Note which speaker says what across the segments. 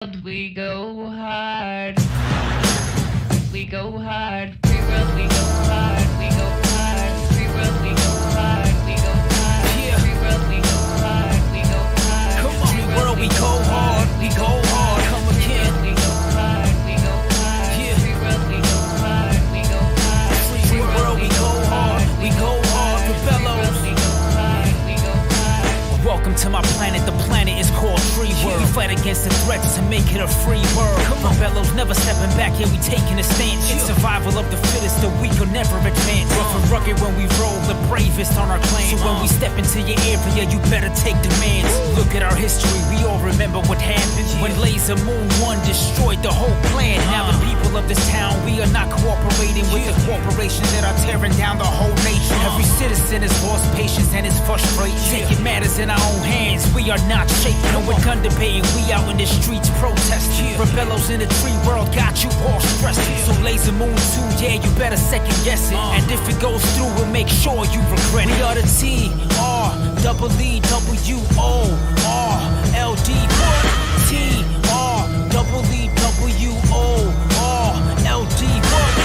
Speaker 1: We go hard. We go hard. Free world, we go hard. We go hard. Free world, we go hard. We go hard.
Speaker 2: Yeah.
Speaker 1: Free world, we go hard. We go hard.
Speaker 2: Come on, free world, we go hard. We go hard. Come again.
Speaker 1: We go hard. We go hard.
Speaker 2: Yeah.
Speaker 1: Free world, we go hard. We go hard.
Speaker 2: Free world, we go hard. We go hard. Rebellos.
Speaker 1: We go hard. We go hard.
Speaker 2: Welcome to my planet, the planet is called Free World. We fight against the threats to make it a free world. Rebellos never stepping back, yeah, we taking a stance. It's survival of the fittest, the weak will never advance. Rough and rugged when we roll, the bravest on our clan. So when we step into your area, you better take demands. Look at our history, we all remember what happened when Laser Moon 1 destroyed the whole plan. Now the people of this town, we are not cooperating with the corporations that are tearing down the whole nation. Every citizen has lost patience and is frustrated. Taking matters in our own hands, we are not shaking. No, we're gun debating, we out in the streets protesting. Rebellos in the tree world got you all stressed. So Laser Moon 2, yeah, you better second guess it. And if it goes through, we'll make sure you regret it. We are the T-R-E-E-W-O-R-L-D. T-R-E-E-W-O-R-L-D. We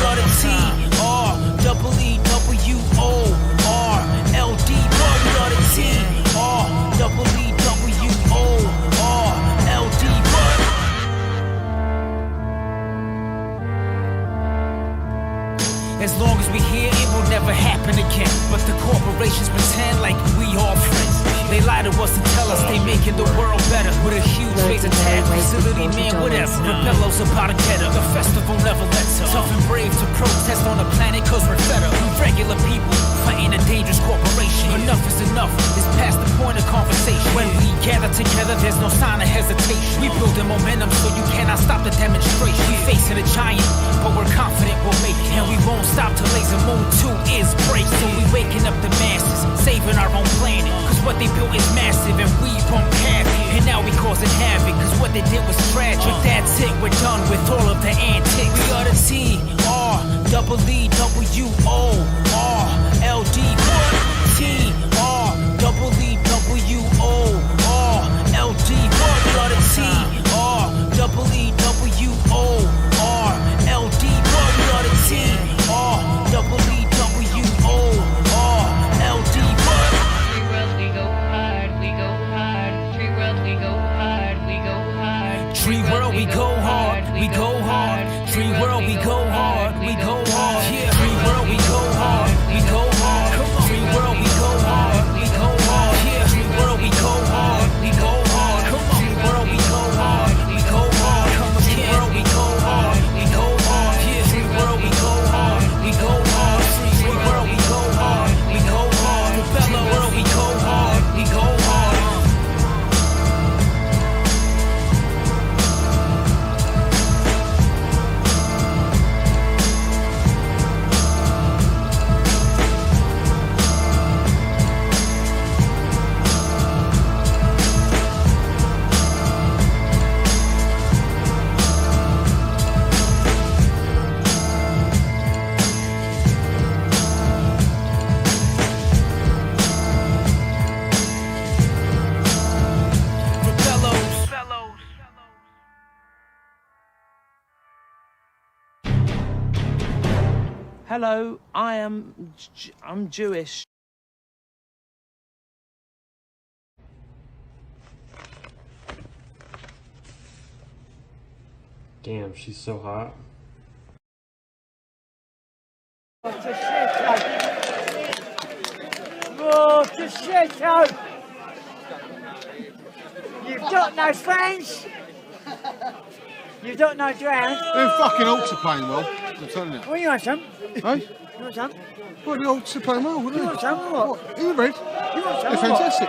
Speaker 2: are the T-R-E-E-W-O-R-L-D. We are the T-R-E-E-W-O-R-L-D. As long as we here, it will never happen again. But the corporations pretend like we all friends. They lie to us and tell us they making the world better. With a huge laser tag facility, man, whatever. Rebellos about to get up. The festival never lets up. Tough and brave to protest on the planet cause we're fed up. Regular people fighting a dangerous corporation. Enough is enough, it's past the point of conversation. When we gather together, there's no sign of hesitation. We building momentum so you cannot stop the demonstration. We facing a giant, but we're confident we'll make it. And we won't stop till Laser Moon 2 is break. So we waking up the masses, saving our own planet. Cause what they built is massive and we won't have it. And now we causing havoc, cause what they did was tragic. That's it, we're done with all of the antics. We are the T-R-E-E-W-O-R-L-D. T-R-E-E-W-O-R-L-D. We are the T-R-E-E-W-O-R-L-D. We are the T-R-E-E-W-O-R-L-D.
Speaker 1: Free world, we go hard. We go hard. Free world, we go hard. We go hard.
Speaker 2: Tree world, we go hard, we go hard. Tree world, we go hard, we go hard. Yeah, tree world, we go hard, we go hard. Tree world, we go hard, we go hard. Yeah, tree world, we go hard, we go hard. Tree world, we go hard, we go hard. Tree world, we go hard, we go hard. Yeah, tree world, we go hard, we go hard. Tree world, we go hard, we go hard. Rebella world, we go hard, we go hard.
Speaker 3: Hello, I'm Jewish.
Speaker 4: Damn, she's so hot.
Speaker 5: What a shit, What a shit, You've got no friends. You don't know drown.
Speaker 6: Them fucking Hawks are playing well, I'm telling you.
Speaker 5: Well, you want some?
Speaker 6: Hey?
Speaker 5: You want some?
Speaker 6: Well, the Hawks are playing well, wouldn't
Speaker 5: You
Speaker 6: they?
Speaker 5: want some or what?
Speaker 6: Are you read?
Speaker 5: You want some
Speaker 6: They're
Speaker 5: or what?
Speaker 6: fantastic.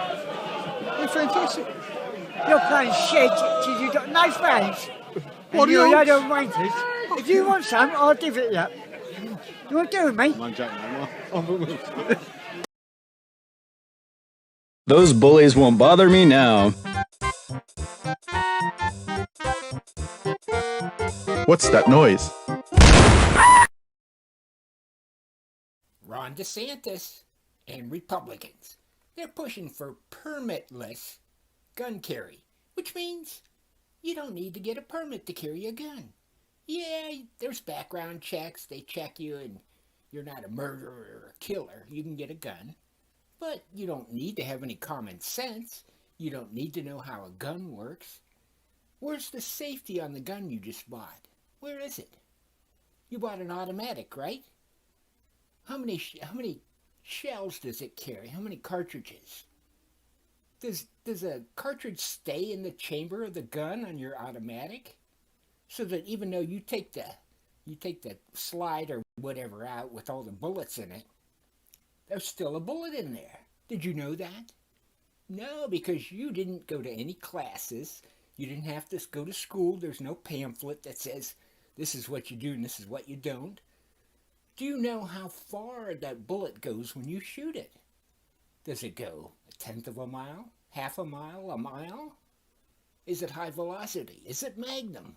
Speaker 6: They're fantastic.
Speaker 5: You're playing shit because you've got no friends.
Speaker 6: What
Speaker 5: And
Speaker 6: are
Speaker 5: you're
Speaker 6: you?
Speaker 5: a load of wankers. If you want some, I'll give it you. You want to do with me?
Speaker 6: I'm joking, I'm
Speaker 7: Those bullies won't bother me now. What's that noise?
Speaker 8: Ron DeSantis and Republicans. They're pushing for permitless gun carry, which means you don't need to get a permit to carry a gun. Yeah, there's background checks. They check you and you're not a murderer or a killer. You can get a gun. But you don't need to have any common sense. You don't need to know how a gun works. Where's the safety on the gun you just bought? Where is it? You bought an automatic, right? How many shells does it carry? How many cartridges? Does a cartridge stay in the chamber of the gun on your automatic? So that even though you take the slide or whatever out with all the bullets in it, there's still a bullet in there. Did you know that? No, because you didn't go to any classes. You didn't have to go to school. There's no pamphlet that says this is what you do and this is what you don't. Do you know how far that bullet goes when you shoot it? Does it go 1/10 of a mile? Half a mile? A mile? Is it high velocity? Is it magnum?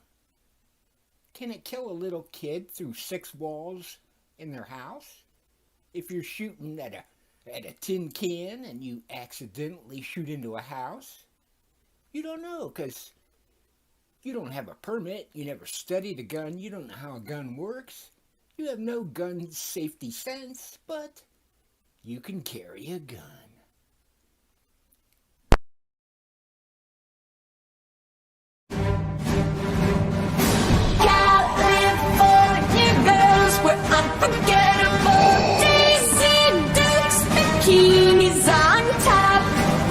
Speaker 8: Can it kill a little kid through 6 walls in their house? If you're shooting at a tin can and you accidentally shoot into a house, you don't know because you don't have a permit. You never studied a gun. You don't know how a gun works. You have no gun safety sense, but you can carry a gun.
Speaker 4: California girls wear unforgettable Daisy Dukes bikinis on top.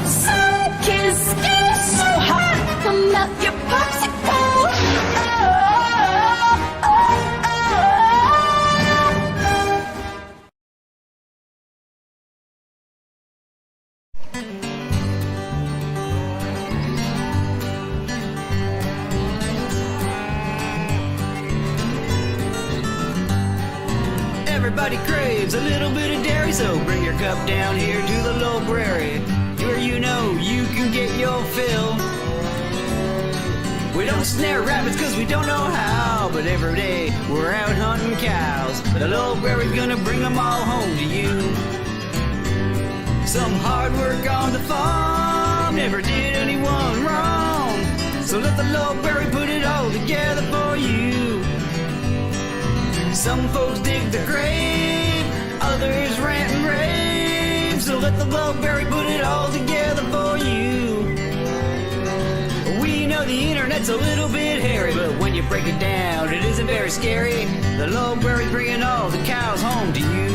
Speaker 4: Sun-kissed skin so hot, come melt your popsicle.
Speaker 9: Everybody craves a little bit of dairy, so bring your cup down here to the Lolbrary, where you know you can get your fill. We don't snare rabbits cause we don't know how, but every day we're out hunting cows. But the Lolbrary's gonna bring them all home to you. Some hard work on the farm never did anyone wrong, so let the Lolbrary put it all together for you. Some folks dig the grave, others rant and rave, so let the Lolbrary put it all together for you. We know the internet's a little bit hairy, but when you break it down, it isn't very scary. The Lolbrary's bringing all the cows home to you.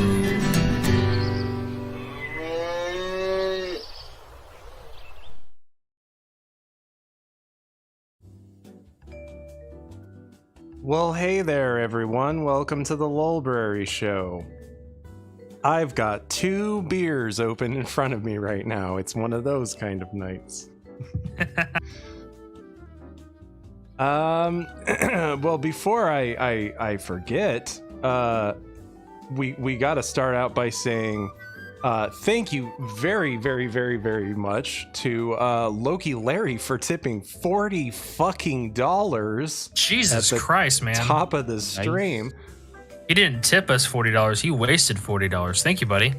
Speaker 10: Well, hey there, everyone. Welcome to the Lolbrary Show. I've got 2 beers open in front of me right now. It's one of those kind of nights. Well, before I forget, we got to start out by saying thank you very, very, very, very much to Loki Larry for tipping $40 fucking dollars.
Speaker 11: Jesus Christ, man!
Speaker 10: Top of the stream.
Speaker 11: He didn't tip us $40. He wasted $40. Thank you, buddy.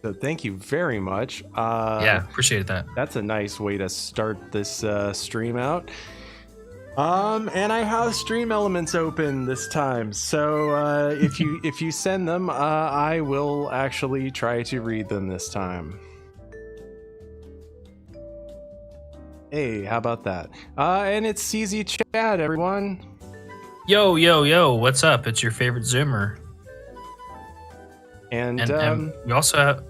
Speaker 10: So thank you very much.
Speaker 11: Yeah, appreciate that.
Speaker 10: That's a nice way to start this stream out. And I have stream elements open this time, so if you send them, I will actually try to read them this time. Hey, how about that? And it's CZ Chad, everyone.
Speaker 11: Yo, yo, yo! What's up? It's your favorite Zoomer.
Speaker 10: And
Speaker 11: we also have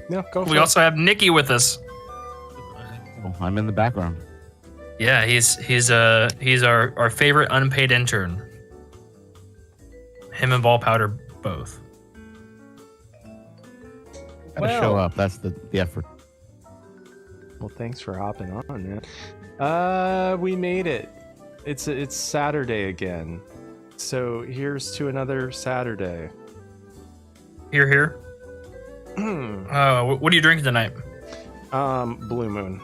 Speaker 10: no, go for
Speaker 11: we
Speaker 10: it.
Speaker 11: also have Nikki with us.
Speaker 12: Oh, I'm in the background.
Speaker 11: Yeah, he's our favorite unpaid intern. Him and Ball Powder both.
Speaker 12: Gotta show up. That's the effort.
Speaker 10: Well, thanks for hopping on, man. We made it. It's Saturday again. So here's to another Saturday.
Speaker 11: Here. What are you drinking tonight?
Speaker 10: Blue Moon.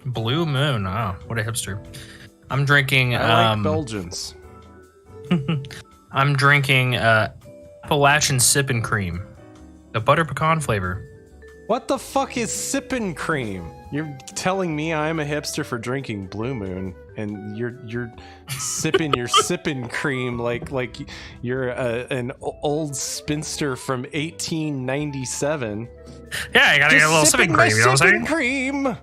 Speaker 11: Blue Moon. Oh, what a hipster. I'm drinking.
Speaker 10: I like Belgians.
Speaker 11: I'm drinking Appalachian Sippin' Cream, the butter pecan flavor.
Speaker 10: What the fuck is Sippin' Cream? You're telling me I'm a hipster for drinking Blue Moon, and you're sipping your sipping cream like you're an old spinster from 1897.
Speaker 11: Yeah, I gotta get a little sipping cream. You know what I'm saying?
Speaker 10: Cream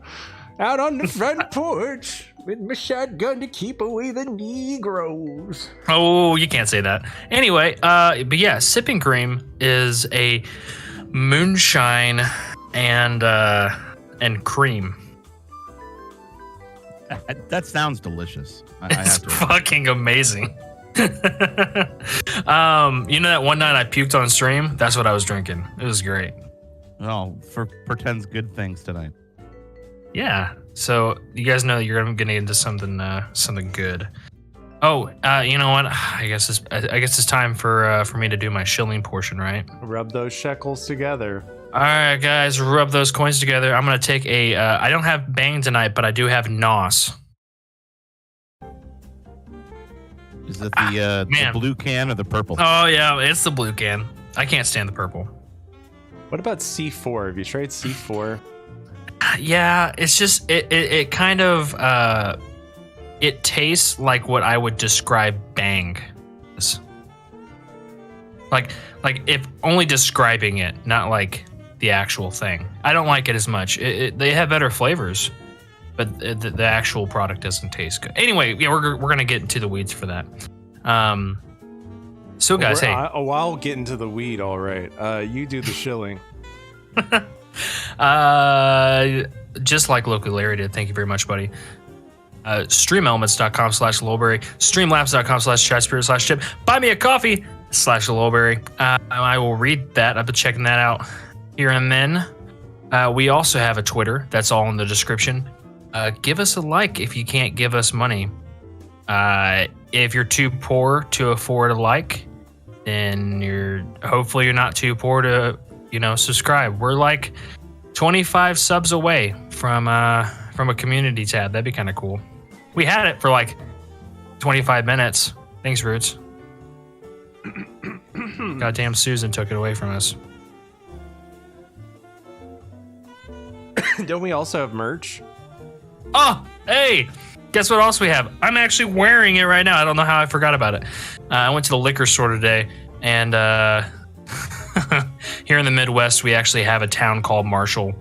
Speaker 10: out on the front porch with my shotgun to keep away the Negroes.
Speaker 11: Oh, you can't say that. Anyway, but yeah, sipping cream is a moonshine and cream.
Speaker 12: That sounds delicious. I
Speaker 11: It's
Speaker 12: have to.
Speaker 11: fucking amazing. You know that one night I puked on stream? That's what I was drinking. It was great.
Speaker 12: Oh, pretends good things tonight.
Speaker 11: Yeah. So you guys know you're gonna get into something good. Oh, you know what? I guess it's time for me to do my shilling portion, right?
Speaker 10: Rub those shekels together.
Speaker 11: All right, guys, rub those coins together. I'm gonna take a. I don't have Bang tonight, but I do have Nos.
Speaker 12: Is it the blue can or the purple?
Speaker 11: Oh yeah, it's the blue can. I can't stand the purple.
Speaker 10: What about C4? Have you tried C4?
Speaker 11: Yeah, it's just it kind of it tastes like what I would describe Bang as. Like if only describing it, not like the actual thing. I don't like it as much. They have better flavors, but the actual product doesn't taste good. Anyway, yeah, we're gonna get into the weeds for that. So guys, hey,
Speaker 10: I'll get into the weed. All right, you do the shilling.
Speaker 11: Just like Local Larry did. Thank you very much, buddy. Streamelements.com/Lolbrary, streamlabs.com/chatspirit/chip, buy me a coffee /Lolbrary. I will read that. I've been checking that out here and then. We also have a Twitter. That's all in the description. Give us a like if you can't give us money. If you're too poor to afford a like, then hopefully you're not too poor to, subscribe. We're like 25 subs away from a community tab. That'd be kind of cool. We had it for like 25 minutes. Thanks, Roots. Goddamn Susan took it away from us.
Speaker 10: Don't we also have merch?
Speaker 11: Oh, hey! Guess what else we have? I'm actually wearing it right now. I don't know how I forgot about it. I went to the liquor store today, and here in the Midwest, we actually have a town called Marshall,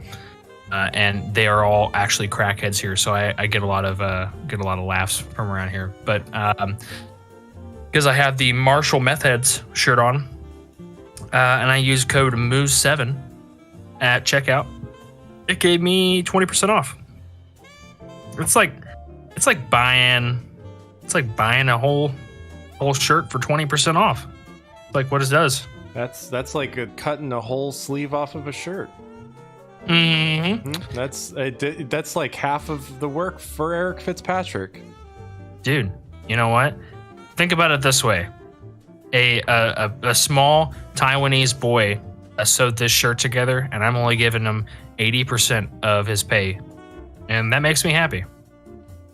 Speaker 11: and they are all actually crackheads here. So I get a lot of laughs from around here. But because I have the Marshall Meth Heads shirt on, and I use code MOOSE7 at checkout, it gave me 20% off. It's like buying a whole shirt for 20% off. Like what it does.
Speaker 10: That's like cutting a whole sleeve off of a shirt.
Speaker 11: Mm-hmm.
Speaker 10: That's like half of the work for Eric Fitzpatrick.
Speaker 11: Dude, you know what? Think about it this way: a small Taiwanese boy sewed this shirt together, and I'm only giving him 80% of his pay, and that makes me happy.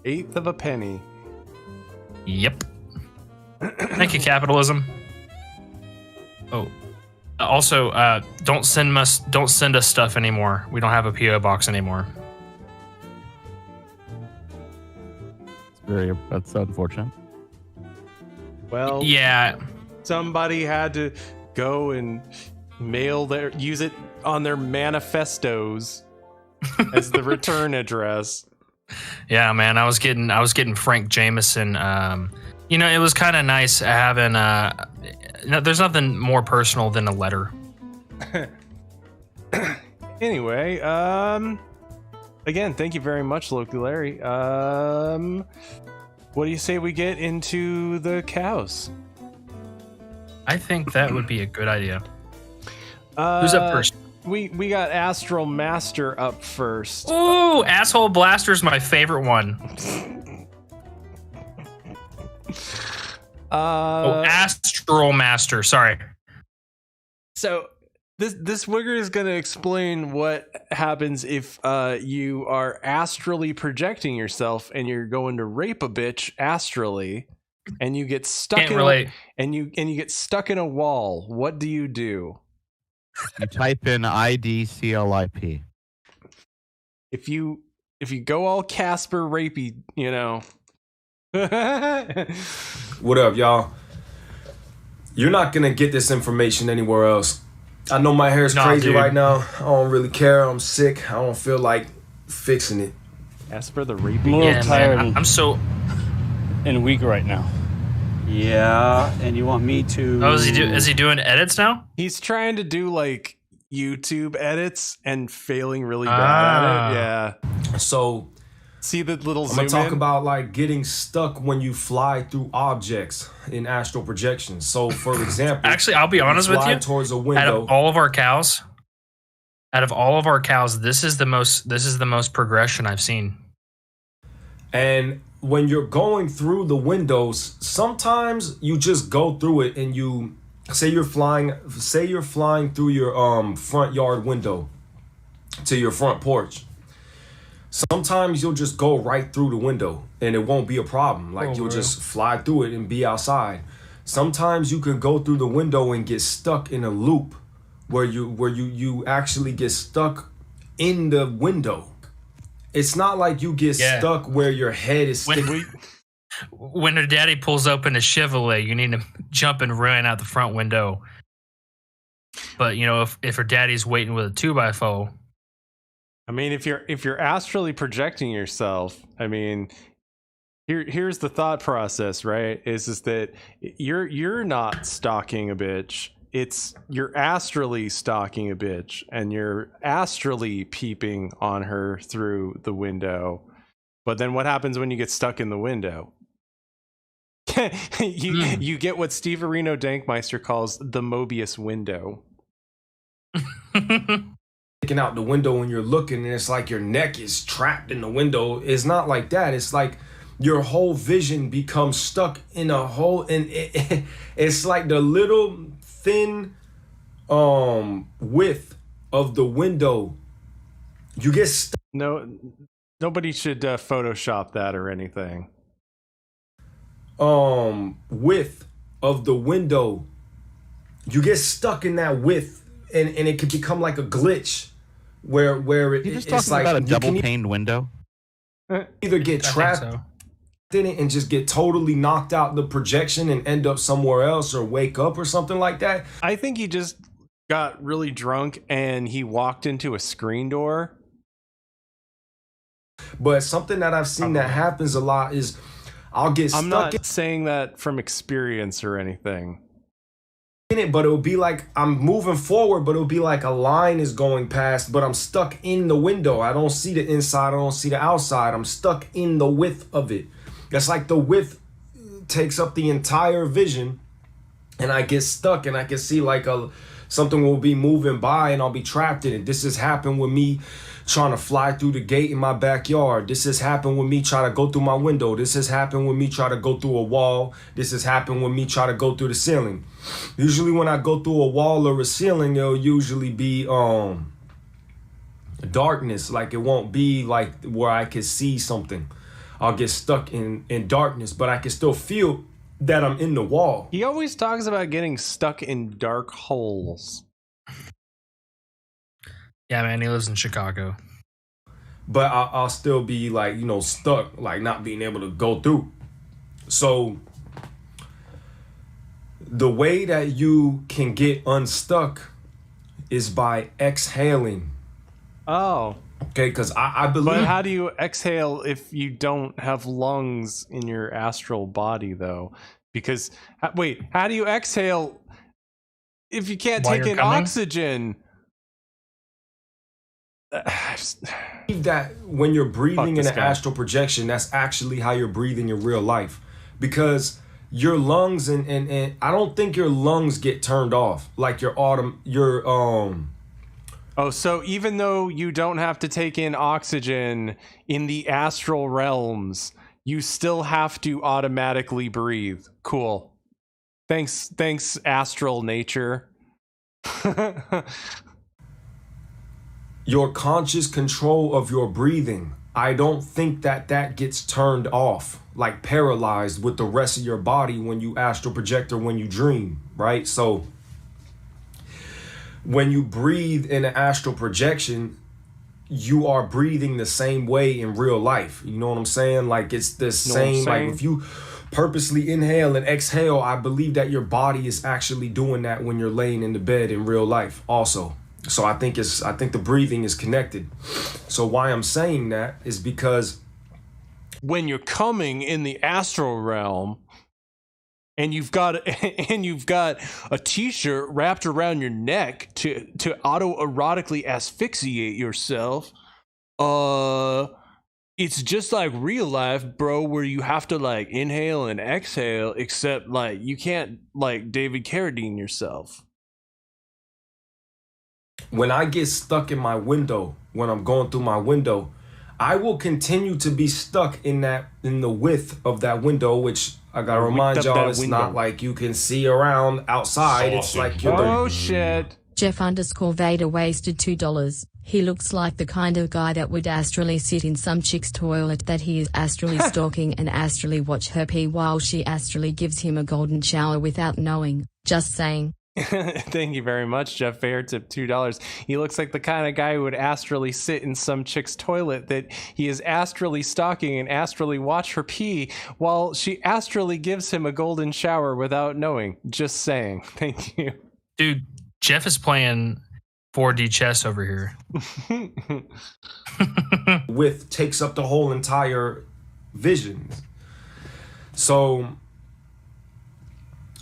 Speaker 10: 1/8 of a penny.
Speaker 11: Yep. Thank you, capitalism. Oh, also, don't send us stuff anymore. We don't have a PO box anymore.
Speaker 12: That's unfortunate.
Speaker 10: Well,
Speaker 11: yeah.
Speaker 10: Somebody had to go and use it on their manifestos as the return address.
Speaker 11: Yeah, man, I was getting Frank Jameson. It was kind of nice having. There's nothing more personal than a letter.
Speaker 10: Anyway, again, thank you very much, Local Larry. What do you say we get into the cows?
Speaker 11: I think that would be a good idea. Who's up first?
Speaker 10: We got Astral Master up first.
Speaker 11: Ooh, Asshole Blaster's my favorite one. Astral Master. Sorry.
Speaker 10: So this wigger is going to explain what happens if you are astrally projecting yourself and you're going to rape a bitch astrally, and you get stuck and you get stuck in a wall. What do?
Speaker 12: You type in IDCLIP.
Speaker 10: if you go all Casper rapey, you know.
Speaker 13: What up, y'all? You're not gonna get this information anywhere else. I know my hair's crazy right now. I don't really care. I'm sick. I don't feel like fixing it.
Speaker 10: Casper the rapey.
Speaker 14: I'm a little tired.
Speaker 11: I'm so
Speaker 14: and weak right now. Yeah, and you want me to?
Speaker 11: Oh, is he doing edits now?
Speaker 10: He's trying to do like YouTube edits and failing really bad at it. Yeah.
Speaker 13: So
Speaker 10: see the little
Speaker 13: I'm gonna
Speaker 10: zoom
Speaker 13: talk
Speaker 10: in?
Speaker 13: about like getting stuck when you fly through objects in astral projection. So for example,
Speaker 11: Actually, I'll be honest with you.
Speaker 13: Towards a
Speaker 11: Out
Speaker 13: window.
Speaker 11: of all of our cows, this is the most progression I've seen.
Speaker 13: And when you're going through the windows, sometimes you just go through it and you say you're flying through your front yard window to your front porch. Sometimes you'll just go right through the window and it won't be a problem. Like you'll just fly through it and be outside. Sometimes you can go through the window and get stuck in a loop where you actually get stuck in the window. It's not like you get stuck where your head is sticking.
Speaker 11: When her daddy pulls open a Chevrolet, you need to jump and run out the front window. But you know, if her daddy's waiting with a 2x4.
Speaker 10: I mean, if you're astrally projecting yourself, I mean, here's the thought process, right? Is that you're not stalking a bitch. It's you're astrally stalking a bitch, and you're astrally peeping on her through the window. But then what happens when you get stuck in the window? you get what Steve Areno Dankmeister calls the Mobius window.
Speaker 13: Looking out the window when you're looking, and it's like your neck is trapped in the window. It's not like that. It's like your whole vision becomes stuck in a hole, and it's like the little thin width of the window. You get stuck.
Speaker 10: No, nobody should Photoshop that or anything.
Speaker 13: Width of the window. You get stuck in that width, and it could become like a glitch. Where
Speaker 12: You're just
Speaker 13: it's
Speaker 12: talking
Speaker 13: like
Speaker 12: about a
Speaker 13: you
Speaker 12: double
Speaker 13: can
Speaker 12: paned window.
Speaker 13: either get trapped in it and just get totally knocked out the projection and end up somewhere else or wake up or something like that.
Speaker 10: I think he just got really drunk and he walked into a screen door.
Speaker 13: But something that I've seen that happens a lot is I'll get stuck.
Speaker 10: I'm not saying that from experience or anything.
Speaker 13: In it, but it would be like I'm moving forward, but it would be like a line is going past, but I'm stuck in the window. I don't see the inside, I don't see the outside. I'm stuck in the width of it. That's like the width takes up the entire vision, and I get stuck, and I can see like something will be moving by, and I'll be trapped in it. This has happened with me trying to fly through the gate in my backyard. This has happened with me trying to go through my window. This has happened with me trying to go through a wall. This has happened with me trying to go through the ceiling. Usually when I go through a wall or a ceiling, it'll usually be darkness. Like it won't be like where I can see something. I'll get stuck in darkness, but I can still feel that I'm in the wall.
Speaker 10: He always talks about getting stuck in dark holes.
Speaker 11: Yeah, man, he lives in Chicago.
Speaker 13: But I'll still be like, you know, stuck, like not being able to go through. So the way that you can get unstuck is by exhaling.
Speaker 10: Oh.
Speaker 13: Okay, because I believe...
Speaker 10: But how do you exhale if you don't have lungs in your astral body, though? Because, wait, how do you exhale if you can't take in oxygen?
Speaker 13: That when you're breathing in an astral projection, that's actually how you're breathing in real life. Because your lungs and I don't think your lungs get turned off like
Speaker 10: Oh, so even though you don't have to take in oxygen in the astral realms, you still have to automatically breathe. Cool. Thanks, astral nature.
Speaker 13: Your conscious control of your breathing, I don't think that gets turned off, like paralyzed with the rest of your body when you astral project or when you dream, right? So when you breathe in an astral projection, you are breathing the same way in real life. You know what I'm saying? Like it's the same. Like if you purposely inhale and exhale, I believe that your body is actually doing that when you're laying in the bed in real life also. So I think the breathing is connected. So why I'm saying that is because
Speaker 10: when you're coming in the astral realm and you've got a t-shirt wrapped around your neck to autoerotically asphyxiate yourself, it's just like real life, bro, where you have to like inhale and exhale, except like you can't like David Carradine yourself.
Speaker 13: When I get stuck in my window, when I'm going through my window, I will continue to be stuck in the width of that window, which I gotta remind y'all, it's not like you can see around outside. It's like you're
Speaker 10: oh shit.
Speaker 15: Jeff_Vader wasted $2. He looks like the kind of guy that would astrally sit in some chick's toilet that he is astrally stalking and astrally watch her pee while she astrally gives him a golden shower without knowing. Just saying.
Speaker 10: Thank you very much, Jeff Fair. Tip $2. He looks like the kind of guy who would astrally sit in some chick's toilet that he is astrally stalking and astrally watch her pee while she astrally gives him a golden shower without knowing. Just saying. Thank you.
Speaker 11: Dude, Jeff is playing 4D chess over here.
Speaker 13: Width takes up the whole entire vision. So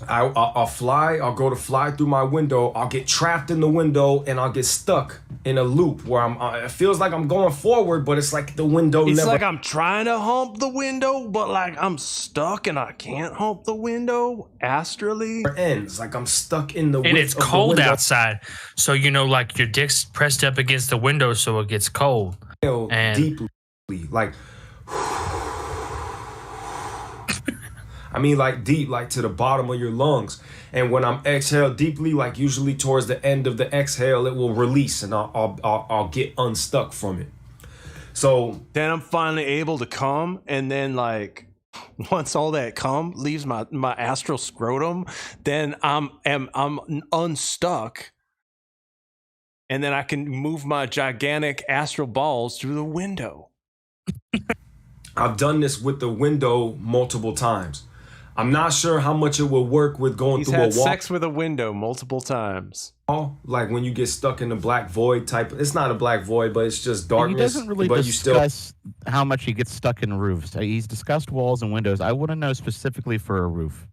Speaker 13: I'll go to fly through my window, I'll get trapped in the window, and I'll get stuck in a loop where it feels like I'm going forward, but it's like the window
Speaker 10: it's
Speaker 13: never...
Speaker 10: like I'm trying to hump the window, but like I'm stuck and I can't hump the window astrally.
Speaker 13: Ends like I'm stuck in the
Speaker 11: and it's cold outside, so you know, like your dick's pressed up against the window, so it gets cold. And
Speaker 13: deeply, like I mean, like deep, like to the bottom of your lungs. And when I'm exhale deeply, like usually towards the end of the exhale, it will release and I'll get unstuck from it. So
Speaker 10: then I'm finally able to come, and then like once all that cum leaves my astral scrotum, then I'm unstuck, and then I can move my gigantic astral balls through the window.
Speaker 13: I've done this with the window multiple times. I'm not sure how much it will work with going through a wall.
Speaker 10: He's had sex with a window multiple times.
Speaker 13: Like when you get stuck in the black void type. It's not a black void, but it's just darkness.
Speaker 12: He doesn't really discuss how much he gets stuck in roofs. He's discussed walls and windows. I want to know specifically for a roof,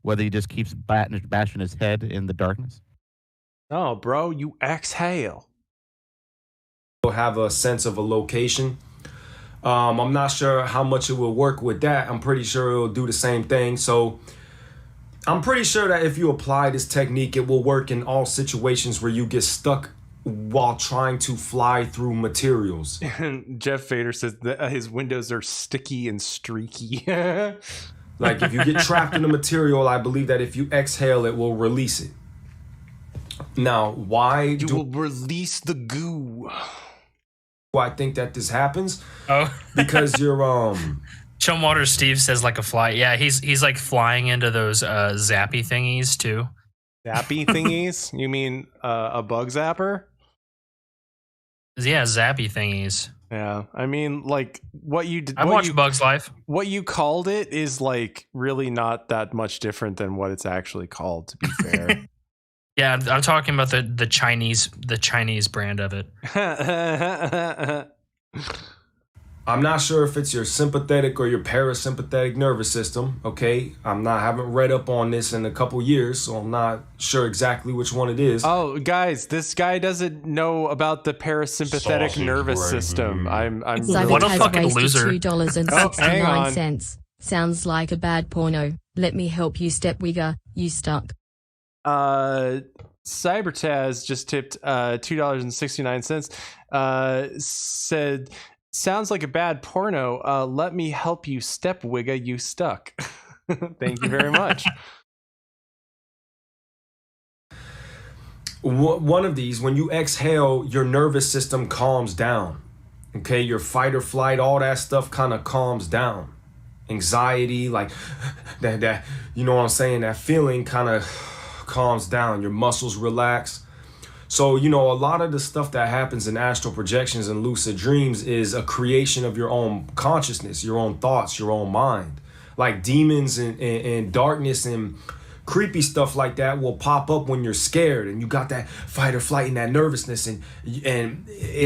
Speaker 12: whether he just keeps bashing his head in the darkness.
Speaker 10: No, bro, you exhale.
Speaker 13: Have a sense of a location. I'm not sure how much it will work with that. I'm pretty sure it'll do the same thing. So I'm pretty sure that if you apply this technique, it will work in all situations where you get stuck while trying to fly through materials.
Speaker 10: Jeff Fader says that his windows are sticky and streaky.
Speaker 13: Like if you get trapped in a material, I believe that if you exhale, it will release it. Now, why
Speaker 10: you will release the goo?
Speaker 13: I think that this happens.
Speaker 11: Oh,
Speaker 13: because you're
Speaker 11: Chumwater Steve says like a fly. Yeah, he's like flying into those zappy thingies too.
Speaker 10: Zappy thingies? You mean a bug zapper?
Speaker 11: Yeah, zappy thingies.
Speaker 10: Yeah, I mean, like what you did.
Speaker 11: I watched Bug's Life.
Speaker 10: What you called it is like really not that much different than what it's actually called. To be fair.
Speaker 11: Yeah, I'm talking about the Chinese brand of it.
Speaker 13: I'm not sure if it's your sympathetic or your parasympathetic nervous system. Okay, haven't read up on this in a couple years, so I'm not sure exactly which one it is.
Speaker 10: Oh, guys, this guy doesn't know about the parasympathetic nervous system. I'm
Speaker 11: what a fucking loser.
Speaker 15: $2.69. Sounds like a bad porno. Let me help you, Stepwigger. You stuck.
Speaker 10: Cybertaz just tipped $2.69. Said, sounds like a bad porno. Let me help you, Stepwigger. You stuck. Thank you very much.
Speaker 13: One of these, when you exhale, your nervous system calms down. Okay, your fight or flight, all that stuff kind of calms down. Anxiety, like that, you know what I'm saying? That feeling kind of calms down, your muscles relax. So, you know, a lot of the stuff that happens in astral projections and lucid dreams is a creation of your own consciousness, your own thoughts, your own mind. Like demons and darkness and creepy stuff like that will pop up when you're scared and you got that fight or flight and that nervousness and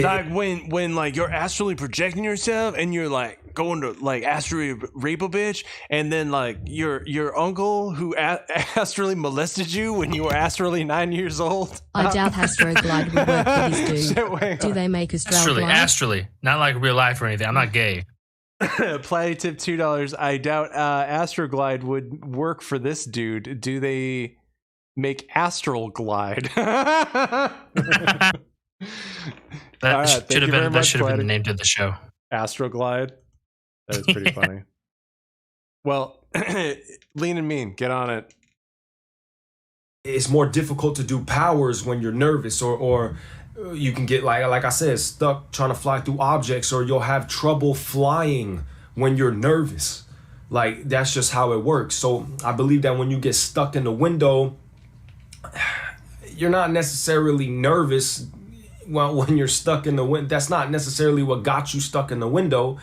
Speaker 10: like when like you're astrally projecting yourself and you're like going to like astrally rape a bitch, and then like your uncle who astrally molested you when you were astrally 9 years old.
Speaker 15: I doubt Astroglide would work for this dude. Do they make Astroglide?
Speaker 11: Astrally, not like real life or anything. I'm not gay.
Speaker 10: Platy tip $2. I doubt Astroglide would work for this dude. Do they make Astral Glide?
Speaker 11: That should have been the name of the show.
Speaker 10: Astroglide. That is pretty funny. Well, Lean and Mean, get on it.
Speaker 13: It's more difficult to do powers when you're nervous, or you can get like I said, stuck trying to fly through objects, or you'll have trouble flying when you're nervous. Like, that's just how it works. So I believe that when you get stuck in the window, you're not necessarily nervous. Well, when you're stuck in the window, that's not necessarily what got you stuck in the window.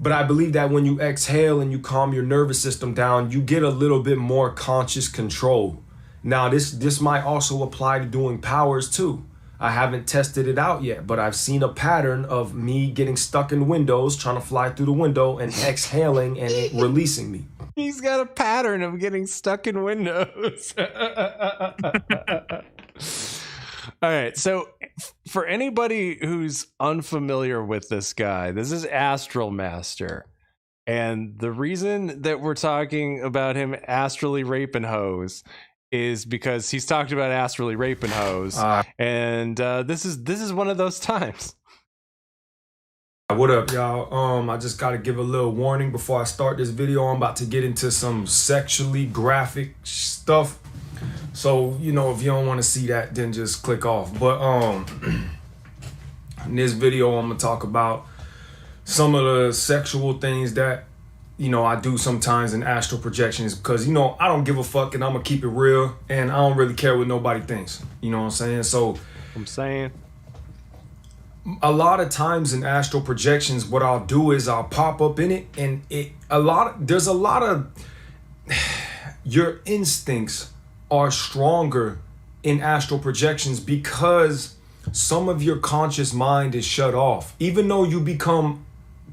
Speaker 13: But I believe that when you exhale and you calm your nervous system down, you get a little bit more conscious control. Now, this might also apply to doing powers too. I haven't tested it out yet, but I've seen a pattern of me getting stuck in windows, trying to fly through the window and exhaling and it releasing me.
Speaker 10: He's got a pattern of getting stuck in windows. All right, so for anybody who's unfamiliar with this guy, this is Astral Master. And the reason that we're talking about him astrally raping hoes is because he's talked about astrally raping hoes, and this is one of those times.
Speaker 13: What up, y'all? I just gotta give a little warning before I start this video. I'm about to get into some sexually graphic stuff, so you know, if you don't want to see that, then just click off. But in this video, I'm gonna talk about some of the sexual things that, you know, I do sometimes in astral projections, because, you know, I don't give a fuck and I'm gonna keep it real and I don't really care what nobody thinks. You know what I'm saying? So a lot of times in astral projections, what I'll do is I'll pop up in it, and there's a lot of your instincts are stronger in astral projections because some of your conscious mind is shut off. Even though you become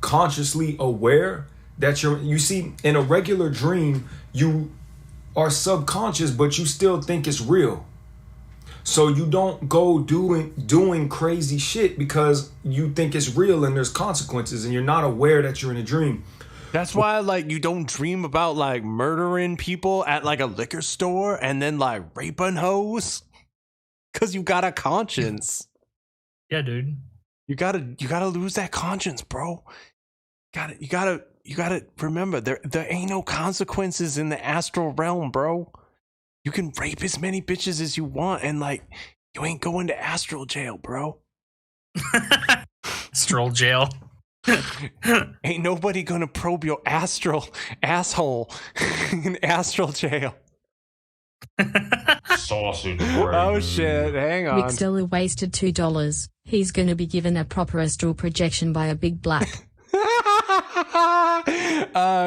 Speaker 13: consciously aware that you see, in a regular dream, you are subconscious, but you still think it's real. So you don't go doing crazy shit because you think it's real and there's consequences and you're not aware that you're in a dream.
Speaker 10: That's why, like, you don't dream about like murdering people at like a liquor store and then like raping hoes, because you got a conscience.
Speaker 11: Yeah, dude.
Speaker 10: You gotta lose that conscience, bro. You gotta remember, there ain't no consequences in the astral realm, bro. You can rape as many bitches as you want, and like, you ain't going to astral jail, bro.
Speaker 11: Astral jail.
Speaker 10: Ain't nobody gonna probe your astral asshole in astral jail.
Speaker 16: Sausage brain.
Speaker 10: Oh shit, hang on.
Speaker 15: Rick Zilla wasted $2. He's gonna be given a proper astral projection by a big black.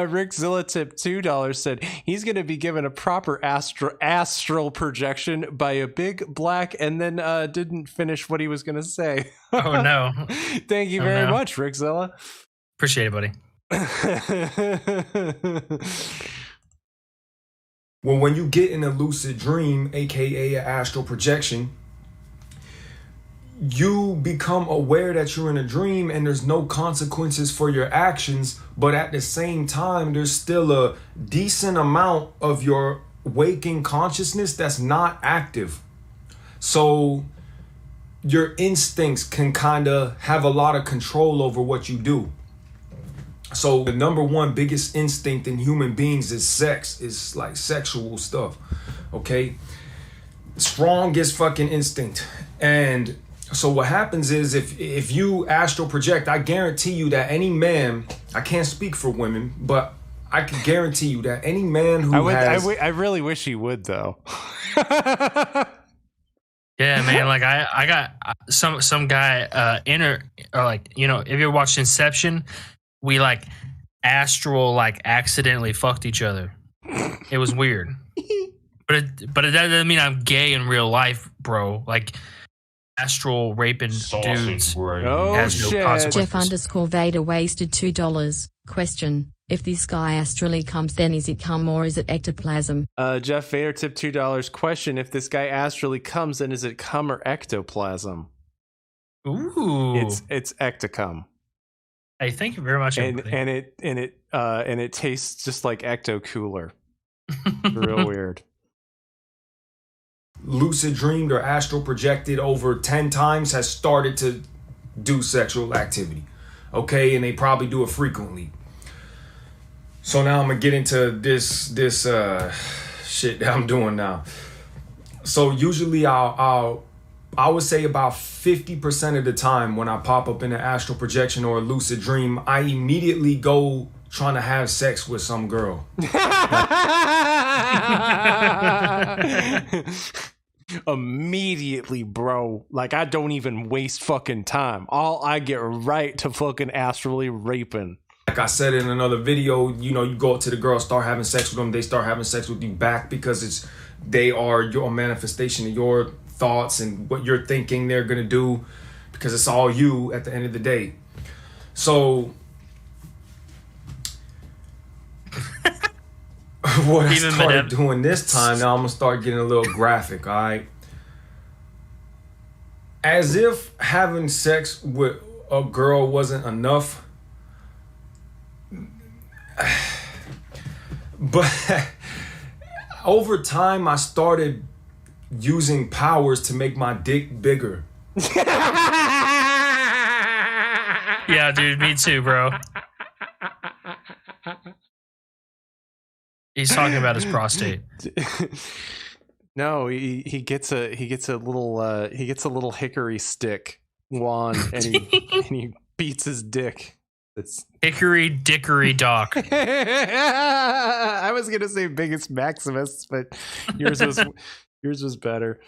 Speaker 10: Rick Zilla tip $2 said he's going to be given a proper astral projection by a big black, and then didn't finish what he was going to say.
Speaker 11: Oh no.
Speaker 10: Thank you very much, Rick Zilla.
Speaker 11: Appreciate it, buddy.
Speaker 13: Well, when you get in a lucid dream, aka an astral projection, you become aware that you're in a dream and there's no consequences for your actions, but at the same time, there's still a decent amount of your waking consciousness that's not active. So your instincts can kind of have a lot of control over what you do. So the number one biggest instinct in human beings is sex. It's like sexual stuff, okay? Strongest fucking instinct. And so what happens is if you astral project, I guarantee you that any man, I can't speak for women, but I can guarantee you that any man who
Speaker 10: I really wish he would, though.
Speaker 11: Yeah, man. Like I got some guy or like, you know, if you ever watched Inception, we like astral like accidentally fucked each other. It was weird. But that doesn't mean I'm gay in real life, bro. Like astral raping dudes has no consequences.
Speaker 15: Jeff_Vader wasted $2. Question: if this guy astrally comes, then is it cum or is it ectoplasm?
Speaker 10: Jeff Vader tipped $2. Question: if this guy astrally comes, then is it cum or ectoplasm?
Speaker 11: Ooh,
Speaker 10: it's ectocum.
Speaker 11: Hey, thank you very much.
Speaker 10: And it tastes just like ecto cooler. Real weird.
Speaker 13: Lucid dreamed or astral projected over 10 times has started to do sexual activity. Okay, and they probably do it frequently. So now I'm gonna get into this shit that I'm doing now. So usually I would say about 50% of the time when I pop up in an astral projection or a lucid dream, I immediately go trying to have sex with some girl.
Speaker 10: Immediately, bro. Like, I don't even waste fucking time. I get right to fucking astrally raping.
Speaker 13: Like I said in another video, you know, you go up to the girl, start having sex with them, they start having sex with you back because they are your manifestation of your thoughts and what you're thinking they're gonna do, because it's all you at the end of the day. So what I started doing this time, now I'm gonna start getting a little graphic, all right? As if having sex with a girl wasn't enough, but over time I started using powers to make my dick bigger.
Speaker 11: Yeah, dude, me too, bro. He's talking about his prostate.
Speaker 10: No, he gets a little hickory stick wand and he beats his dick. It's
Speaker 11: Hickory Dickory Dock.
Speaker 10: I was gonna say Biggest Maximus, but yours was better.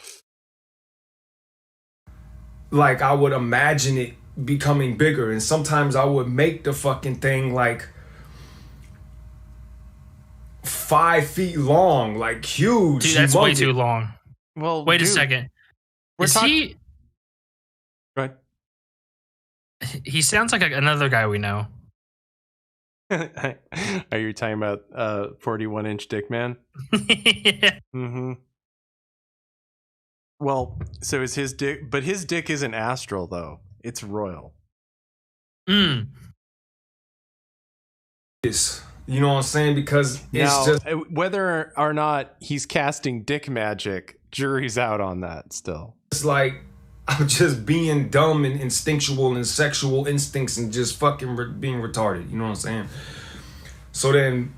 Speaker 13: Like, I would imagine it becoming bigger, and sometimes I would make the fucking thing like 5 feet long, like huge.
Speaker 11: Dude, that's way too long.
Speaker 10: Well,
Speaker 11: wait a second. He?
Speaker 10: Right.
Speaker 11: He sounds like another guy we know.
Speaker 10: Are you talking about 41-inch Dick Man?
Speaker 11: Yeah.
Speaker 10: Mm-hmm. Well, so is his dick, but his dick isn't astral though. It's royal.
Speaker 11: Mm.
Speaker 13: You know what I'm saying? Because
Speaker 10: now,
Speaker 13: it's just
Speaker 10: whether or not he's casting dick magic, jury's out on that still.
Speaker 13: It's like I'm just being dumb and instinctual and sexual instincts and just fucking being retarded. You know what I'm saying? So then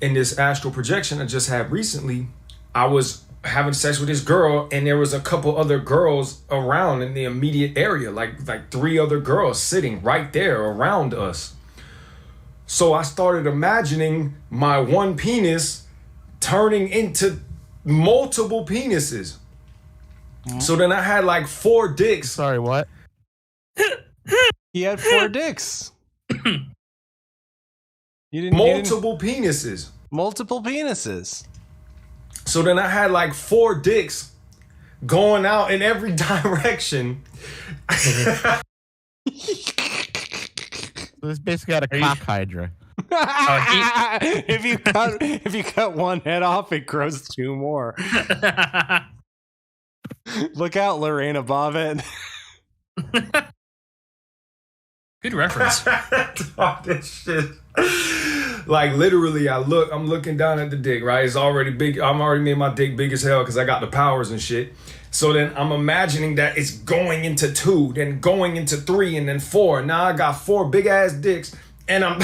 Speaker 13: in this astral projection I just had recently, I was having sex with this girl and there was a couple other girls around in the immediate area, like 3 other girls sitting right there around us. So I started imagining my one penis turning into multiple penises. So then I had like 4 dicks.
Speaker 12: Sorry, what?
Speaker 10: He had 4 dicks.
Speaker 13: Multiple penises.
Speaker 10: Multiple penises.
Speaker 13: So then I had like 4 dicks going out in every direction.
Speaker 12: This basically got a cock hydra.
Speaker 10: If you cut one head off, it grows 2 more. Look out, Lorena Bobbitt.
Speaker 11: Good reference.
Speaker 13: This shit. Like literally, I'm looking down at the dick, right? It's already big. I'm already made my dick big as hell because I got the powers and shit. So then I'm imagining that it's going into 2, then going into 3, and then 4. Now I got 4 big ass dicks, and I'm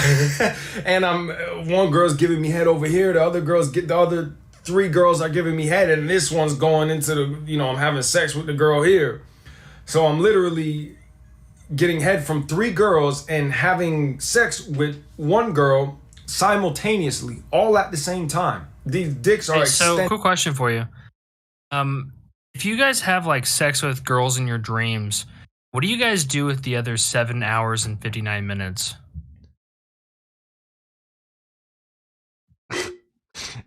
Speaker 13: one girl's giving me head over here. The other 3 girls are giving me head, and this one's going into I'm having sex with the girl here. So I'm literally getting head from 3 girls and having sex with 1 girl simultaneously, all at the same time. These dicks are
Speaker 11: So, quick question for you. If you guys have like sex with girls in your dreams, what do you guys do with the other 7 hours and 59 minutes?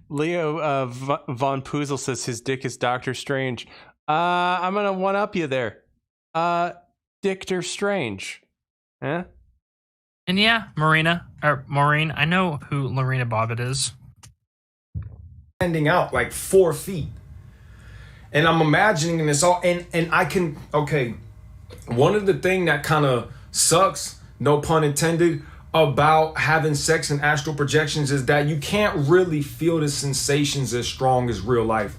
Speaker 10: Leo Von Puzel says his dick is Doctor Strange. I'm gonna one up you there. Dictor Strange. Huh?
Speaker 11: And yeah, Maureen, I know who Lorena Bobbitt is.
Speaker 13: Standing out like 4 feet. And I'm imagining this all, and I can, okay, one of the thing that kind of sucks, no pun intended, about having sex in astral projections is that you can't really feel the sensations as strong as real life.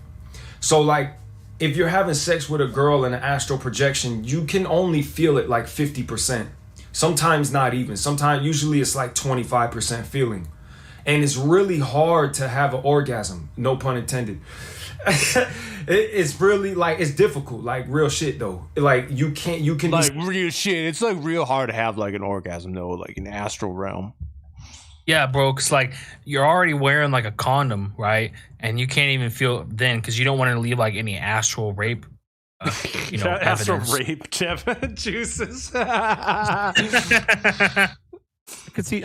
Speaker 13: So like, if you're having sex with a girl in an astral projection, you can only feel it like 50%. Sometimes not even. Sometimes, usually it's like 25% feeling. And it's really hard to have an orgasm, no pun intended. It's really like, it's difficult, like real shit though. Like you can
Speaker 10: like real shit. It's like real hard to have like an orgasm though, like in the astral realm.
Speaker 11: Yeah, bro, because like you're already wearing like a condom, right? And you can't even feel then because you don't want to leave like any astral rape,
Speaker 10: astral
Speaker 11: evidence.
Speaker 10: rape juices.
Speaker 12: I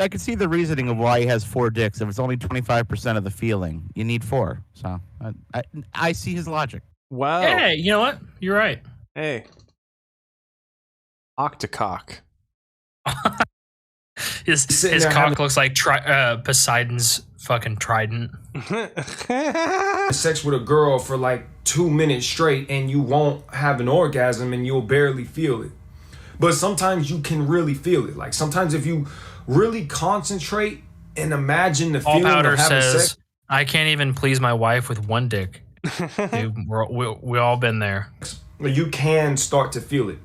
Speaker 12: could see the reasoning of why he has 4 dicks. If it's only 25% of the feeling, you need 4. So I see his logic.
Speaker 10: Wow.
Speaker 11: Hey, you know what? You're right.
Speaker 10: Hey. Octocock.
Speaker 11: His cock looks like Poseidon's fucking trident.
Speaker 13: Sex with a girl for like 2 minutes straight and you won't have an orgasm and you'll barely feel it. But sometimes you can really feel it. Like sometimes if you really concentrate and imagine the feeling
Speaker 11: Powder
Speaker 13: of having
Speaker 11: says,
Speaker 13: sex.
Speaker 11: I can't even please my wife with 1 dick. Dude, we all been there.
Speaker 13: You can start to feel it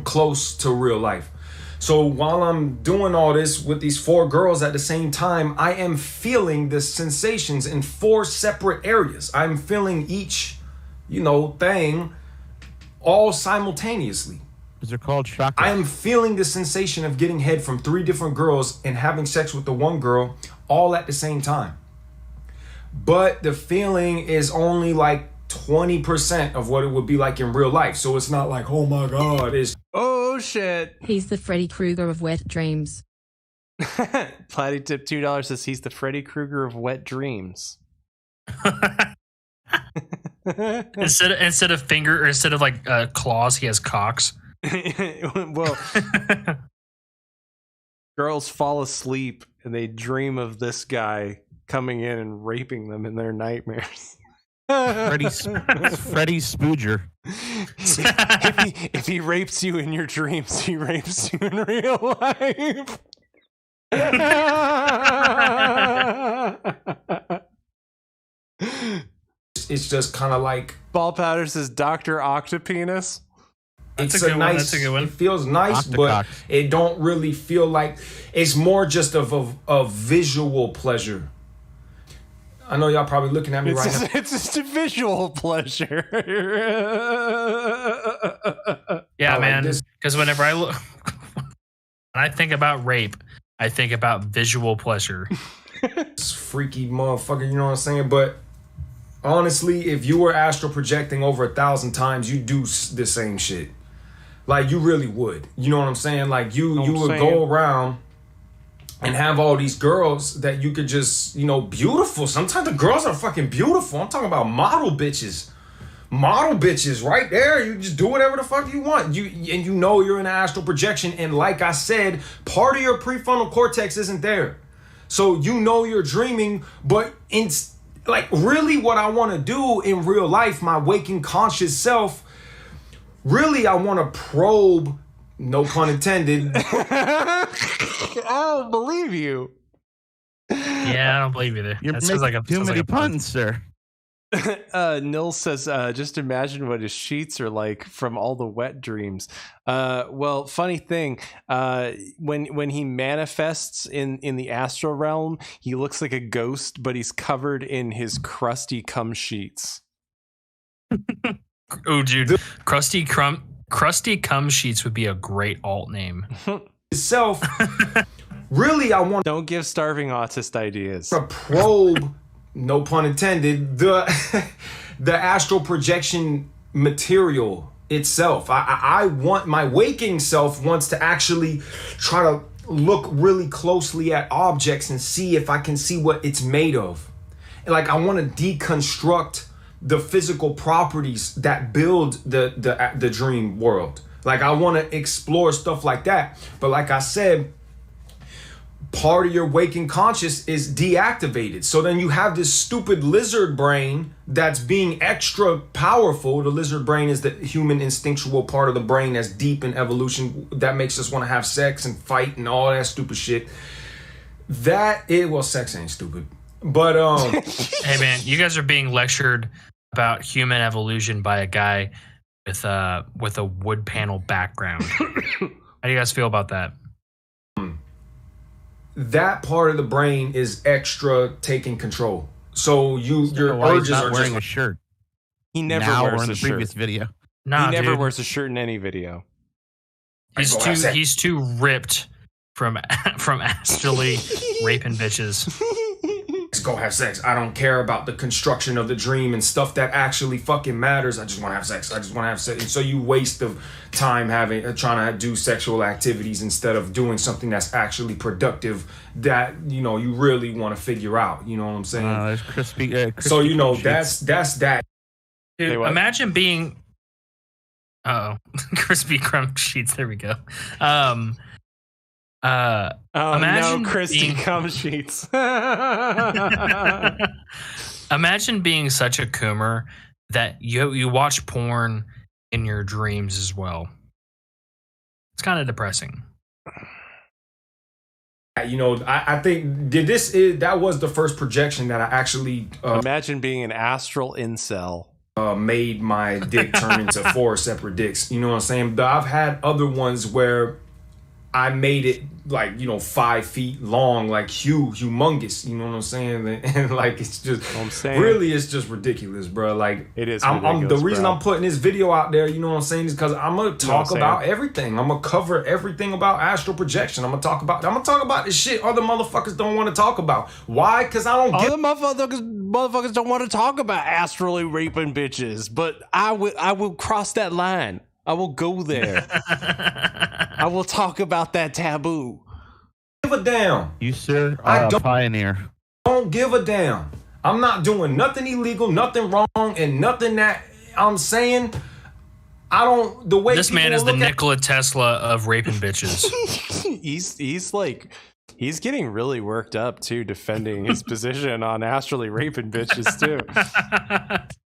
Speaker 13: close to real life. So while I'm doing all this with these 4 girls at the same time, I am feeling the sensations in 4 separate areas. I'm feeling each, thing all simultaneously.
Speaker 12: They're called chakras.
Speaker 13: I am feeling the sensation of getting head from 3 different girls and having sex with the one girl all at the same time. But the feeling is only like 20% of what it would be like in real life. So it's not like, oh my God, it's...
Speaker 10: Oh shit.
Speaker 15: He's the Freddy Krueger of wet dreams.
Speaker 10: Platy tip $2 says he's the Freddy Krueger of wet dreams.
Speaker 11: instead of like claws, he has cocks.
Speaker 10: Well, girls fall asleep and they dream of this guy coming in and raping them in their nightmares.
Speaker 12: Freddy Spooger.
Speaker 10: If he rapes you in your dreams, he rapes you in real life.
Speaker 13: It's just kind of like...
Speaker 10: Ball Powder says Dr. Octopenis.
Speaker 13: That's a good one. It feels nice, but it don't really feel like... It's more just of a visual pleasure. I know y'all probably looking at me right now.
Speaker 10: It's just a visual pleasure.
Speaker 11: Yeah, man. Because whenever when I think about rape, I think about visual pleasure.
Speaker 13: It's freaky motherfucker, you know what I'm saying? But honestly, if you were astral projecting over 1,000 times, you'd do the same shit. Like, you really would. You know what I'm saying? Like, you would go around and have all these girls that you could just, beautiful. Sometimes the girls are fucking beautiful. I'm talking about model bitches. Model bitches right there. You just do whatever the fuck you want. You're in an astral projection. And like I said, part of your prefrontal cortex isn't there. So you're dreaming, but really what I want to do in real life, my waking conscious self, really I want to probe, no pun intended.
Speaker 10: I don't believe you.
Speaker 11: Yeah, I don't believe you there.
Speaker 12: You're making too many puns, sir.
Speaker 10: Nils says, just imagine what his sheets are like from all the wet dreams. Well, funny thing, when he manifests in the astral realm, he looks like a ghost, but he's covered in his crusty cum sheets.
Speaker 11: Oh, dude, crusty cum sheets would be a great alt name.
Speaker 13: Itself, really, I want...
Speaker 10: Don't give starving autist ideas.
Speaker 13: A probe, no pun intended, the astral projection material itself. I want my waking self wants to actually try to look really closely at objects and see if I can see what it's made of. Like I want to deconstruct the physical properties that build the dream world. Like I want to explore stuff like that. But like I said, part of your waking conscious is deactivated. So then you have this stupid lizard brain that's being extra powerful. The lizard brain is the human instinctual part of the brain that's deep in evolution that makes us want to have sex and fight and all that stupid shit. Well, sex ain't stupid. But
Speaker 11: hey man, you guys are being lectured about human evolution by a guy with a wood panel background. How do you guys feel about that?
Speaker 13: That part of the brain is extra taking control. So your urges are
Speaker 12: wearing
Speaker 13: just
Speaker 12: a shirt.
Speaker 10: He never
Speaker 12: now
Speaker 10: wears
Speaker 12: or in
Speaker 10: a
Speaker 12: the
Speaker 10: shirt.
Speaker 12: previous video.
Speaker 11: Nah,
Speaker 10: he never
Speaker 11: dude.
Speaker 10: wears a shirt in any video.
Speaker 11: He's too ripped from astrally raping bitches.
Speaker 13: Let's go have sex. I don't care about the construction of the dream and stuff that actually fucking matters. I just want to have sex. I just want to have sex. And so you waste the time trying to do sexual activities instead of doing something that's actually productive that you really want to figure out. You know what I'm saying?
Speaker 12: There's crispy
Speaker 13: so
Speaker 12: sheets.
Speaker 13: that's that.
Speaker 11: Dude, imagine being crispy crumb sheets. There we go. Imagine
Speaker 10: no, Christy
Speaker 11: being,
Speaker 10: cum sheets.
Speaker 11: Imagine being such a coomer that you watch porn in your dreams as well. It's kind of depressing.
Speaker 13: I think that was the first projection that I actually
Speaker 10: imagine being an astral incel.
Speaker 13: Made my dick turn into 4 separate dicks. You know what I'm saying? But I've had other ones where I made it 5 feet long, like humongous. You know what I'm saying? And like it's just, really, it's just ridiculous, bro. Like
Speaker 10: it is.
Speaker 13: The reason I'm putting this video out there, you know what I'm saying, is because I'm gonna talk about everything. I'm gonna cover everything about astral projection. I'm gonna talk about this shit other motherfuckers don't want to talk about. Why? Because I don't get.
Speaker 10: Other motherfuckers don't want to talk about astrally raping bitches, but I will cross that line. I will go there. I will talk about that taboo.
Speaker 13: Give a damn.
Speaker 12: You sir are a pioneer.
Speaker 13: Don't give a damn. I'm not doing nothing illegal, nothing wrong, and nothing that I'm saying. I don't. The way
Speaker 11: this man is the Nikola Tesla of raping bitches.
Speaker 10: He's getting really worked up too, defending his position on astrally raping bitches too.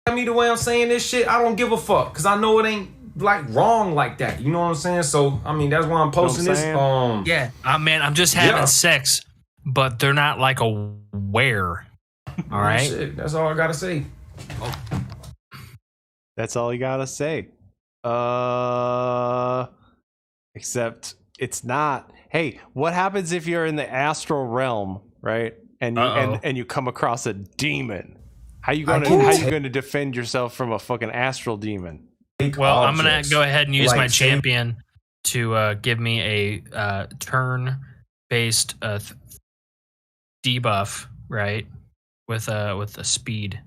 Speaker 13: The way I'm saying this shit, I don't give a fuck because I know it ain't wrong like that. You know what I'm saying? So that's why I'm posting this.
Speaker 11: Yeah, man, I'm just having sex, but they're not like a wear. All right,
Speaker 13: shit, that's all I gotta say.
Speaker 10: That's all you gotta say. Except it's not. Hey, what happens if you're in the astral realm, right? And you come across a demon? How you gonna defend yourself from a fucking astral demon?
Speaker 11: Well, I'm gonna go ahead and use my champion to give me a turn-based debuff, right? With a speed.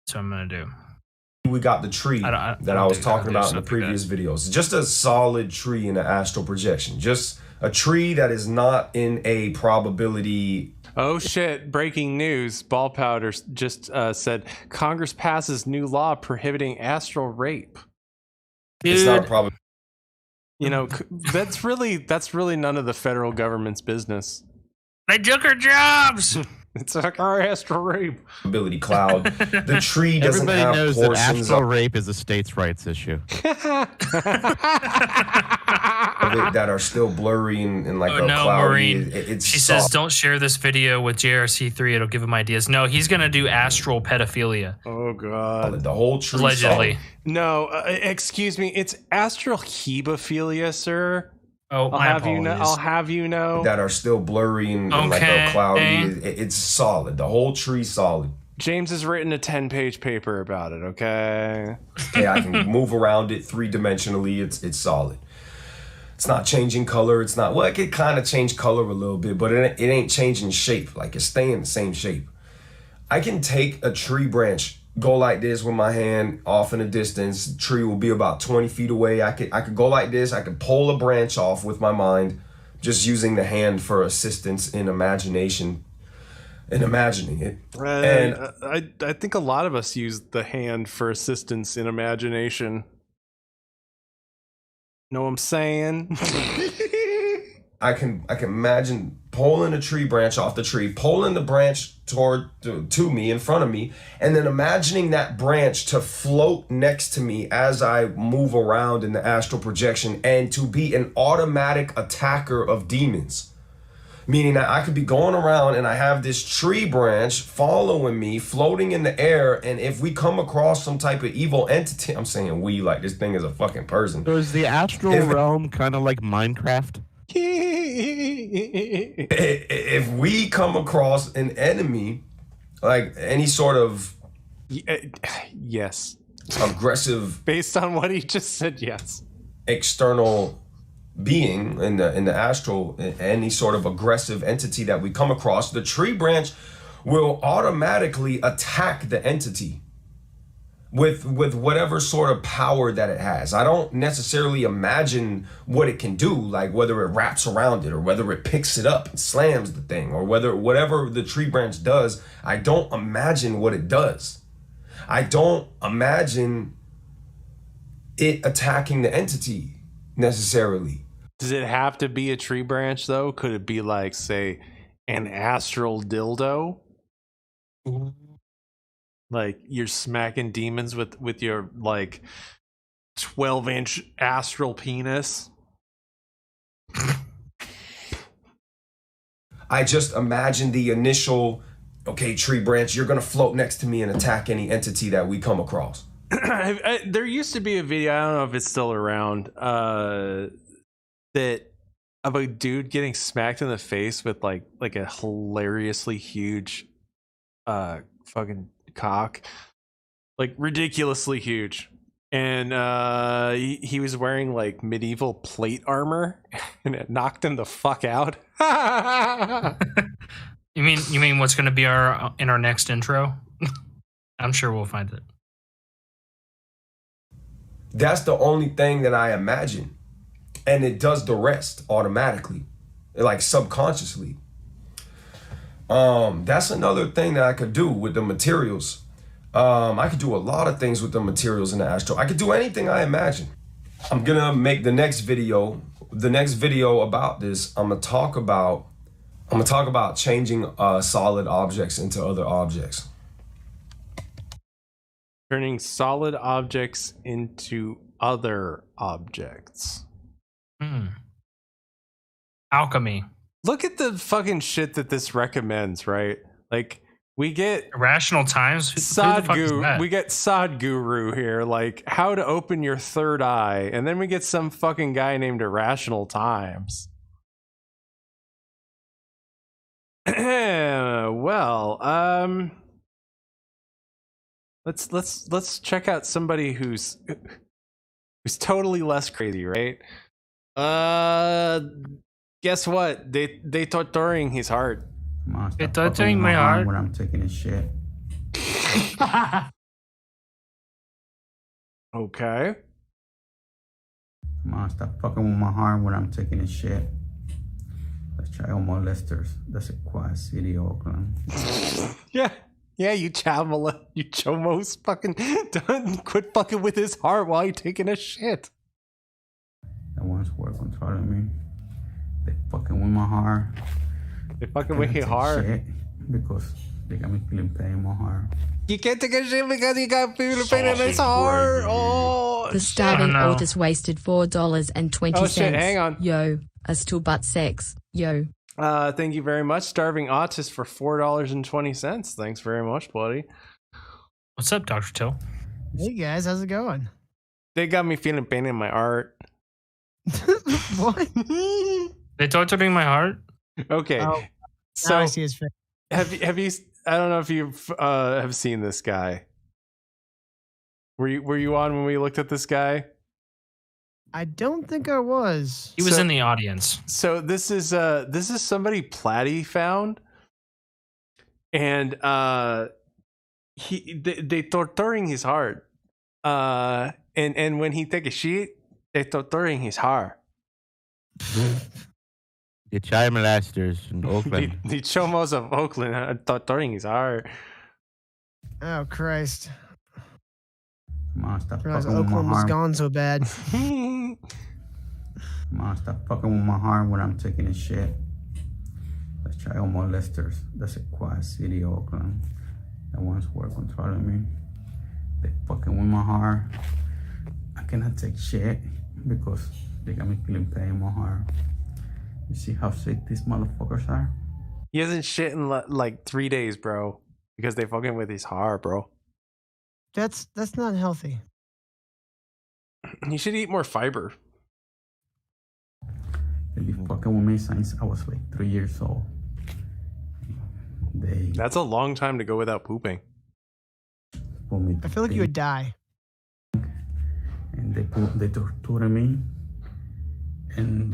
Speaker 11: That's what I'm gonna do.
Speaker 16: We got the tree that I was talking about in the previous videos. Just a solid tree in the astral projection. Just a tree that is not in a probability.
Speaker 10: Oh shit, breaking news. Ball Powder just said Congress passes new law prohibiting astral rape.
Speaker 11: Dude.
Speaker 16: It's not a probability.
Speaker 10: That's really none of the federal government's business.
Speaker 11: They took our jobs.
Speaker 10: It's like our astral rape.
Speaker 16: Ability cloud. The tree doesn't
Speaker 12: Everybody
Speaker 16: have
Speaker 12: knows that
Speaker 16: portions
Speaker 12: astral
Speaker 16: of
Speaker 12: rape is a states' rights issue.
Speaker 16: that are still blurry and like a
Speaker 11: no,
Speaker 16: cloudy.
Speaker 11: Maureen. She says, "Don't share this video with JRC3. It'll give him ideas." No, he's gonna do astral pedophilia.
Speaker 10: Oh god,
Speaker 16: the whole tree.
Speaker 11: Allegedly.
Speaker 10: No, excuse me. It's astral hebophilia, sir.
Speaker 11: Oh,
Speaker 10: I'll have you know
Speaker 16: that are still blurry and like a cloudy. It's solid. The whole tree solid.
Speaker 10: James has written a 10-page paper about it. Okay.
Speaker 16: Okay, I can move around it 3-dimensionally. It's solid. It's not changing color. It's not. Well, it could kind of change color a little bit, but it ain't changing shape. Like it's staying the same shape. I can take a tree branch go like this with my hand off in the distance. The tree will be about 20 feet away. I could go like this. I could pull a branch off with my mind, just using the hand for assistance in imagination and imagining it.
Speaker 10: And I think a lot of us use the hand for assistance in imagination. Know what I'm saying?
Speaker 16: I can imagine pulling a tree branch off the tree, pulling the branch to me in front of me, and then imagining that branch to float next to me as I move around in the astral projection, and to be an automatic attacker of demons. Meaning that I could be going around and I have this tree branch following me, floating in the air, and if we come across some type of evil entity, I'm saying we, like this thing is a fucking person.
Speaker 12: So is the astral realm kind of like Minecraft?
Speaker 16: If we come across an enemy, like any sort of
Speaker 10: yes,
Speaker 16: aggressive,
Speaker 10: based on what he just said, yes,
Speaker 16: external being in the astral, any sort of aggressive entity that we come across, the tree branch will automatically attack the entity with whatever sort of power that it has. I don't necessarily imagine what it can do, like whether it wraps around it or whether it picks it up and slams the thing, or whatever the tree branch does. I don't imagine what it does. I don't imagine it attacking the entity necessarily.
Speaker 10: Does it have to be a tree branch though? Could it be like, say, an astral dildo? Like you're smacking demons with your like 12-inch astral penis?
Speaker 16: I just imagine the initial, okay, tree branch, you're gonna float next to me and attack any entity that we come across.
Speaker 10: There used to be a video, I don't know if it's still around, that of a dude getting smacked in the face with like a hilariously huge fucking cock, like ridiculously huge, and he was wearing like medieval plate armor and it knocked him the fuck out.
Speaker 11: You mean what's going to be in our next intro? I'm sure we'll find it.
Speaker 16: That's the only thing that I imagine, and it does the rest automatically, like subconsciously. That's another thing that I could do with the materials. I could do a lot of things with the materials in the astral. I could do anything I imagine. I'm gonna make the next video about this. I'm gonna talk about changing solid objects into other objects.
Speaker 10: Turning solid objects into other objects.
Speaker 11: Alchemy.
Speaker 10: Look at the fucking shit that this recommends, right? Like, we get
Speaker 11: Rational Times.
Speaker 10: We get Sadhguru here, like how to open your third eye, and then we get some fucking guy named Irrational Times. Well, let's check out somebody who's totally less crazy, right? Guess what? They torturing his heart.
Speaker 17: They're torturing my heart when I'm taking a shit.
Speaker 10: Okay.
Speaker 17: Come on, stop fucking with my heart when I'm taking a shit. Let's try all molesters. That's a Quad City, Oakland.
Speaker 10: Yeah, you chomos fucking done. Quit fucking with his heart while you're taking a shit.
Speaker 17: The ones who are controlling me, they fucking with my heart.
Speaker 10: They fucking with your heart.
Speaker 17: Because they got me feeling pain in my heart.
Speaker 10: You can't take a shit because you got feeling pain in his heart. Oh,
Speaker 15: the starving artist wasted $4.20.
Speaker 10: Oh shit, hang on.
Speaker 15: Yo, a still butt sex. Yo.
Speaker 10: Thank you very much, Starving Autist, for $4.20. Thanks very much, buddy.
Speaker 11: What's up, Dr. Till?
Speaker 18: Hey guys, how's it going?
Speaker 10: They got me feeling pain in my heart.
Speaker 18: What?
Speaker 11: They torturing my heart?
Speaker 10: Okay.
Speaker 18: Oh,
Speaker 10: so
Speaker 18: I see his face.
Speaker 10: Have you I don't know if you've have seen this guy. Were you on when we looked at this guy?
Speaker 18: I don't think I was.
Speaker 11: He was in the audience.
Speaker 10: So this is somebody Platty found, and they torturing his heart. And when he take a shit, they torturing his heart.
Speaker 12: The child molesters in Oakland.
Speaker 10: The chomos of Oakland are torturing his heart.
Speaker 18: Oh Christ!
Speaker 17: Come on, stop
Speaker 18: Realized
Speaker 17: fucking with my
Speaker 18: Oakland was
Speaker 17: heart.
Speaker 18: gone so bad.
Speaker 17: Come on, stop fucking with my heart when I'm taking a shit. The child molesters, that's a quiet city, Oakland. The ones who are controlling me. They fucking with my heart. I cannot take shit because they got me feeling pain in my heart. You see how sick these motherfuckers are?
Speaker 10: He hasn't shit in like 3 days, bro, because they fucking with his heart, bro.
Speaker 18: That's not healthy.
Speaker 10: You should eat more fiber.
Speaker 17: They be fucking with me since I was like 3 years old.
Speaker 10: That's a long time to go without pooping.
Speaker 18: I feel like you would die.
Speaker 17: And they torture me, and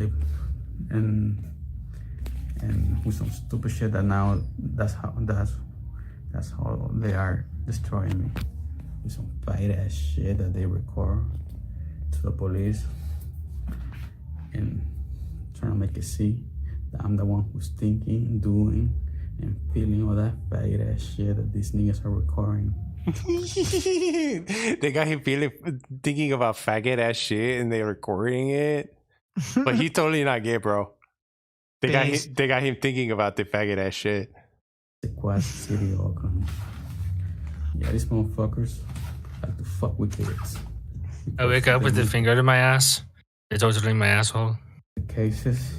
Speaker 17: with some stupid shit that now that's how they are destroying me. With some bad ass shit that they record to the police and trying to make it see that I'm the one who's thinking, doing, and feeling all that bad ass shit that these niggas are recording.
Speaker 10: They got him thinking about faggot ass shit and they're recording it. But he totally not gay, bro. They got him thinking about the faggot ass shit.
Speaker 17: The quiet city, Oakland. Yeah, these motherfuckers like to fuck with kids.
Speaker 11: I wake up with the finger to my ass. They're torturing my asshole.
Speaker 17: The cases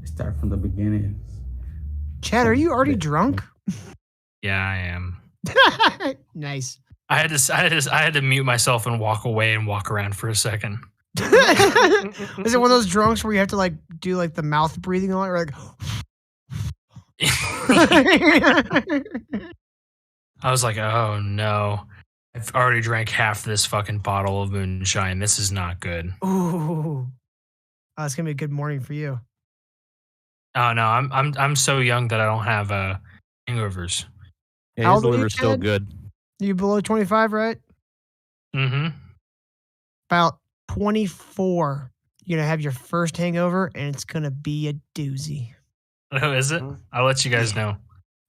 Speaker 17: start from the beginning.
Speaker 18: Chad, are you already drunk?
Speaker 11: Yeah, I am.
Speaker 18: Nice.
Speaker 11: I had to mute myself and walk away and walk around for a second.
Speaker 18: Is it one of those drunks where you have to like do like the mouth breathing on it, or like?
Speaker 11: I was like, oh no. I've already drank half this fucking bottle of moonshine. This is not good.
Speaker 18: Ooh. Oh, it's gonna be a good morning for you.
Speaker 11: Oh no, I'm so young that I don't have hangovers.
Speaker 12: Yeah,
Speaker 18: How
Speaker 12: his
Speaker 18: old are you,
Speaker 12: liver's still
Speaker 18: Chad?
Speaker 12: good.
Speaker 18: You below 25, right?
Speaker 11: Mm-hmm.
Speaker 18: About 24, you're gonna have your first hangover, and it's gonna be a doozy.
Speaker 11: Oh, is it? I'll let you guys know.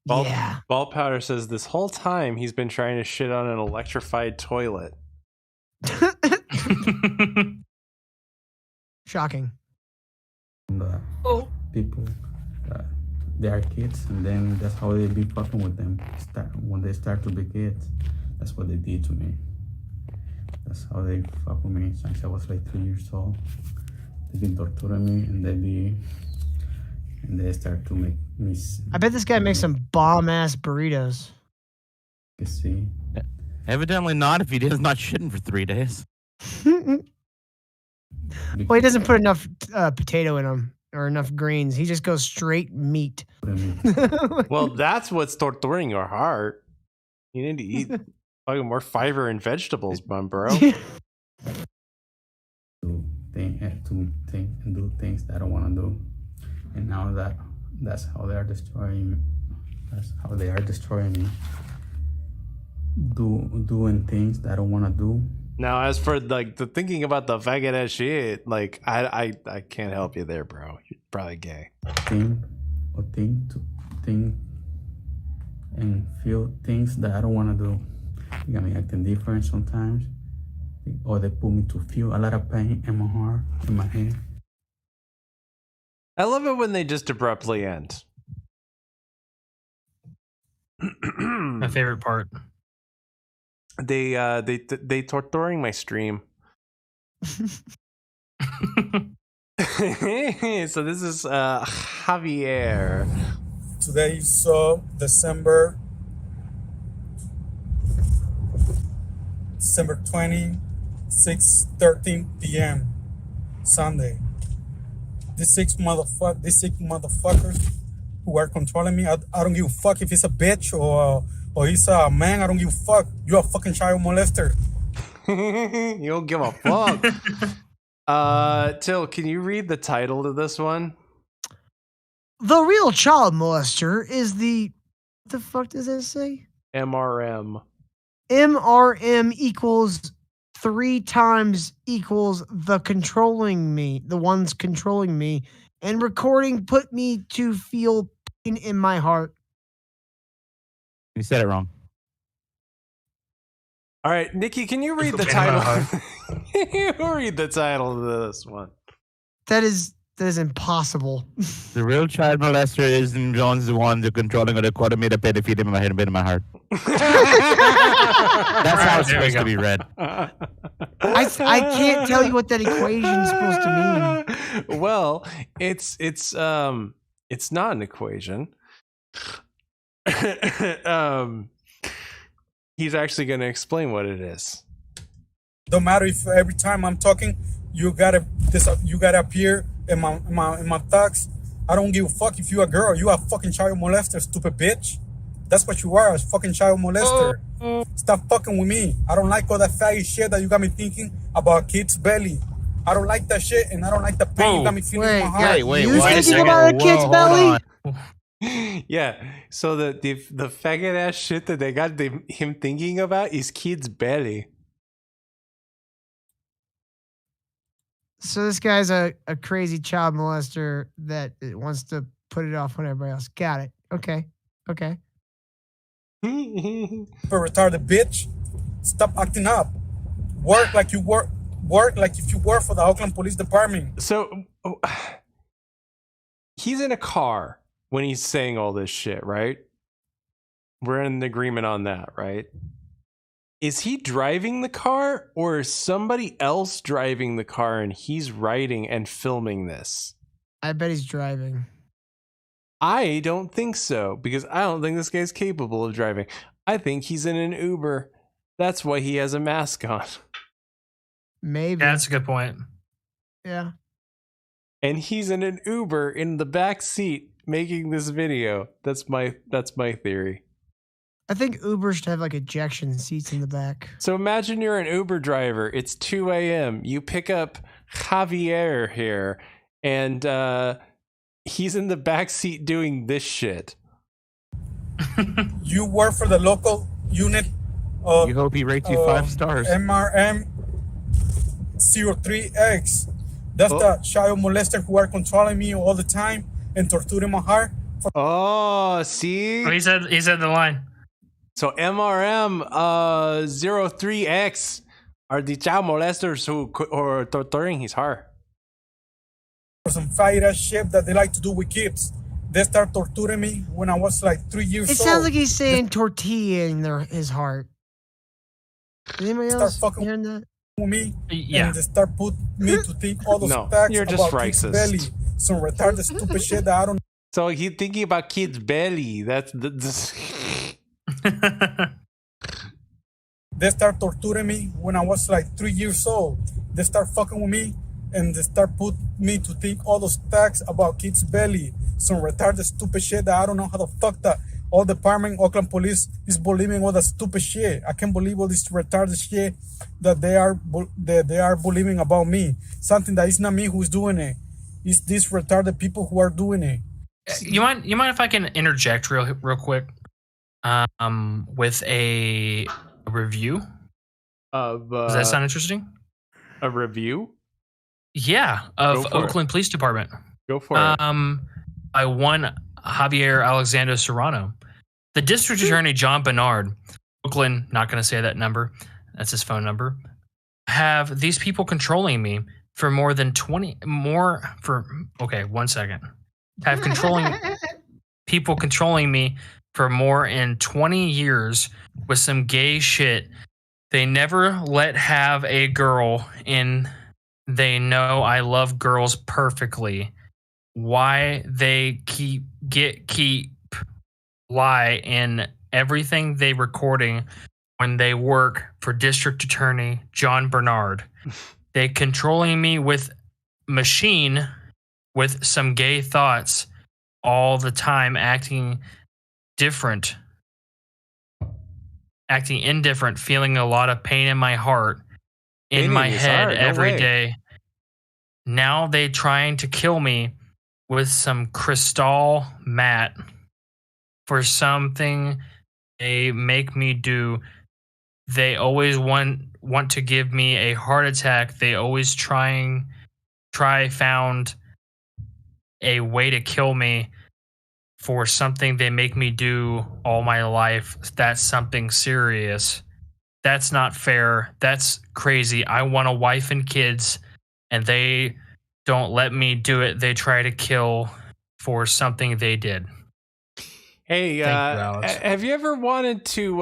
Speaker 10: Ball Powder says this whole time he's been trying to shit on an electrified toilet.
Speaker 18: Shocking.
Speaker 17: People, they are kids, and then that's how they be fucking with them. When they start to be kids, that's what they did to me. That's how they fuck with me since I was like 3 years old. They've been torturing me, and they start to make me.
Speaker 18: I bet this guy makes some bomb ass burritos.
Speaker 17: You see.
Speaker 12: Evidently not if he is not shitting for 3 days.
Speaker 18: Well, he doesn't put enough potato in them or enough greens. He just goes straight meat.
Speaker 10: Well, that's what's torturing your heart. You need to eat fucking more fiber and vegetables, bro.
Speaker 17: to think and do things that I don't want to do, and now that's how they are destroying me. That's how they are destroying me. Doing things that I don't want to do.
Speaker 10: Now, as for like the thinking about the faggot ass shit, like I can't help you there, bro. You're probably gay.
Speaker 17: Think and feel things that I don't want to do. You got me acting different sometimes, or they put me to feel a lot of pain in my heart, in my head.
Speaker 10: I love it when they just abruptly end.
Speaker 11: My favorite part.
Speaker 10: They torturing my stream. So this is Javier.
Speaker 19: Today is December 20, 6:13 p.m. Sunday. These sick motherfuckers who are controlling me. I don't give a fuck if he's a bitch or he's a man. I don't give a fuck. You're a fucking child molester.
Speaker 10: You don't give a fuck. Till, can you read the title to this one?
Speaker 18: The real child molester is the fuck does it say?
Speaker 10: MRM.
Speaker 18: MRM equals 3 times equals the ones controlling me, and recording put me to feel pain in my heart.
Speaker 12: You said it wrong.
Speaker 10: All right, Nikki, can you read the title? Can you read the title of this one?
Speaker 18: That is impossible.
Speaker 12: The real child molester isn't Jones the one the controlling of the quarter meter pay to feed him in my head and in my heart. That's how it's supposed to be read.
Speaker 18: I can't tell you what that equation is supposed to
Speaker 10: mean. Well, it's not an equation. He's actually going to explain what it is.
Speaker 19: Don't matter if every time I'm talking, you gotta appear in my thoughts. I don't give a fuck if you're a girl. You a fucking child molester, stupid bitch. That's what you are, a fucking child molester. Stop fucking with me. I don't like all that faggy shit that you got me thinking about a kid's belly. I don't like that shit, and I don't like the pain you got me feeling in my heart.
Speaker 18: Wait, you thinking about a kid's belly?
Speaker 10: Yeah, so the faggot ass shit that they got him thinking about is kid's belly.
Speaker 18: So this guy's a crazy child molester that wants to put it off on everybody else. Got it. Okay.
Speaker 19: Retarded bitch. Stop acting up. Work like if you work for the Oakland Police Department.
Speaker 10: So he's in a car when he's saying all this shit, right? We're in agreement on that, right? Is he driving the car, or is somebody else driving the car and he's writing and filming this?
Speaker 18: I bet he's driving.
Speaker 10: I don't think so, because I don't think this guy's capable of driving. I think he's in an Uber. That's why he has a mask on.
Speaker 18: Maybe.
Speaker 11: Yeah, that's a good point.
Speaker 18: Yeah.
Speaker 10: And he's in an Uber in the back seat making this video. That's my theory.
Speaker 18: I think Uber should have like ejection seats in the back.
Speaker 10: So imagine you're an Uber driver. It's 2 a.m. You pick up Javier here, and he's in the back seat doing this shit.
Speaker 19: You work for the local unit of...
Speaker 12: You hope he rates you 5 stars.
Speaker 19: MRM 03X. That's the child molester who are controlling me all the time and torturing my heart.
Speaker 10: Oh, see?
Speaker 11: Oh, he said the line.
Speaker 10: So MRM 03X are the child molesters who are torturing his heart.
Speaker 19: For some fire ass shit that they like to do with kids. They start torturing me when I was like 3 years old.
Speaker 18: It sounds like he's saying tortilla in his heart. Is anybody else hearing that?
Speaker 19: With me,
Speaker 11: yeah.
Speaker 19: And they start put me to think all those facts
Speaker 10: you're just
Speaker 19: about kids'
Speaker 10: racist.
Speaker 19: belly. Some retarded stupid shit that I don't.
Speaker 10: So he's thinking about kids' belly. That's
Speaker 19: They start torturing me when I was like 3 years old. They start fucking with me, and they start put me to think all those facts about kids' belly. Some retarded stupid shit that I don't know how the fuck that all department Oakland Police is believing all that stupid shit. I can't believe all this retarded shit that they are believing about me. Something that is not me who's doing it. It's these retarded people who are doing it.
Speaker 11: You mind if I can interject real quick? With a review
Speaker 10: of.
Speaker 11: Does that sound interesting?
Speaker 10: A review?
Speaker 11: Yeah, of Oakland Police Department.
Speaker 10: Go for it.
Speaker 11: By one Javier Alexander Serrano. The District Attorney John Bernard, Oakland, not going to say that number, that's his phone number, have these people controlling me for more than 20, okay, 1 second. Have people controlling me for more than 20 years with some gay shit. They never let have a girl in. They know I love girls perfectly. Why they keep lie in everything they recording when they work for District Attorney John Bernard. They controlling me with machine with some gay thoughts all the time, acting indifferent, feeling a lot of pain in my heart, in my head every day. Now they trying to kill me with some crystal mat for something they make me do They always want to give me a heart attack. They always found a way to kill me for something they make me do all my life. That's something serious. That's not fair. That's crazy. I want a wife and kids, and they don't let me do it. They try to kill for something they did.
Speaker 10: Hey,
Speaker 11: Thank you, Alex.
Speaker 10: have you ever wanted to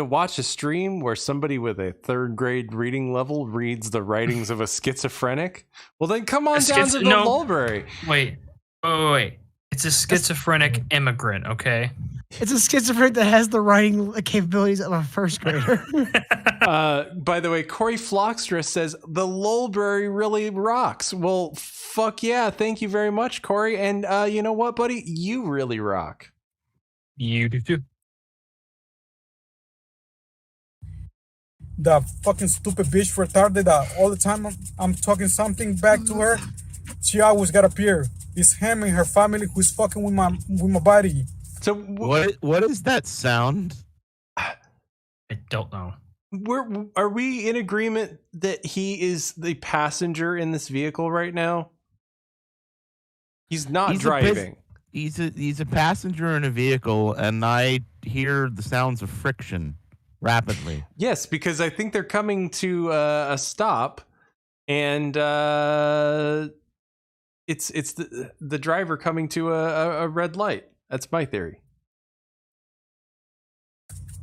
Speaker 10: watch a stream where somebody with a 3rd grade reading level reads the writings of a schizophrenic? Well, then come on down to the Lolbrary.
Speaker 11: Wait. It's a schizophrenic immigrant, okay?
Speaker 18: It's a schizophrenic that has the writing capabilities of a 1st grader.
Speaker 10: By the way, Corey Flockstra says the Lolbrary really rocks. Well, fuck yeah. Thank you very much, Corey. And you know what, buddy? You really rock.
Speaker 11: You do too.
Speaker 19: The fucking stupid bitch retarded that all the time I'm talking something back to her, she always got appear. It's him and her family who's fucking with my body.
Speaker 10: So
Speaker 12: what is that sound?
Speaker 11: I don't know.
Speaker 10: Are we in agreement that he is the passenger in this vehicle right now? He's not driving.
Speaker 12: He's a passenger in a vehicle, and I hear the sounds of friction rapidly.
Speaker 10: Yes, because I think they're coming to a stop, and it's the driver coming to a red light. That's my theory.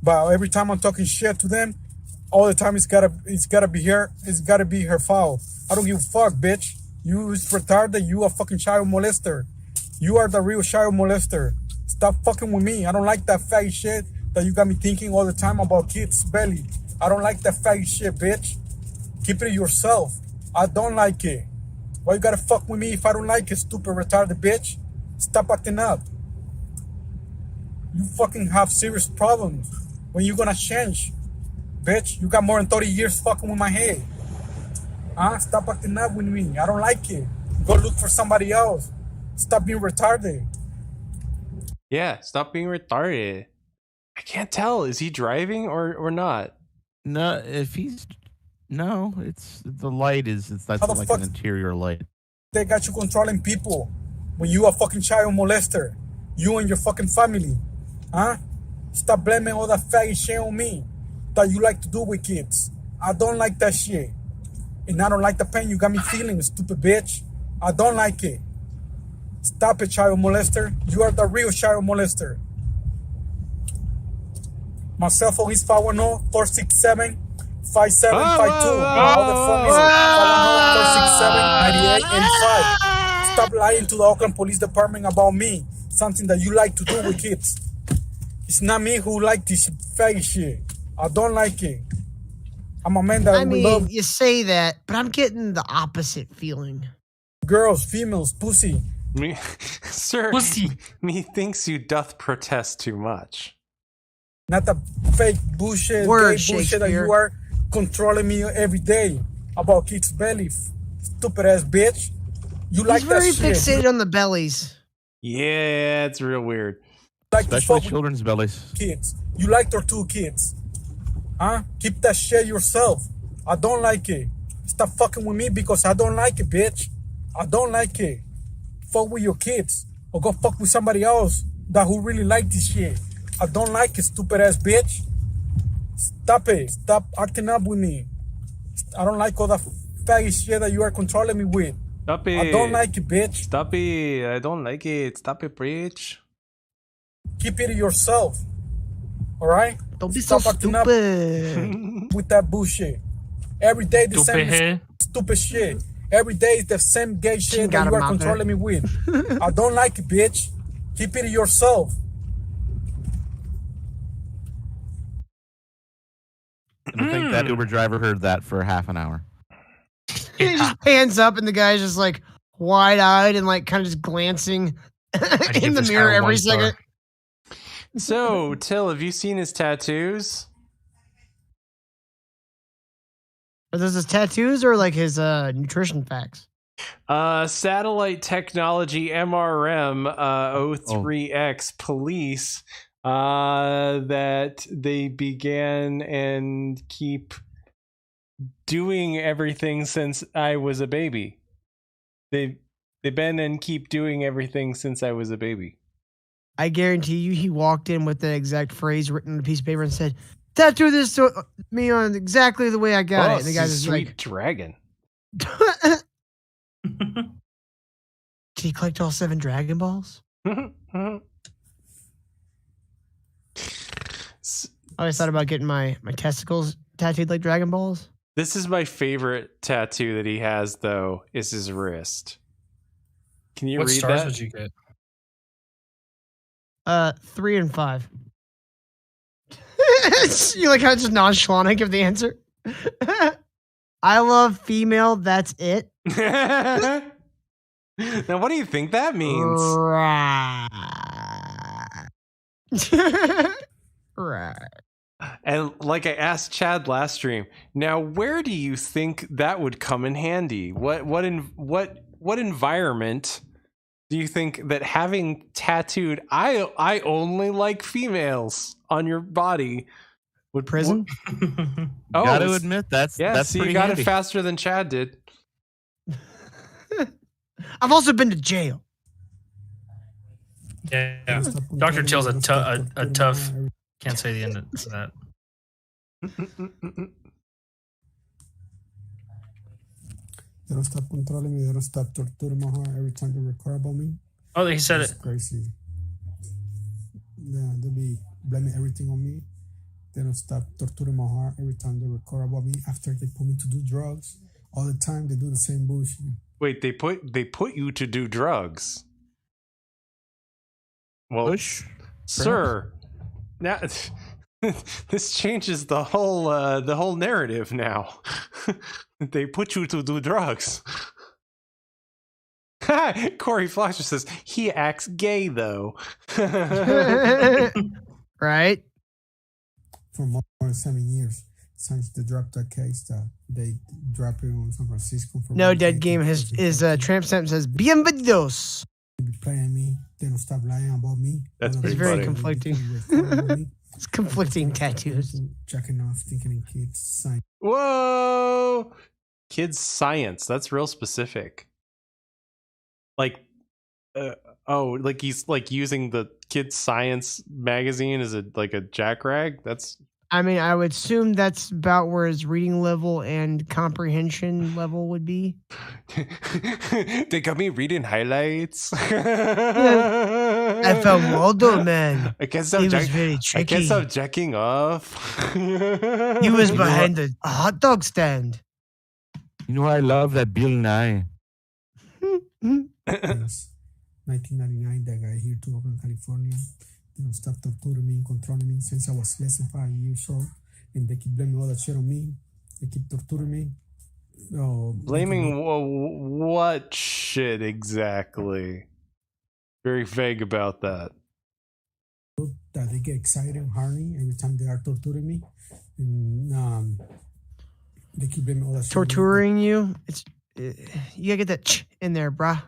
Speaker 19: But every time I'm talking shit to them, all the time it's gotta be her. It's gotta be her fault. I don't give a fuck, bitch. You is retarded. You a fucking child molester. You are the real child molester. Stop fucking with me. I don't like that faggy shit that you got me thinking all the time about kids' belly. I don't like that faggy shit, bitch. Keep it yourself. I don't like it. Why you gotta fuck with me if I don't like it, stupid retarded bitch? Stop acting up. You fucking have serious problems. When you gonna change? Bitch, you got more than 30 years fucking with my head. Stop acting up with me. I don't like it. Go look for somebody else. Stop being retarded.
Speaker 10: Yeah, stop being retarded. I can't tell. Is he driving or not?
Speaker 12: No, it's the light that's like an interior light.
Speaker 19: They got you controlling people when you a fucking child molester. You and your fucking family. Stop blaming all that faggy shit on me that you like to do with kids. I don't like that shit. And I don't like the pain you got me feeling, stupid bitch. I don't like it. Stop it, child molester. You are the real child molester. My cell phone is 510-467-5752. My other phone is 510-467-9885. Stop lying to the Oakland Police Department about me. Something that you like to do with kids. It's not me who like this faggy shit. I don't like it. I'm a man that love.
Speaker 18: You say that, but I'm getting the opposite feeling.
Speaker 19: Girls, females, pussy.
Speaker 10: Me, sir,
Speaker 11: pussy.
Speaker 10: Methinks you doth protest too much.
Speaker 19: Not the fake bullshit, bullshit that you are controlling me every day about kids' belly. Stupid ass bitch. You like that shit.
Speaker 18: He's very fixated on the bellies.
Speaker 10: Yeah, it's real weird.
Speaker 19: Like
Speaker 12: especially children's bellies.
Speaker 19: Kids. You like their 2 kids. Keep that shit yourself. I don't like it. Stop fucking with me because I don't like it, bitch. I don't like it. Fuck with your kids. Or go fuck with somebody else that who really like this shit. I don't like it, stupid ass bitch. Stop it. Stop acting up with me. I don't like all the faggy shit that you are controlling me with.
Speaker 10: Stop it.
Speaker 19: I don't like it, bitch.
Speaker 10: Stop it. I don't like it. Stop it, bitch.
Speaker 19: Keep it yourself. Alright?
Speaker 18: Don't be so stupid.
Speaker 19: With that bullshit. Every day the same stupid shit. Every day is the same gay shit that you are controlling me with. I don't like it, bitch. Keep it yourself.
Speaker 12: And I think that Uber driver heard that for half an hour.
Speaker 18: He just pans up and the guy's just like wide-eyed and like kind of just glancing in the mirror every second.
Speaker 10: So, Till, have you seen his tattoos?
Speaker 18: Are those his tattoos or like his nutrition facts?
Speaker 10: Satellite technology MRM 03X police That they began and keep doing everything since I was a baby. They've been and keep doing everything since I was a baby.
Speaker 18: I guarantee you he walked in with that exact phrase written on a piece of paper and said, tattoo this to me on exactly the way I got it. And the guy was
Speaker 10: sweet
Speaker 18: like,
Speaker 10: dragon.
Speaker 18: did he collect all 7 Dragon Balls? I always thought about getting my testicles tattooed like Dragon Balls.
Speaker 10: This is my favorite tattoo that he has, though, is his wrist. Can you
Speaker 11: What
Speaker 10: read
Speaker 11: stars
Speaker 10: that?
Speaker 11: would you get?
Speaker 18: 3 and 5. You like how just nonchalant I give the answer? I love female, that's it.
Speaker 10: Now, what do you think that means?
Speaker 18: Right.
Speaker 10: And like I asked Chad last stream, now where do you think that would come in handy? What environment do you think that having tattooed I only like females on your body would
Speaker 18: prison?
Speaker 12: Gotta admit that's
Speaker 10: see, you
Speaker 12: pretty
Speaker 10: got
Speaker 12: handy.
Speaker 10: it faster than Chad did.
Speaker 18: I've also been to jail.
Speaker 11: Yeah. Dr. Chill's a tough. Can't say the end of that.
Speaker 19: They don't stop controlling me. They don't stop torturing my heart every time they record about me.
Speaker 11: Oh, he said
Speaker 19: It's
Speaker 11: it.
Speaker 19: crazy. Yeah, they be blaming everything on me. They don't stop torturing my heart every time they record about me. After they put me to do drugs, all the time they do the same bullshit.
Speaker 10: Wait, they put you to do drugs. Well, sir, now this changes the whole narrative now. They put you to do drugs. Corey Flasher says he acts gay though.
Speaker 18: Right?
Speaker 19: For more than 7 years since they dropped that case that they dropped it on San Francisco. For
Speaker 18: No, Dead Game his tramp stamp says bienvenidos.
Speaker 19: They be playing me. They don't stop lying about me.
Speaker 10: That's
Speaker 18: It's
Speaker 10: pretty
Speaker 18: very
Speaker 10: funny.
Speaker 18: conflicting. It's conflicting tattoos.
Speaker 19: Checking off, thinking in kids, sign.
Speaker 10: Whoa, kids science. That's real specific. Like, like he's like using the kids science magazine as a jack rag. That's.
Speaker 18: I mean, I would assume that's about where his reading level and comprehension level would be.
Speaker 10: They got me reading highlights.
Speaker 18: I felt Waldo, man.
Speaker 10: I guess
Speaker 18: He was very tricky.
Speaker 10: I guess I'm jacking off.
Speaker 18: He was behind the hot dog stand.
Speaker 12: You know, I love that Bill Nye.
Speaker 19: Yes. 1999, that guy here to Oakland, California. They don't stop torturing me and controlling me since I was less than 5 years old. And they keep blaming all that shit on me. They keep torturing me.
Speaker 10: Blaming what shit exactly? Very vague about that.
Speaker 19: That they get excited and horny every time they are torturing me. And they keep blaming all that shit on me.
Speaker 18: Torturing you? You gotta get that ch in there, brah.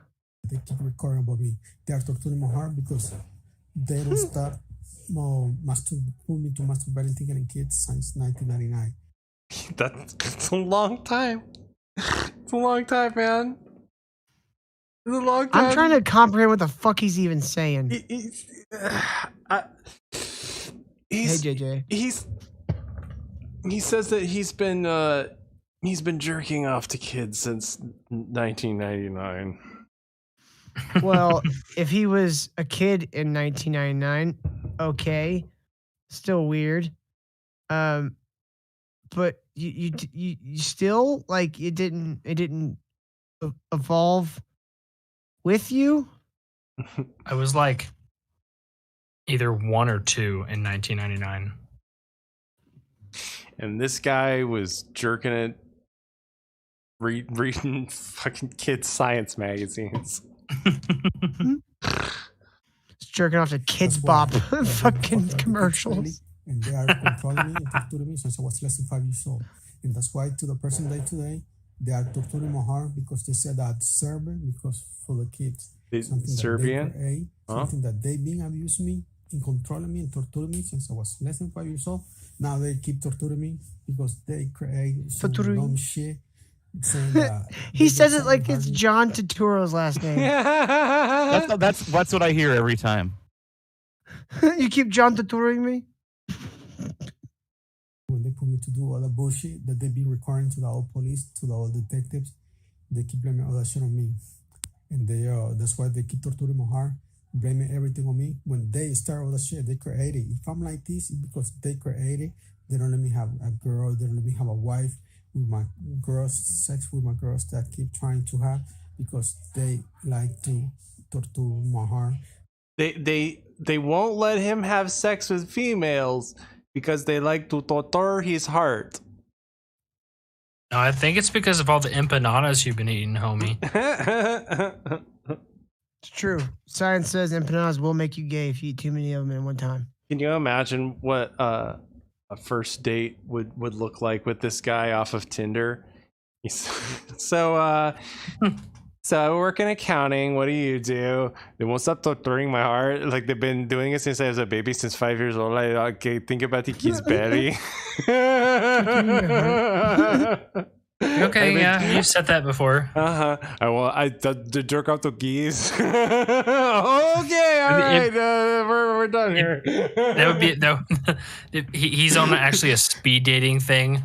Speaker 19: They keep recording about me. They are torturing my heart because they don't stop putting me to masturbating, thinking in kids since 1999.
Speaker 10: That's a long time. It's a long time, man. It's a long time.
Speaker 18: I'm trying to comprehend what the fuck he's even saying.
Speaker 10: Hey,
Speaker 18: JJ.
Speaker 10: He says that he's been jerking off to kids since 1999.
Speaker 18: Well, if he was a kid in 1999, okay, still weird. But you still like it didn't evolve with you.
Speaker 11: I was like either 1 or 2 in 1999.
Speaker 10: And this guy was jerking it, reading fucking kids' science magazines.
Speaker 18: Jerking off to Kids Bop fucking commercials.
Speaker 19: And they are controlling me and torturing me since I was less than 5 years old. And that's why to the person today, they are torturing my heart because they said that Serbian because for the kids. Something
Speaker 10: Serbian?
Speaker 19: That they, something that they being abused me in controlling me and torturing me since I was less than 5 years old. Now they keep torturing me because they create some dumb shit. Saying that
Speaker 18: He says it like it's John Turturro's last name.
Speaker 12: That's what I hear every time.
Speaker 18: You keep John Turturroing me?
Speaker 19: When they put me to do all the bullshit that they be requiring to the old police, to the old detectives, they keep blaming all that shit on me. And that's why they keep torturing my heart, blaming everything on me. When they start all the shit, they create it. If I'm like this, it's because they create it. They don't let me have a girl. They don't let me have a wife with my girls, sex with my girls that keep trying to have because they like to torture my heart.
Speaker 10: They won't let him have sex with females because they like to torture his heart.
Speaker 11: No, I think it's because of all the empanadas you've been eating, homie.
Speaker 18: It's true. Science says empanadas will make you gay if you eat too many of them at one time.
Speaker 10: Can you imagine what a first date would look like with this guy off of Tinder? So I work in accounting. What do you do? They won't stop torturing my heart. Like they've been doing it since I was a baby, since 5 years old. Okay, think about the kid's belly.
Speaker 11: Okay, yeah, you've said that before.
Speaker 10: I jerk off the geese. Okay, all right, we're done here.
Speaker 11: That would be no. He's on actually a speed dating thing.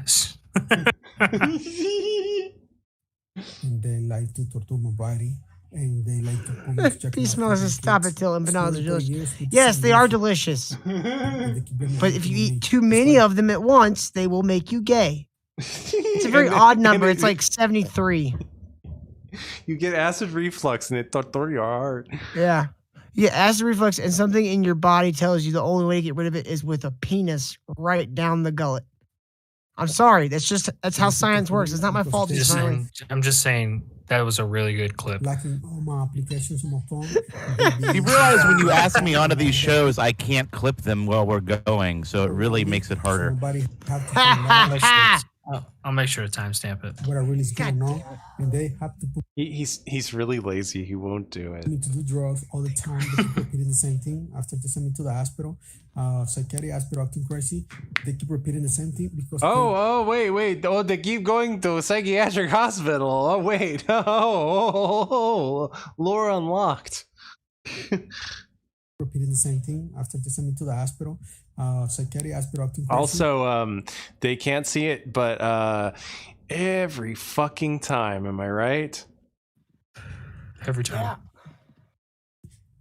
Speaker 19: And they like to torture my body, and they like to put me to check
Speaker 18: Peace
Speaker 19: my
Speaker 18: Melissa, stop it till empanadas are delicious. Yes, they are delicious. But if you eat too many of them at once, they will make you gay. It's a very odd number. It's like 73.
Speaker 10: You get acid reflux and it torture your heart.
Speaker 18: Yeah. Yeah, acid reflux, and something in your body tells you the only way to get rid of it is with a penis right down the gullet. I'm sorry. That's how science works. It's not my fault.
Speaker 11: I'm just saying that was a really good clip.
Speaker 19: Lacking all my applications on my phone.
Speaker 12: You realize when you ask me onto these shows, I can't clip them while we're going, so it really makes it harder.
Speaker 11: I'll make sure to timestamp it.
Speaker 19: What I really is going on, and they have to put
Speaker 10: He's really lazy. He won't do it.
Speaker 19: me to do drugs all the time. They keep repeating the same thing. After they send me to the hospital, psychiatric hospital, acting crazy. They keep repeating the same thing because
Speaker 10: Wait. Oh, they keep going to psychiatric hospital. Oh, wait. Oh. Lore unlocked.
Speaker 19: repeating the same thing after they send me to the hospital. Psychiatric hospital. Acting crazy.
Speaker 10: Also, they can't see it, but every fucking time, am I right?
Speaker 11: Every time.
Speaker 19: Yeah.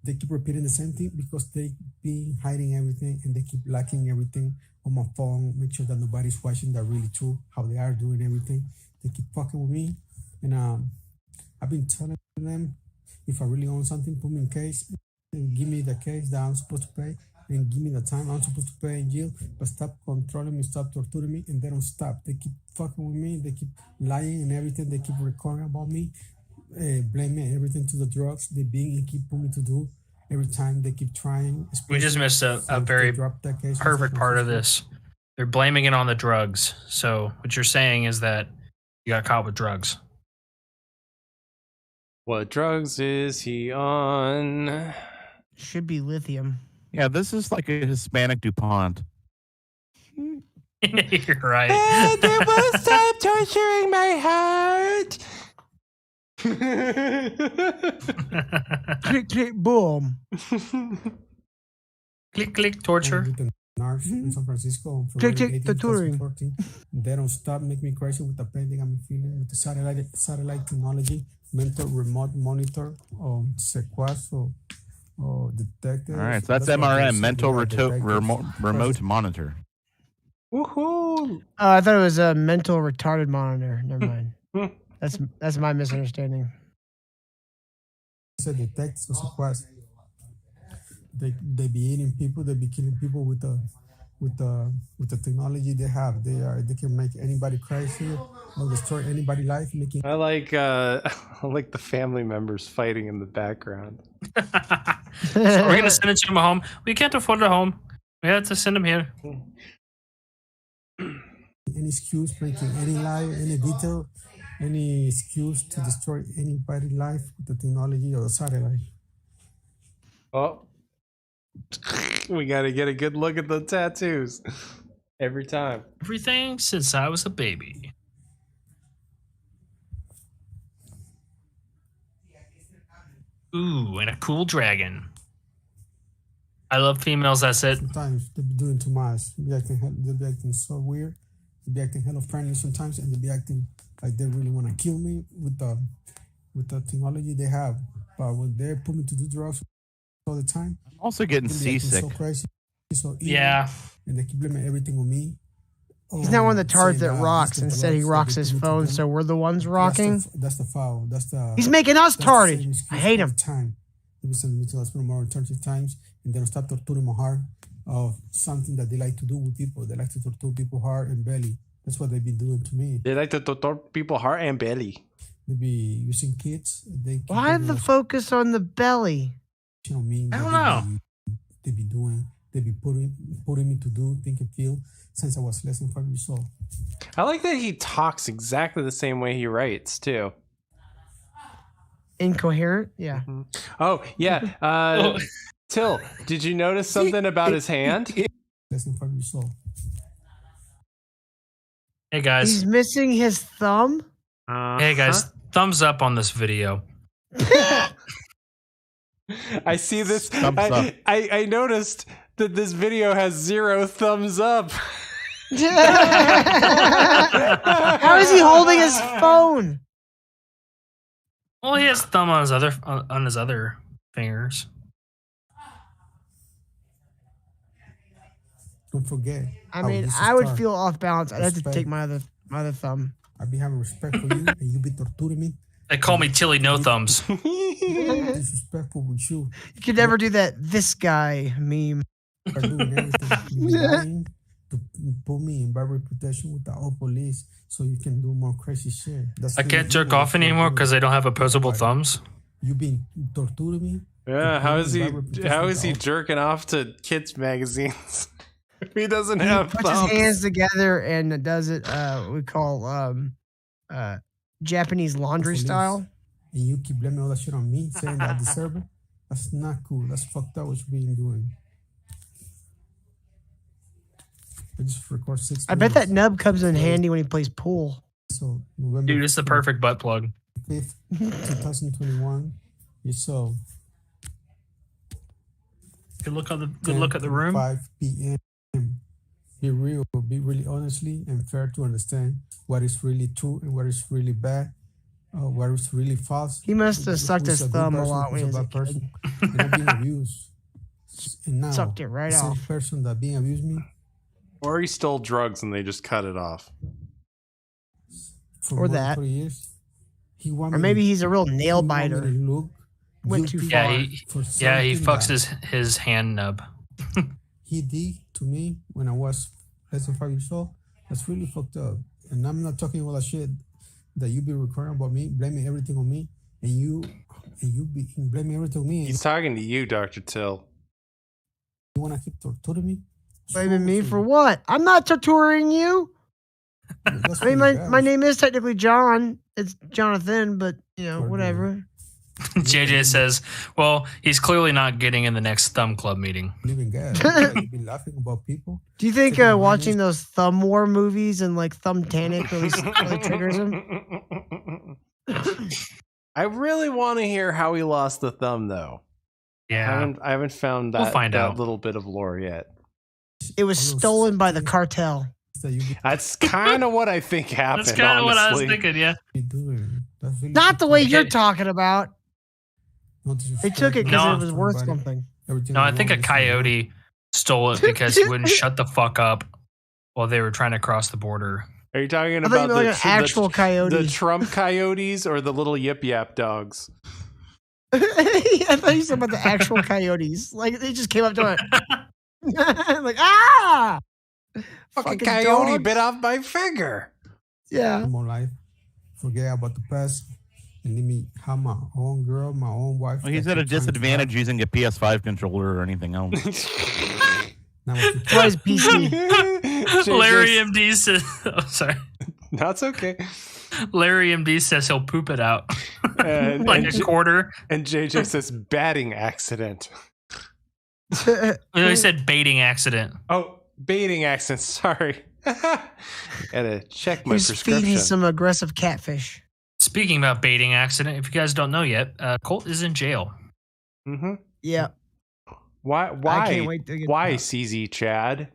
Speaker 19: They keep repeating the same thing because they be hiding everything and they keep lacking everything on my phone. Make sure that nobody's watching. That really true how they are doing everything. They keep fucking with me, and I've been telling them if I really own something, put me in case and give me the case that I'm supposed to pay and give me the time I'm supposed to pay in jail. But stop controlling me, stop torturing me, and they don't stop. They keep fucking with me. They keep lying and everything. They keep recording about me. Blaming everything to the drugs they being and keep putting me to do every time they keep trying.
Speaker 11: We just missed a very perfect part of this. They're blaming it on the drugs. So what you're saying is that you got caught with drugs.
Speaker 10: What drugs is he on?
Speaker 18: Should be lithium.
Speaker 12: Yeah, this is like a Hispanic DuPont.
Speaker 11: You're right.
Speaker 10: And it will stop torturing my heart.
Speaker 18: Click, click, boom.
Speaker 11: Click, click, torture.
Speaker 19: In San Francisco.
Speaker 18: Click, click, the touring.
Speaker 19: They don't stop, make me crazy with the painting I'm feeling with the satellite technology, mental remote monitor, sequestro, detective.
Speaker 12: All right, so that's MRM, mental remote monitor.
Speaker 10: Woohoo!
Speaker 18: I thought it was a mental retarded monitor. Never mind. That's my misunderstanding.
Speaker 19: So detectives or sequestro. They be eating people. They be killing people with the technology they have. They can make anybody crazy or destroy anybody's life.
Speaker 10: I like the family members fighting in the background.
Speaker 11: So we're gonna send it to him home. We can't afford a home. We have to send him here.
Speaker 19: Any excuse, making any lie, any detail, any excuse to destroy anybody's life with the technology or the satellite.
Speaker 10: Oh. We got to get a good look at the tattoos every time.
Speaker 11: Everything since I was a baby. Ooh, and a cool dragon. I love females. That's it.
Speaker 19: Sometimes they be doing too much. They be acting so weird. They be acting hella friendly sometimes, and they be acting like they really want to kill me with the technology they have. But when they put me to do drugs all the time,
Speaker 12: I'm also getting
Speaker 19: they be acting
Speaker 12: seasick.
Speaker 19: So crazy, so evil,
Speaker 11: Yeah.
Speaker 19: and they keep blaming everything on me.
Speaker 18: He's not one of the tards
Speaker 19: saying
Speaker 18: that
Speaker 19: that
Speaker 18: rocks.
Speaker 19: it's the
Speaker 18: Instead, he
Speaker 19: drugs,
Speaker 18: rocks
Speaker 19: they
Speaker 18: his
Speaker 19: give it to
Speaker 18: phone,
Speaker 19: them.
Speaker 18: so we're the ones rocking.
Speaker 19: That's the foul. That's the.
Speaker 18: He's making us
Speaker 19: that's the same
Speaker 18: tardy.
Speaker 19: excuse
Speaker 18: I hate
Speaker 19: all
Speaker 18: him.
Speaker 19: the time. They be sending me to the hospital more than 30 times, and they don't stop torturing my heart of something that they like to do with people. They like to torture people heart and belly. That's what they've been doing to me.
Speaker 10: They like to torture people heart and belly.
Speaker 19: They be using kids. They keep
Speaker 18: Why
Speaker 19: giving
Speaker 18: the
Speaker 19: us
Speaker 18: focus on the belly?
Speaker 19: shit on me.
Speaker 11: I don't
Speaker 19: that
Speaker 11: know.
Speaker 19: They be doing. They be putting me to do, think and feel since I was less than 5 years old.
Speaker 10: I like that he talks exactly the same way he writes too.
Speaker 18: Incoherent? Yeah.
Speaker 10: Oh yeah. Till, did you notice something about his hand?
Speaker 19: Less than 5 years old.
Speaker 11: Hey guys.
Speaker 18: He's missing his thumb?
Speaker 11: Hey guys, thumbs up on this video.
Speaker 10: I see this.
Speaker 12: Thumbs up.
Speaker 10: I noticed that this video has 0 thumbs up.
Speaker 18: How is he holding his phone?
Speaker 11: Well, he has thumb on his other fingers.
Speaker 19: Don't forget.
Speaker 18: I
Speaker 19: how
Speaker 18: mean,
Speaker 19: this
Speaker 18: I would
Speaker 19: start.
Speaker 18: feel off balance. I'd have to
Speaker 19: Respect.
Speaker 18: take my other thumb.
Speaker 19: I be having respect for you, and you be torturing me.
Speaker 11: They call me Tilly No Thumbs.
Speaker 19: Disrespectful with you.
Speaker 18: You could never do that "this guy" meme.
Speaker 19: Are doing everything. You be lying to put me in bad reputation with the old police, so you can do more crazy shit. That's
Speaker 11: I
Speaker 19: really
Speaker 11: can't jerk
Speaker 19: evil.
Speaker 11: off anymore because I don't have opposable thumbs.
Speaker 19: You been torturing me.
Speaker 10: Yeah, how is he?
Speaker 19: Bad reputation
Speaker 10: How
Speaker 19: with
Speaker 10: is
Speaker 19: the
Speaker 10: he
Speaker 19: old-
Speaker 10: jerking off to kids magazines? If he doesn't
Speaker 18: He
Speaker 10: have
Speaker 18: puts
Speaker 10: thumbs.
Speaker 18: his hands together and does it. We call Japanese laundry
Speaker 19: Police.
Speaker 18: style.
Speaker 19: And you keep blaming all that shit on me, saying that I deserve it. That's not cool. That's fucked up what you been doing. I just record 6
Speaker 18: I bet that
Speaker 19: minutes.
Speaker 18: nub comes in handy when he plays pool.
Speaker 19: So November
Speaker 11: Dude, it's the perfect butt plug.
Speaker 19: 5th, 2021. So
Speaker 11: Good look at the room.
Speaker 19: 5 p.m. Be real, be really honestly and fair to understand what is really true and what is really bad, what is really false.
Speaker 18: He must have sucked
Speaker 19: Who's
Speaker 18: his
Speaker 19: a good
Speaker 18: thumb a
Speaker 19: person,
Speaker 18: lot when he
Speaker 19: who's
Speaker 18: was a
Speaker 19: bad person,
Speaker 18: kid.
Speaker 19: and I'm being abused. And now,
Speaker 18: Sucked it right
Speaker 19: the same
Speaker 18: off.
Speaker 19: person that being abused me
Speaker 10: Or he stole drugs and they just cut it off.
Speaker 19: for
Speaker 18: Or
Speaker 19: more than
Speaker 18: that.
Speaker 19: 40 years. He want
Speaker 18: Or
Speaker 19: me
Speaker 18: maybe
Speaker 19: to-
Speaker 18: he's a real
Speaker 19: he
Speaker 18: nail
Speaker 19: want me to
Speaker 18: biter.
Speaker 19: look
Speaker 18: Went too
Speaker 19: guilty
Speaker 18: far.
Speaker 11: Yeah, he
Speaker 19: for
Speaker 11: fucks
Speaker 19: something
Speaker 11: his hand nub.
Speaker 19: that he did to me when I was less than 5 years old. That's really fucked up. And I'm not talking all that shit that you be recording about me, blaming everything on me, and you be blaming everything on me. And
Speaker 10: He's talking to you, Dr. Till.
Speaker 19: you want to keep torturing me?
Speaker 18: Blaming me for what? I'm not torturing you.
Speaker 19: That's
Speaker 18: I mean,
Speaker 19: really
Speaker 18: my
Speaker 19: bad.
Speaker 18: name is technically John. It's Jonathan, but you know, whatever.
Speaker 11: JJ says, "Well, he's clearly not getting in the next Thumb Club meeting."
Speaker 19: Living gas. You be laughing about people.
Speaker 18: Do you think
Speaker 19: Taking
Speaker 18: watching those Thumb War movies and like Thumbtanic really triggers him?
Speaker 10: I really want to hear how he lost the thumb, though.
Speaker 11: Yeah,
Speaker 10: I haven't found that,
Speaker 11: We'll find
Speaker 10: that
Speaker 11: out.
Speaker 10: little bit of lore yet.
Speaker 18: It was stolen by the cartel.
Speaker 10: That's kind of what I think happened.
Speaker 11: That's kind of what I was
Speaker 10: honestly.
Speaker 11: thinking. Yeah,
Speaker 18: Not the way you're talking about.
Speaker 19: They
Speaker 18: They took it because
Speaker 11: No.
Speaker 18: it was worth something.
Speaker 11: no, I think a coyote stole it because he wouldn't shut the fuck up while they were trying to cross the border.
Speaker 10: Are you talking
Speaker 18: I thought
Speaker 10: about
Speaker 18: you meant like an actual coyote.
Speaker 10: the Trump coyotes or the little yip yap dogs?
Speaker 18: I thought you said about the actual coyotes. Like they just came up to it. Like ah,
Speaker 10: Fucking
Speaker 18: fucking
Speaker 10: coyote
Speaker 18: dogs.
Speaker 10: bit off my finger.
Speaker 18: Yeah.
Speaker 19: More life. Forget about the past and let me have my own girl, my own wife.
Speaker 12: Well, he's
Speaker 19: that
Speaker 12: at a
Speaker 19: keep trying to
Speaker 12: disadvantage using a PS5 controller or anything else.
Speaker 19: Now what you
Speaker 18: Why is PC?
Speaker 11: Larry MD says, "Oh, sorry."
Speaker 10: That's okay.
Speaker 11: Larry MD says he'll poop it out
Speaker 10: And,
Speaker 11: like
Speaker 10: and
Speaker 11: a quarter.
Speaker 10: And JJ says batting accident.
Speaker 11: They said baiting accident.
Speaker 10: Oh, baiting accident. Sorry. Gotta check my
Speaker 18: He's
Speaker 10: prescription.
Speaker 18: feeding some aggressive catfish.
Speaker 11: Speaking about baiting accident, if you guys don't know yet, Colt is in jail.
Speaker 10: Mm-hmm.
Speaker 18: Yeah.
Speaker 10: Why?
Speaker 18: I can't wait to get
Speaker 10: Why,
Speaker 18: out.
Speaker 10: CZ Chad?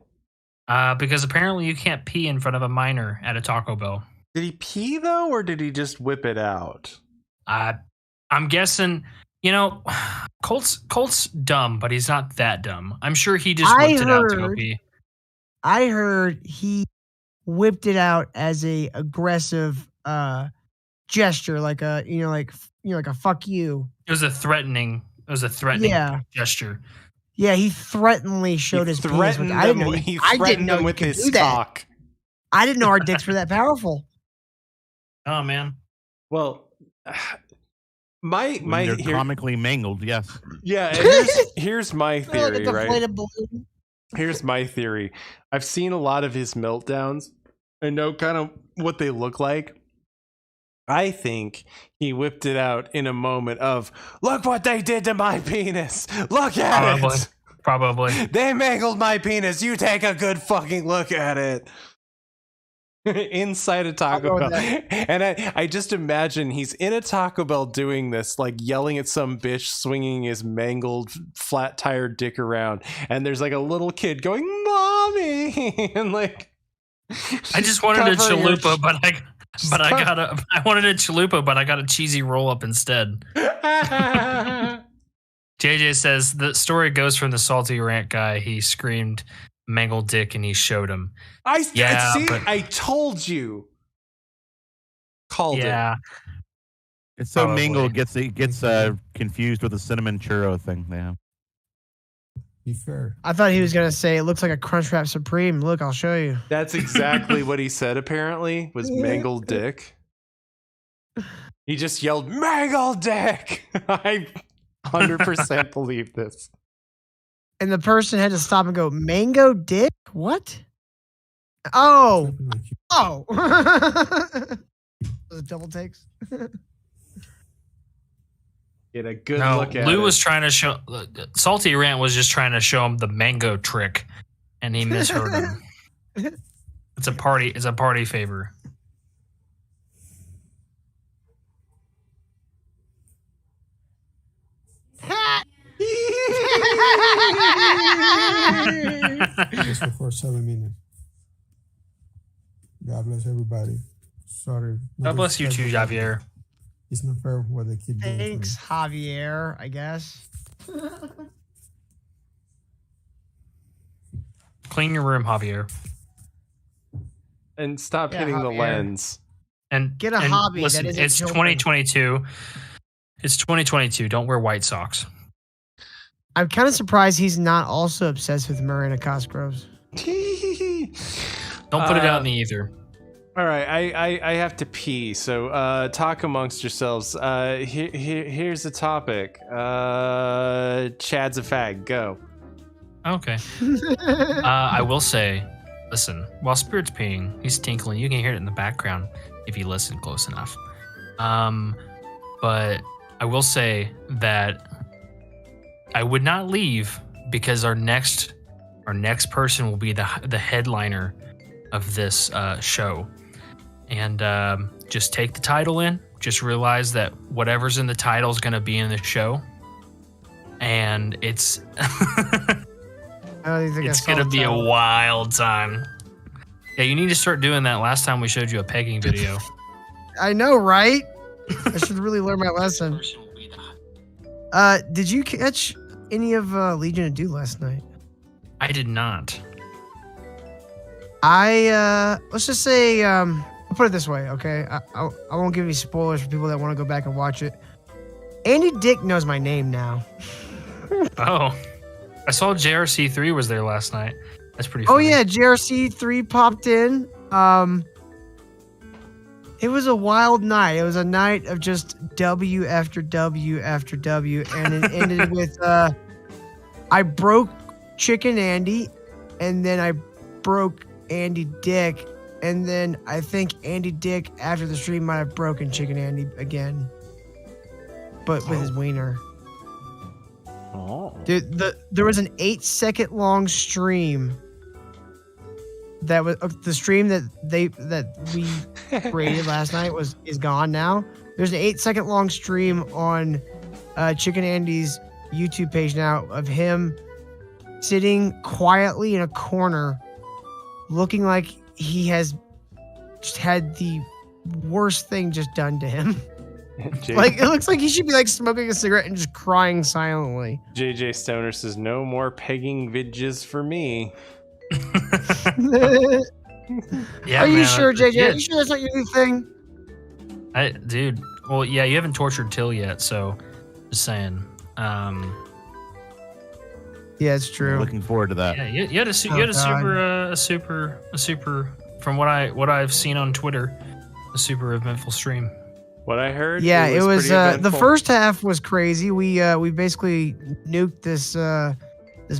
Speaker 11: Because apparently you can't pee in front of a minor at a Taco Bell.
Speaker 10: Did he pee though, or did he just whip it out?
Speaker 11: I'm guessing. You know, Colt's dumb, but he's not that dumb. I'm sure he just whipped it out to go pee.
Speaker 18: I heard he whipped it out as a aggressive gesture, like a like a fuck you.
Speaker 11: It was a threatening gesture.
Speaker 18: Yeah, he threateningly showed his penis.
Speaker 10: Threatened
Speaker 18: I didn't know.
Speaker 10: he
Speaker 18: I didn't
Speaker 10: threatened
Speaker 18: know
Speaker 10: him
Speaker 18: you
Speaker 10: with
Speaker 18: could
Speaker 10: his
Speaker 18: do that.
Speaker 10: cock.
Speaker 18: I didn't know our dicks were that powerful.
Speaker 11: Oh man.
Speaker 10: Well, my
Speaker 12: They're comically mangled. Yes.
Speaker 10: Yeah. And here's my
Speaker 18: They're like a
Speaker 10: theory, right?
Speaker 18: deflated balloon.
Speaker 10: Here's my theory. I've seen a lot of his meltdowns. I know kind of what they look like. I think he whipped it out in a moment of, look what they did to my penis. Look at it.
Speaker 11: Probably.
Speaker 10: They mangled my penis. You take a good fucking look at it. Inside a Taco Bell. And I just imagine he's in a Taco Bell doing this, like yelling at some bitch, swinging his mangled, flat-tired dick around. And there's like a little kid going, Mommy! And like...
Speaker 11: I just wanted a chalupa, but I wanted a chalupa, but I got a cheesy roll up instead. JJ says the story goes from the salty rant guy. He screamed mangled dick and he showed him.
Speaker 10: I told you. Called it.
Speaker 12: It's so mangled it gets confused with the cinnamon churro thing they have.
Speaker 6: Be fair.
Speaker 18: I thought he was gonna say it looks like a Crunchwrap Supreme. Look, I'll show you.
Speaker 10: That's exactly what he said, apparently, was mangled dick. He just yelled, mangled dick! I 100% believe this.
Speaker 18: And the person had to stop and go, mango dick? What? Oh. Those double takes.
Speaker 10: Get a good
Speaker 11: No,
Speaker 10: look at
Speaker 11: Lou
Speaker 10: it.
Speaker 11: was trying to show Salty Rant was just trying to show him the mango trick, and he misheard him. It's a party favor.
Speaker 6: Just for 7 minutes. God bless everybody. Sorry.
Speaker 11: God bless you too, Javier.
Speaker 6: It's not fair what they keep doing.
Speaker 18: Thanks, Javier, I guess.
Speaker 11: Clean your room, Javier.
Speaker 10: And stop
Speaker 18: Yeah,
Speaker 10: hitting the
Speaker 18: Javier.
Speaker 10: lens.
Speaker 11: And
Speaker 18: Get a
Speaker 11: and
Speaker 18: hobby that
Speaker 11: Listen,
Speaker 18: isn't
Speaker 11: it's
Speaker 18: children.
Speaker 11: 2022. It's 2022. Don't wear white socks.
Speaker 18: I'm kind of surprised he's not also obsessed with Miranda Cosgroves.
Speaker 11: Don't put it out in the ether.
Speaker 10: All right, I have to pee, so talk amongst yourselves. Here's the topic. Chad's a fag. Go.
Speaker 11: Okay. I will say, listen, while Spirit's peeing, he's tinkling. You can hear it in the background if you listen close enough. But I will say that I would not leave because our next person will be the headliner of this show. And just take the title in. Just realize that whatever's in the title is going to be in the show. And it's it's going to be a wild time. Yeah, you need to start doing that. Last time we showed you a pegging video.
Speaker 18: I know, right? I should really learn my lesson. Did you catch any of Legion of Doom last night?
Speaker 11: I did not.
Speaker 18: Let's just say, I'll put it this way, okay? I won't give you spoilers for people that want to go back and watch it. Andy Dick knows my name now.
Speaker 11: Oh, I saw JRC3 was there last night. That's pretty
Speaker 18: Oh
Speaker 11: funny.
Speaker 18: yeah, JRC3 popped in. It was a wild night. It was a night of just W after W after W, and it ended with I broke Chicken Andy, and then I broke Andy Dick, and then I think Andy Dick after the stream might have broken Chicken Andy again, but with his wiener.
Speaker 10: Oh.
Speaker 18: Dude, there was an 8-second long stream that was the stream that we created last night is gone now. There's an 8-second long stream on Chicken Andy's YouTube page now of him sitting quietly in a corner, looking like he has just had the worst thing just done to him. Like, it looks like he should be like smoking a cigarette and just crying silently.
Speaker 10: JJ Stoner says, no more pegging vidges for me.
Speaker 11: Yeah,
Speaker 18: Are you
Speaker 11: man,
Speaker 18: sure, JJ?
Speaker 11: yeah.
Speaker 18: Are you sure that's not your new thing?
Speaker 11: Dude. Well, yeah, you haven't tortured Till yet, so just saying.
Speaker 18: Yeah, it's true.
Speaker 12: Looking forward to that.
Speaker 11: Yeah, you had a super from what I've seen on Twitter, a super eventful stream.
Speaker 10: What I heard,
Speaker 18: Yeah, it was
Speaker 10: pretty
Speaker 18: the
Speaker 10: eventful.
Speaker 18: first half was crazy. We basically nuked this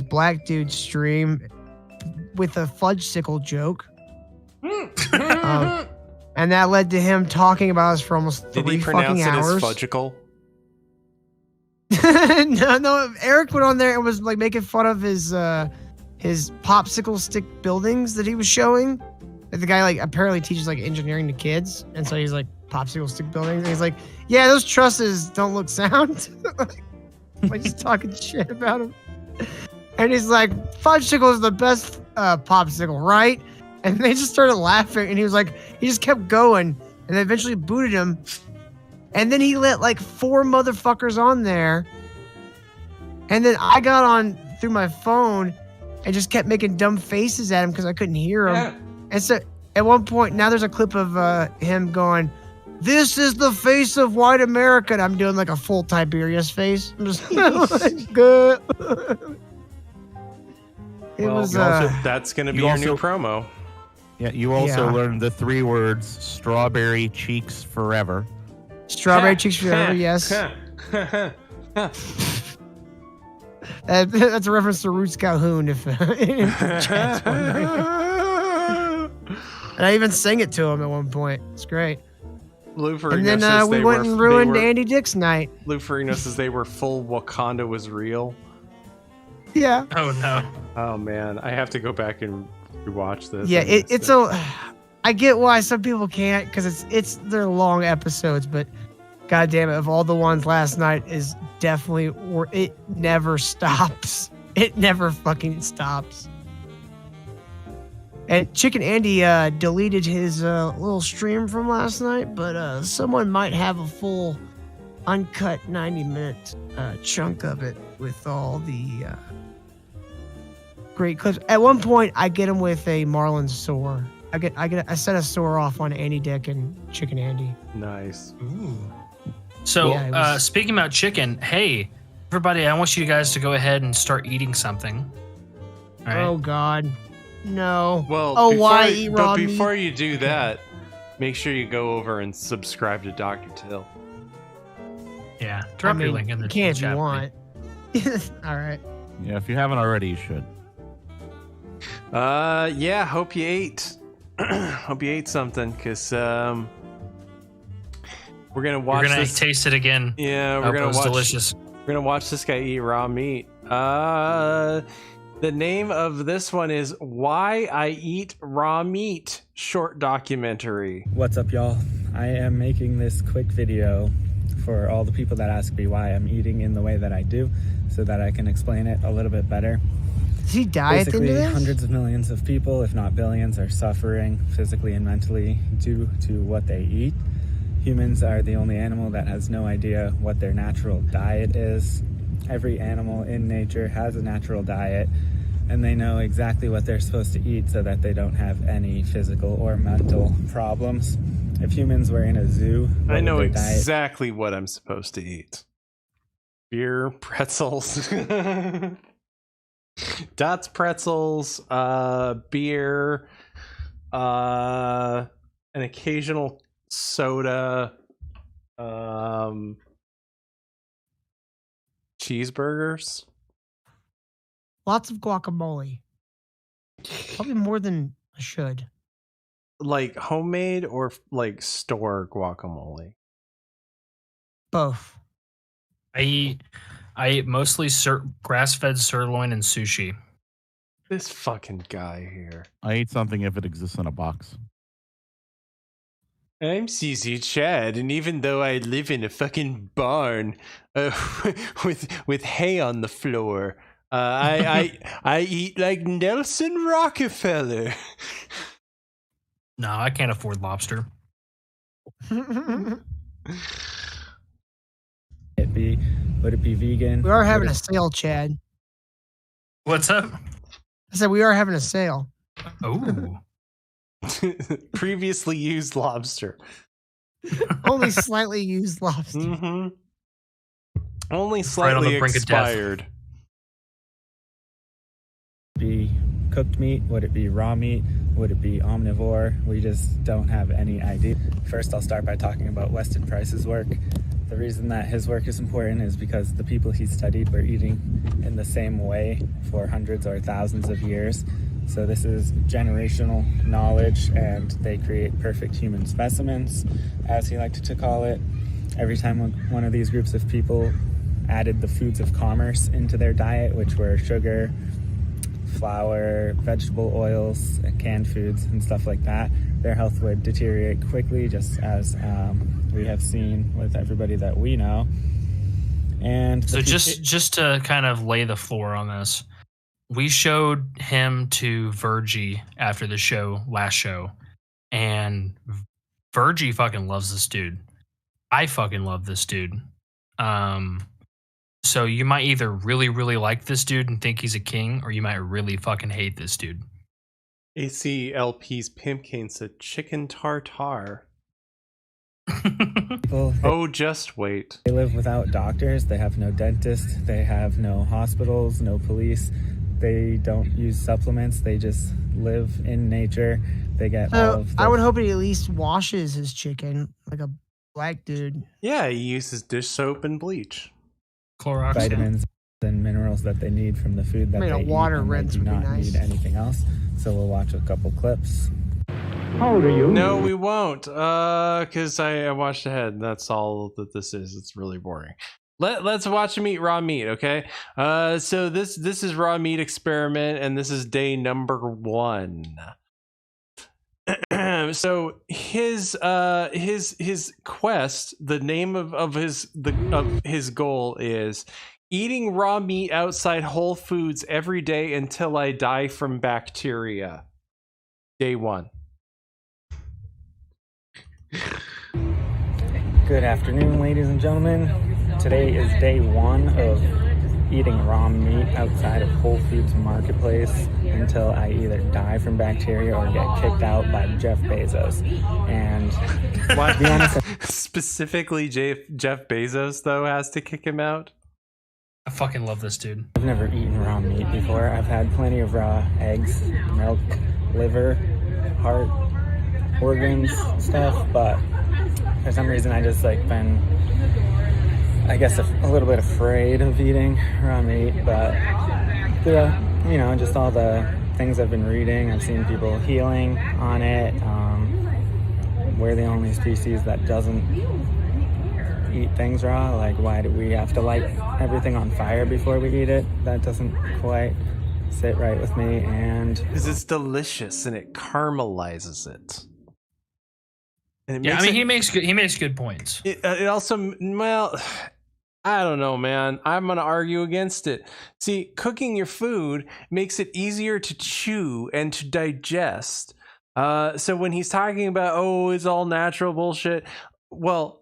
Speaker 18: black dude stream with a fudgesicle joke. And that led to him talking about us for almost
Speaker 10: Did
Speaker 18: 3
Speaker 10: he pronounce
Speaker 18: fucking
Speaker 10: it
Speaker 18: hours.
Speaker 10: as fudgicle?
Speaker 18: no, Eric went on there and was like making fun of his popsicle stick buildings that he was showing. Like, the guy like apparently teaches like engineering to kids, and so he's like popsicle stick buildings. And he's like, yeah, those trusses don't look sound. Like just talking shit about him. And he's like, fudgesicle is the best popsicle, right? And they just started laughing, and he was like, he just kept going, and they eventually booted him. And then he let like 4 motherfuckers on there. And then I got on through my phone and just kept making dumb faces at him because I couldn't hear him.
Speaker 10: Yeah.
Speaker 18: And so at one point, now there's a clip of him going, "This is the face of white America." And I'm doing like a full Tiberius face. I'm just good. It was.
Speaker 10: That's going to be your new promo.
Speaker 12: Yeah, you also
Speaker 18: Yeah.
Speaker 12: learned the 3 words "strawberry cheeks forever."
Speaker 18: Strawberry cheeks forever, yes. That's a reference to Roots Calhoun, if chat's wondering. And I even sang it to him at one point. It's great.
Speaker 10: Lou Ferrigno
Speaker 18: And then
Speaker 10: says
Speaker 18: we
Speaker 10: they
Speaker 18: went
Speaker 10: were-
Speaker 18: and
Speaker 10: they
Speaker 18: ruined
Speaker 10: were-
Speaker 18: Andy Dick's night.
Speaker 10: Lou Ferrigno says they were full Wakanda was real.
Speaker 18: Yeah.
Speaker 11: Oh no.
Speaker 10: Oh man, I have to go back and rewatch this.
Speaker 18: Yeah, it's a. I get why some people can't because they're long episodes, but god damn it, of all the ones last night is definitely it never stops. It never fucking stops. And Chicken Andy deleted his little stream from last night, but someone might have a full uncut 90-minute chunk of it with all the great clips. At one point, I get him with a Marlin sore. I set a sore off on Andy Dick and Chicken Andy.
Speaker 10: Nice.
Speaker 11: Ooh. So,
Speaker 18: Yeah, it was-
Speaker 11: speaking about chicken, hey, everybody, I want you guys to go ahead and start eating something. All right?
Speaker 18: Oh God, no.
Speaker 10: Well,
Speaker 18: oh,
Speaker 10: before,
Speaker 18: why eat raw
Speaker 10: but
Speaker 18: meat?
Speaker 10: before you do that, make sure you go over and subscribe to Dr. Till.
Speaker 11: Yeah, drop your link in the
Speaker 18: you can if
Speaker 11: chat.
Speaker 18: you want. All right.
Speaker 12: Yeah, if you haven't already, you should.
Speaker 10: Yeah, hope you ate. Hope you ate something, because we're gonna watch.
Speaker 11: We're gonna
Speaker 10: this.
Speaker 11: taste it again.
Speaker 10: Yeah,
Speaker 11: Hope
Speaker 10: we're
Speaker 11: it
Speaker 10: gonna
Speaker 11: was
Speaker 10: watch.
Speaker 11: delicious.
Speaker 10: We're gonna watch this guy eat raw meat. The name of this one is "Why I Eat Raw Meat" short documentary.
Speaker 20: What's up, y'all? I am making this quick video for all the people that ask me why I'm eating in the way that I do, so that I can explain it a little bit better.
Speaker 18: Does he die at the end
Speaker 20: Basically,
Speaker 18: of this?
Speaker 20: hundreds of millions of people, if not billions, are suffering physically and mentally due to what they eat. Humans are the only animal that has no idea what their natural diet is. Every animal in nature has a natural diet, and they know exactly what they're supposed to eat so that they don't have any physical or mental problems. If humans were in a zoo, what
Speaker 10: I know
Speaker 20: would their diet
Speaker 10: exactly what I'm supposed to eat. Beer, pretzels, Dots pretzels, beer, an occasional soda, cheeseburgers.
Speaker 18: Lots of guacamole. Probably more than I should.
Speaker 10: Like homemade or like store guacamole?
Speaker 18: Both.
Speaker 11: I I eat mostly grass-fed sirloin and sushi.
Speaker 10: This fucking guy here.
Speaker 12: I eat something if it exists in a box.
Speaker 10: I'm CC Chad, and even though I live in a fucking barn with hay on the floor, I eat like Nelson Rockefeller.
Speaker 11: No, I can't afford lobster.
Speaker 20: Would it be vegan?
Speaker 18: We are having a sale, Chad.
Speaker 11: What's up?
Speaker 18: I said we are having a sale.
Speaker 11: Oh.
Speaker 10: Previously used lobster.
Speaker 18: Only slightly used lobster.
Speaker 10: Mm-hmm. Only
Speaker 11: Right on
Speaker 10: slightly
Speaker 11: the brink of death.
Speaker 10: expired.
Speaker 20: Be cooked meat? Would it be raw meat? Would it be omnivore? We just don't have any idea. First, I'll start by talking about Weston Price's work. The reason that his work is important is because the people he studied were eating in the same way for hundreds or thousands of years. So this is generational knowledge, and they create perfect human specimens, as he liked to call it. Every time one of these groups of people added the foods of commerce into their diet, which were sugar, flour, vegetable oils, canned foods, and stuff like that, their health would deteriorate quickly, just as we have seen with everybody that we know. And
Speaker 11: So just to kind of lay the floor on this, we showed him to Virgie after the last show, and Virgie fucking loves this dude. I fucking love this dude. So you might either really, really like this dude and think he's a king, or you might really fucking hate this dude.
Speaker 10: ACLP's Pimpkane said chicken tartare.
Speaker 20: people,
Speaker 10: Oh, just wait.
Speaker 20: they live without doctors. They have no dentist. They have no hospitals, no police. They don't use supplements. They just live in nature. They get all
Speaker 18: So
Speaker 20: of the
Speaker 18: I would hope he at least washes his chicken like a black dude.
Speaker 10: Yeah, he uses dish soap and bleach.
Speaker 11: Clorox.
Speaker 20: vitamins and minerals that they need from the food that
Speaker 18: I mean, a
Speaker 20: they
Speaker 18: water
Speaker 20: eat, and
Speaker 18: rinse
Speaker 20: they do
Speaker 18: would be
Speaker 20: not
Speaker 18: nice.
Speaker 20: need anything else. So we'll watch a couple clips.
Speaker 10: How old are you? No, we won't. Because I watched ahead. That's all that this is. It's really boring. Let's watch him eat raw meat, okay? So this is raw meat experiment, and this is day number 1. So his quest, the name of his goal is eating raw meat outside Whole Foods every day until I die from bacteria. Day 1.
Speaker 20: Good afternoon, ladies and gentlemen. Today is day 1 of eating raw meat outside of Whole Foods Marketplace until I either die from bacteria or get kicked out by Jeff Bezos. And
Speaker 10: Why?
Speaker 20: to be honest,
Speaker 10: Specifically, Jeff Bezos though has to kick him out.
Speaker 11: I fucking love this dude.
Speaker 20: I've never eaten raw meat before. I've had plenty of raw eggs, milk, liver, heart, organs, stuff, but for some reason I just been, I guess, a little bit afraid of eating raw meat. But just all the things I've been reading, I've seen people healing on it. We're the only species that doesn't eat things raw. Like, why do we have to light everything on fire before we eat it? That doesn't quite sit right with me. And
Speaker 10: because it's delicious and it caramelizes it. And
Speaker 11: Yeah, I mean, he makes good points.
Speaker 10: It also, well, I don't know, man. I'm gonna argue against it. See, cooking your food makes it easier to chew and to digest. So when he's talking about, oh, it's all natural bullshit, well,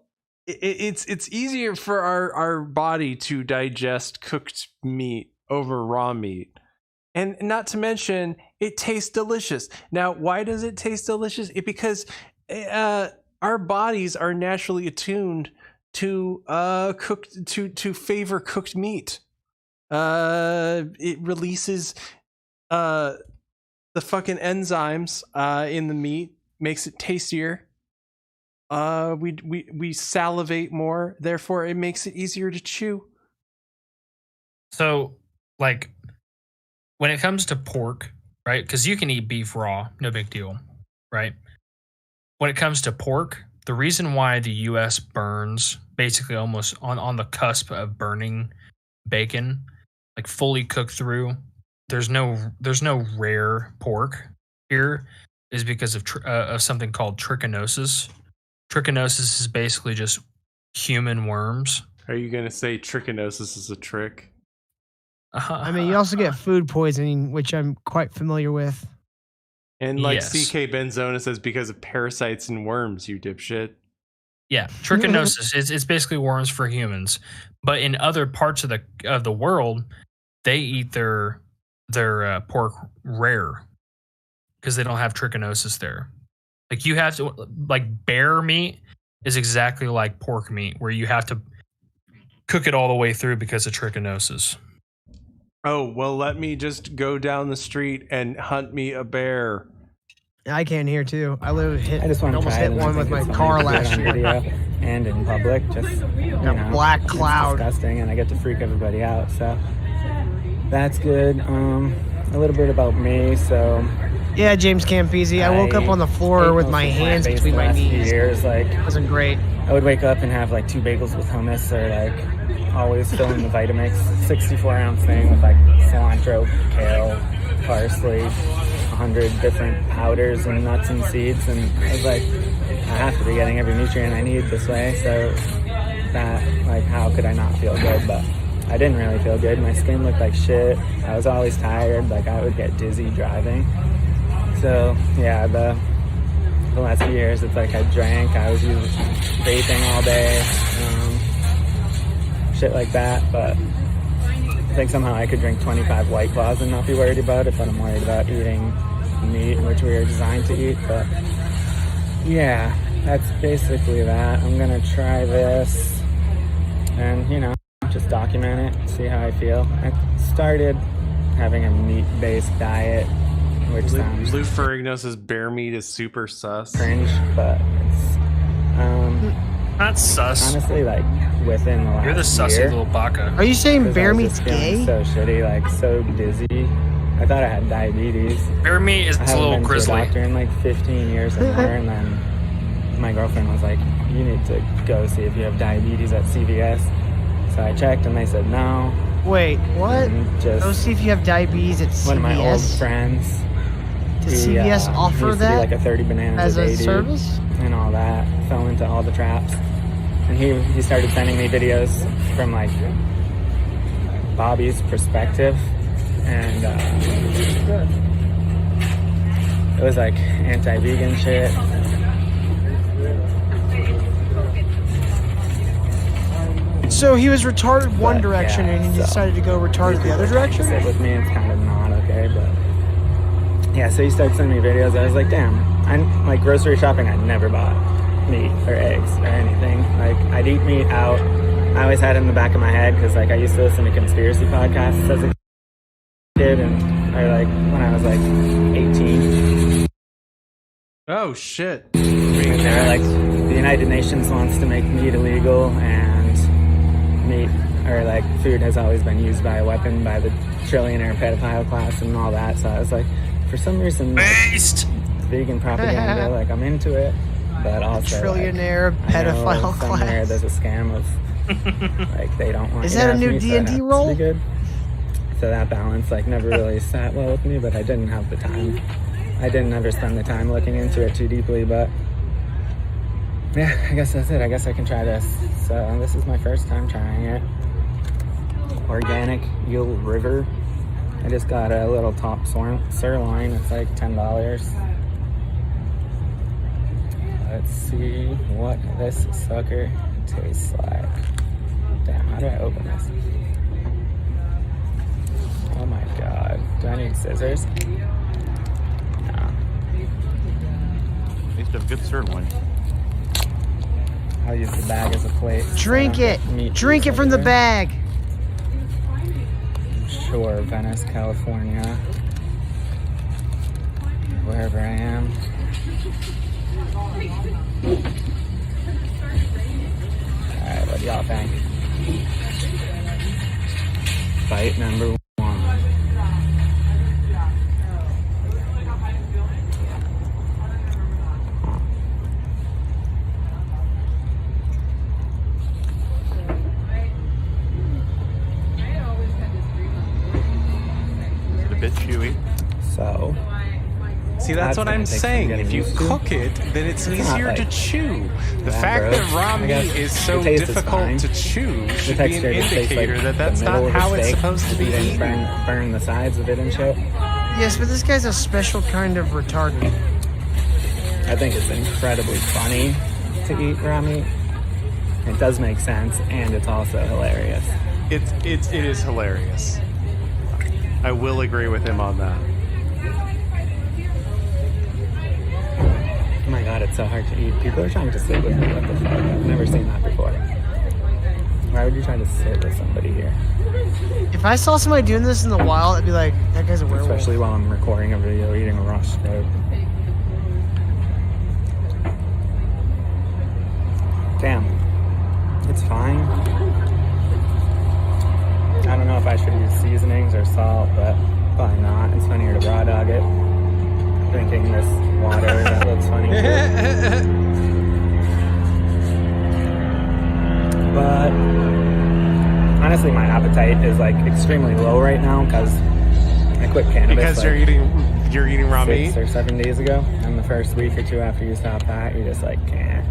Speaker 10: it's easier for our body to digest cooked meat over raw meat. And not to mention, it tastes delicious. Now, why does it taste delicious? Because our bodies are naturally attuned to favor cooked meat. It releases the fucking enzymes in the meat, makes it tastier. We salivate more, therefore it makes it easier to chew.
Speaker 11: So, when it comes to pork, right? Because you can eat beef raw, no big deal, right? When it comes to pork, the reason why the U.S. burns, basically almost on the cusp of burning bacon, like fully cooked through. There's no rare pork here, is because of something called trichinosis. Trichinosis is basically just human worms.
Speaker 10: Are you gonna say trichinosis is a trick?
Speaker 18: I mean, you also get food poisoning, which I'm quite familiar with.
Speaker 10: And like
Speaker 11: Yes.
Speaker 10: CK Benzona says, because of parasites and worms, you dipshit.
Speaker 11: Yeah, trichinosis is it's basically worms for humans, but in other parts of the world, they eat their pork rare because they don't have trichinosis there. Like you have to, like bear meat is exactly like pork meat, where you have to cook it all the way through because of trichinosis.
Speaker 10: Oh, well, let me just go down the street and hunt me a bear.
Speaker 18: I can here too. I
Speaker 20: just want to
Speaker 18: almost
Speaker 20: try
Speaker 18: hit
Speaker 20: it, and I
Speaker 18: one with
Speaker 20: think
Speaker 18: my
Speaker 20: it's funny
Speaker 18: car
Speaker 20: to do it
Speaker 18: last
Speaker 20: on
Speaker 18: year.
Speaker 20: video and in public. Just you know,
Speaker 18: black
Speaker 20: it's
Speaker 18: cloud.
Speaker 20: disgusting, and I get to freak everybody out. So that's good. A little bit about me. So
Speaker 18: Yeah, James Campese. I woke up on the floor
Speaker 20: ate
Speaker 18: with my
Speaker 20: mostly
Speaker 18: hands
Speaker 20: plant-based
Speaker 18: between
Speaker 20: the
Speaker 18: my
Speaker 20: last few
Speaker 18: knees.
Speaker 20: years, like
Speaker 18: It wasn't great.
Speaker 20: I would wake up and have like 2 bagels with hummus, or like always filling the Vitamix 64-ounce thing with like cilantro, kale, parsley, 100 different powders and nuts and seeds, and I was like, I have to be getting every nutrient I need this way. So that, like, how could I not feel good? But I didn't really feel good. My skin looked like shit. I was always tired. Like I would get dizzy driving. So yeah, the last few years, it's like I drank, I was using vaping all day, shit like that. But I think somehow I could drink 25 White Claws and not be worried about it, but I'm worried about eating meat, which we are designed to eat. But yeah, that's basically that. I'm gonna try this and, you know, just document it, see how I feel. I started having a meat-based diet, which sounds
Speaker 10: Lou Ferrigno says bear meat is super sus.
Speaker 20: cringe, but it's
Speaker 11: not sus.
Speaker 20: Honestly, like within the last
Speaker 11: You're the sussy
Speaker 20: year,
Speaker 11: little baka.
Speaker 18: Are you saying
Speaker 20: 'cause I
Speaker 18: bear
Speaker 20: was
Speaker 18: meat's
Speaker 20: just feeling
Speaker 18: gay?
Speaker 20: so shitty, like so dizzy. I thought I had diabetes.
Speaker 11: Bear meat is
Speaker 20: I
Speaker 11: a
Speaker 20: haven't
Speaker 11: little
Speaker 20: been to a
Speaker 11: grizzly.
Speaker 20: doctor in like 15 years or more, and then my girlfriend was like, "You need to go see if you have diabetes at CVS." So I checked, and they said no.
Speaker 18: Wait, what?
Speaker 20: And just
Speaker 18: Go see if you have diabetes at CVS.
Speaker 20: one of my old friends.
Speaker 18: Does
Speaker 20: he,
Speaker 18: CVS
Speaker 20: he
Speaker 18: offer
Speaker 20: used to
Speaker 18: that
Speaker 20: do like a 30 bananas
Speaker 18: as
Speaker 20: a
Speaker 18: a
Speaker 20: day dude
Speaker 18: service?
Speaker 20: and all that. Fell into all the traps, and he started sending me videos from like Bobby's perspective, and it was like anti-vegan shit.
Speaker 18: So he was retarded one
Speaker 20: But,
Speaker 18: direction
Speaker 20: yeah,
Speaker 18: and he
Speaker 20: so-
Speaker 18: decided to go retarded the other direction?
Speaker 20: Sit with me, it's kind of not okay, but yeah. So he started sending me videos. I was like, damn. I'm like grocery shopping. I never bought meat or eggs or anything. Like I'd eat meat out. I always had it in the back of my head because like I used to listen to conspiracy podcasts as a kid, and or like when I was like 18.
Speaker 10: Oh shit!
Speaker 20: And they're like, the United Nations wants to make meat illegal, and meat or like food has always been used by a weapon by the trillionaire pedophile class and all that. So I was like, for some reason, like, vegan propaganda, like I'm into it, but also
Speaker 18: Trillionaire
Speaker 20: like, I know
Speaker 18: pedophile
Speaker 20: somewhere
Speaker 18: class.
Speaker 20: there's a scam of like they don't want.
Speaker 18: Is
Speaker 20: you to
Speaker 18: that a
Speaker 20: have
Speaker 18: new
Speaker 20: meat, so it
Speaker 18: D&D
Speaker 20: has to be
Speaker 18: role?
Speaker 20: good. So that balance like never really sat well with me, but I didn't have the time. I didn't ever spend the time looking into it too deeply, but yeah, I guess that's it. I guess I can try this. So this is my first time trying it. Organic Eel River. I just got a little top sirloin. It's like $10. Let's see what this sucker tastes like. Damn, how do I open this? Oh my god. Do I need scissors? No.
Speaker 12: Used to have good sirloin.
Speaker 20: I'll use the bag as a plate.
Speaker 18: Drink
Speaker 20: so I
Speaker 18: it.
Speaker 20: don't get meat
Speaker 18: Drink it
Speaker 20: juice
Speaker 18: from the
Speaker 20: everywhere.
Speaker 18: bag.
Speaker 20: Sure, Venice, California. Wherever I am. Alright, what do y'all think? Bite number 1.
Speaker 10: See, that's what I'm saying. If you cook it, then it's easier to chew. The fact that raw meat is so difficult to chew should be an indicator that that's not how it's supposed to be eaten.
Speaker 20: Burn the sides of it and shit.
Speaker 18: Yes, but this guy's a special kind of retarded.
Speaker 20: I think it's incredibly funny to eat raw meat. It does make sense, and it's also hilarious.
Speaker 10: It is hilarious. I will agree with him on that.
Speaker 20: Oh my god, it's so hard to eat. People are trying to sit with me. What the fuck? I've never seen that before. Why would you try to sit with somebody here?
Speaker 18: If I saw somebody doing this in the wild, I'd be like, that guy's a werewolf.
Speaker 20: Especially while I'm recording a video eating a raw steak. Damn. It's fine. I don't know if I should use seasonings or salt, but probably not. It's funnier to raw dog it. Drinking this water, that looks funny too. But honestly, my appetite is like extremely low right now because I quit cannabis.
Speaker 10: Because
Speaker 20: like
Speaker 10: you're eating raw meat
Speaker 20: 6 or 7 days ago, and the first week or two after you stop that, you're just like, eh.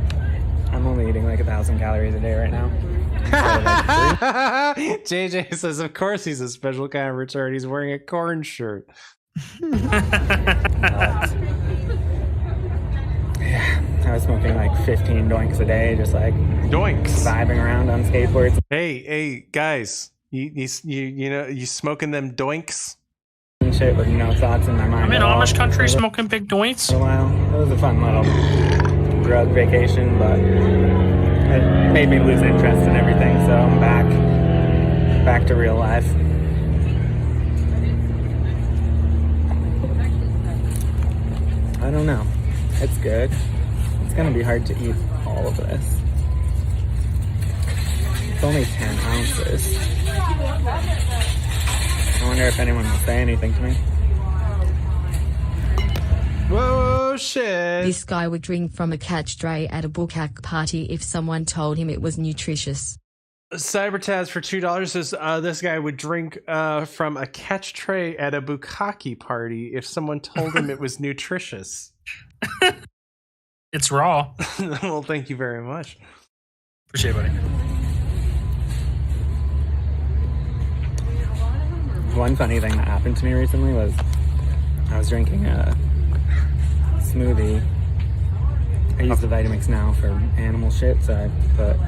Speaker 20: I'm only eating like 1,000 calories a day right now.
Speaker 10: JJ says, of course he's a special kind of retard. He's wearing a corn shirt.
Speaker 20: Yeah, I was smoking like 15 doinks a day, just like
Speaker 10: doinks,
Speaker 20: vibing around on skateboards.
Speaker 10: Hey, guys, you smoking them doinks?
Speaker 20: And shit with no thoughts in my mind.
Speaker 11: I'm in
Speaker 20: at all.
Speaker 11: Amish country smoking big doinks.
Speaker 20: For a while, it was a fun little drug vacation, but it made me lose interest in everything. So I'm back to real life. I don't know. It's good. It's gonna be hard to eat all of this. It's only 10 ounces. I wonder if anyone will say anything to me.
Speaker 10: Whoa, shit.
Speaker 15: This guy would drink from a catch tray at a bukkake party if someone told him it was nutritious.
Speaker 10: Cybertaz for $2 says this guy would drink from a catch tray at a bukkake party if someone told him it was nutritious.
Speaker 11: It's raw.
Speaker 10: Well, thank you very much.
Speaker 11: Appreciate it, buddy.
Speaker 20: One funny thing that happened to me recently was I was drinking a smoothie. I use the Vitamix now for animal shit, so I put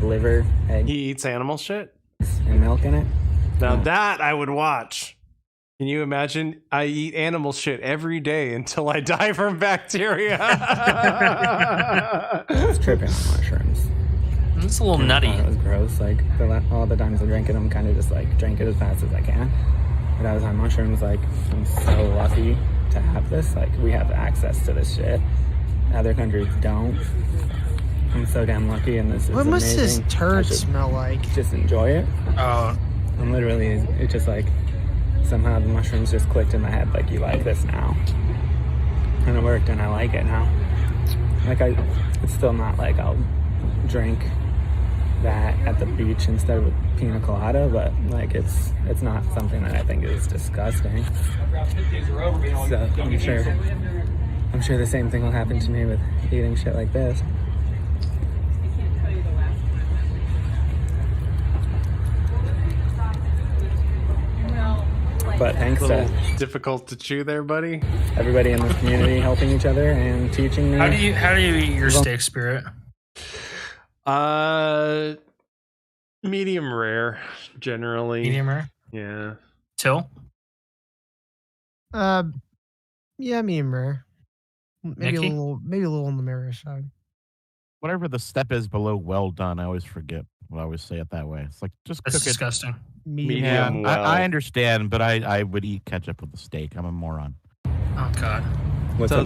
Speaker 20: liver, egg.
Speaker 10: He eats animal shit?
Speaker 20: And milk in it.
Speaker 10: Now that I would watch. Can you imagine? I eat animal shit every day until I die from bacteria.
Speaker 20: I was tripping on mushrooms.
Speaker 11: It's a little nutty.
Speaker 20: It was gross. Like all the times I drank it, I'm kind of just like drink it as fast as I can. But I was on mushrooms. Like I'm so lucky to have this. Like we have access to this shit. Other countries don't. I'm so damn lucky, and this is
Speaker 18: What must
Speaker 20: amazing.
Speaker 18: this turd smell like?
Speaker 20: Just enjoy it. I'm literally, it's just like somehow the mushrooms just clicked in my head. Like you like this now, and it worked, and I like it now. Like it's still not like I'll drink that at the beach instead of a pina colada, but like it's not something that I think is disgusting. So I'm sure the same thing will happen to me with eating shit like this. But thanks to
Speaker 10: difficult to chew there, buddy.
Speaker 20: Everybody in this community helping each other and teaching me.
Speaker 11: How do you eat your steak, Spirit?
Speaker 10: Medium rare, generally.
Speaker 11: Medium rare?
Speaker 10: Yeah.
Speaker 11: Till?
Speaker 18: Yeah, medium rare. Maybe
Speaker 12: Mickey?
Speaker 18: a little on the rare side.
Speaker 12: Whatever the step is below well done, I always forget. I always say it that way. It's like just
Speaker 11: That's
Speaker 12: cook
Speaker 11: disgusting.
Speaker 10: Medium well.
Speaker 12: I understand, but I would eat ketchup with a steak. I'm a moron.
Speaker 11: Oh God.
Speaker 10: So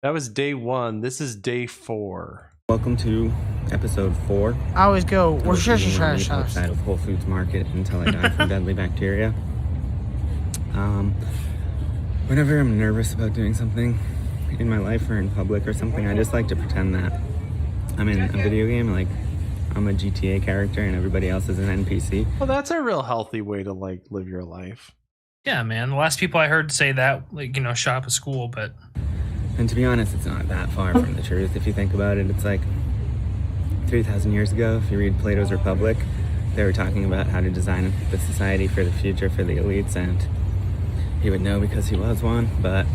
Speaker 10: that was day 1. This is day 4.
Speaker 20: Welcome to episode 4.
Speaker 18: I always go,
Speaker 20: I was eating outside of Whole Foods Market until I die from deadly bacteria. Whenever I'm nervous about doing something in my life or in public or something, I just like to pretend that I'm in a video game, like I'm a GTA character and everybody else is an NPC.
Speaker 10: Well, that's a real healthy way to like live your life.
Speaker 11: Yeah, man. The last people I heard say that, like, you know, shot up a school, but.
Speaker 20: And to be honest, it's not that far from the truth. If you think about it, it's like 3,000 years ago, if you read Plato's Republic, they were talking about how to design the society for the future for the elites, and he would know because he was one, but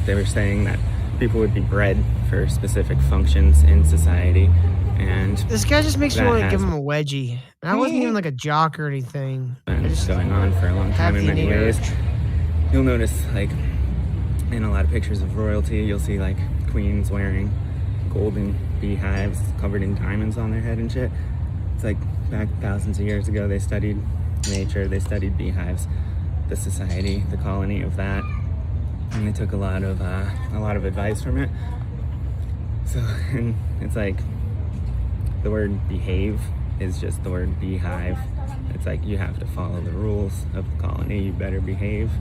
Speaker 20: they were saying that people would be bred for specific functions in society, and
Speaker 18: This guy just makes me
Speaker 20: that
Speaker 18: want to
Speaker 20: has
Speaker 18: give him a wedgie. And I wasn't even like a jock or anything.
Speaker 20: been going on for a long time in many ways. You'll notice, like, in a lot of pictures of royalty, you'll see like queens wearing golden beehives covered in diamonds on their head and shit. It's like back thousands of years ago, they studied nature, they studied beehives, the society, the colony of that, and they took a lot of advice from it. So, and it's like the word behave is just the word beehive. It's like you have to follow the rules of the colony. You better behave.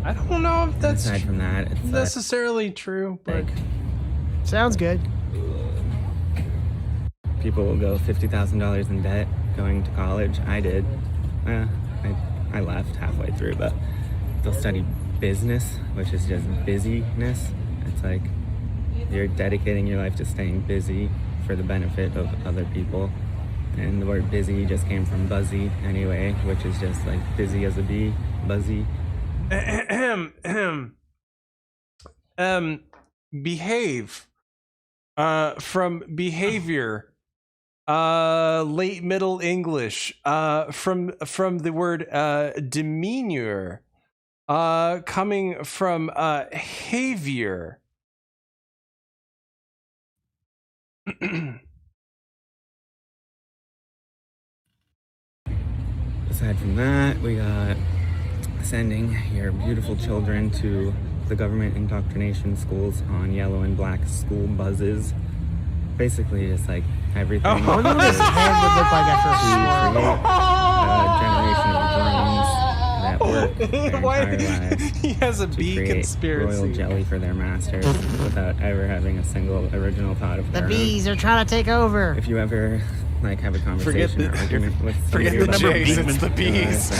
Speaker 10: I don't know if that's
Speaker 20: aside from that, it's
Speaker 10: necessarily true, but
Speaker 18: sounds good.
Speaker 20: People will go $50,000 in debt going to college. I did. I left halfway through, but they'll study business, which is just busyness. It's like you're dedicating your life to staying busy for the benefit of other people. And the word busy just came from buzzy anyway, which is just like busy as a bee, buzzy.
Speaker 10: Behave. From behavior. Late Middle English. From the word demeanor. Coming from behavior.
Speaker 20: Aside from that, we got sending your beautiful children to the government indoctrination schools on yellow and black school buses. Basically, it's like everything.
Speaker 18: I wonder what his head would look like after a
Speaker 20: create a generation of drones that work their entire lives.
Speaker 10: He has a bee
Speaker 20: create
Speaker 10: conspiracy.
Speaker 20: royal jelly for their masters without ever having a single original thought of
Speaker 18: The
Speaker 20: their own.
Speaker 18: bees are trying to take over.
Speaker 20: If you ever like have a conversation or argument with
Speaker 10: forget
Speaker 20: somebody
Speaker 10: the
Speaker 20: about
Speaker 10: J's,
Speaker 20: Beekman,
Speaker 10: it's the bees.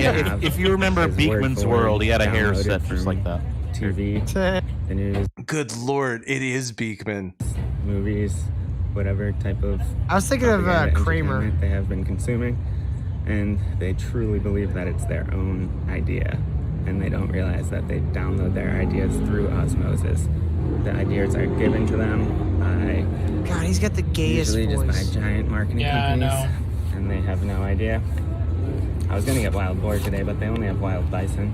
Speaker 12: Yeah, if you remember Beekman's World, he had a hair set just like that.
Speaker 20: TV, the news,
Speaker 10: Good lord, it is Beekman.
Speaker 20: movies, whatever type of
Speaker 18: I was thinking of
Speaker 20: propaganda
Speaker 18: Kramer.
Speaker 20: entertainment they have been consuming, and they truly believe that it's their own idea, and they don't realize that they download their ideas through osmosis. The ideas are given to them by
Speaker 18: God, he's got the gayest
Speaker 20: usually
Speaker 18: voice.
Speaker 20: just by giant marketing
Speaker 11: Yeah, I
Speaker 20: companies,
Speaker 11: know.
Speaker 20: and they have no idea. I was gonna get wild boar today, but they only have wild bison,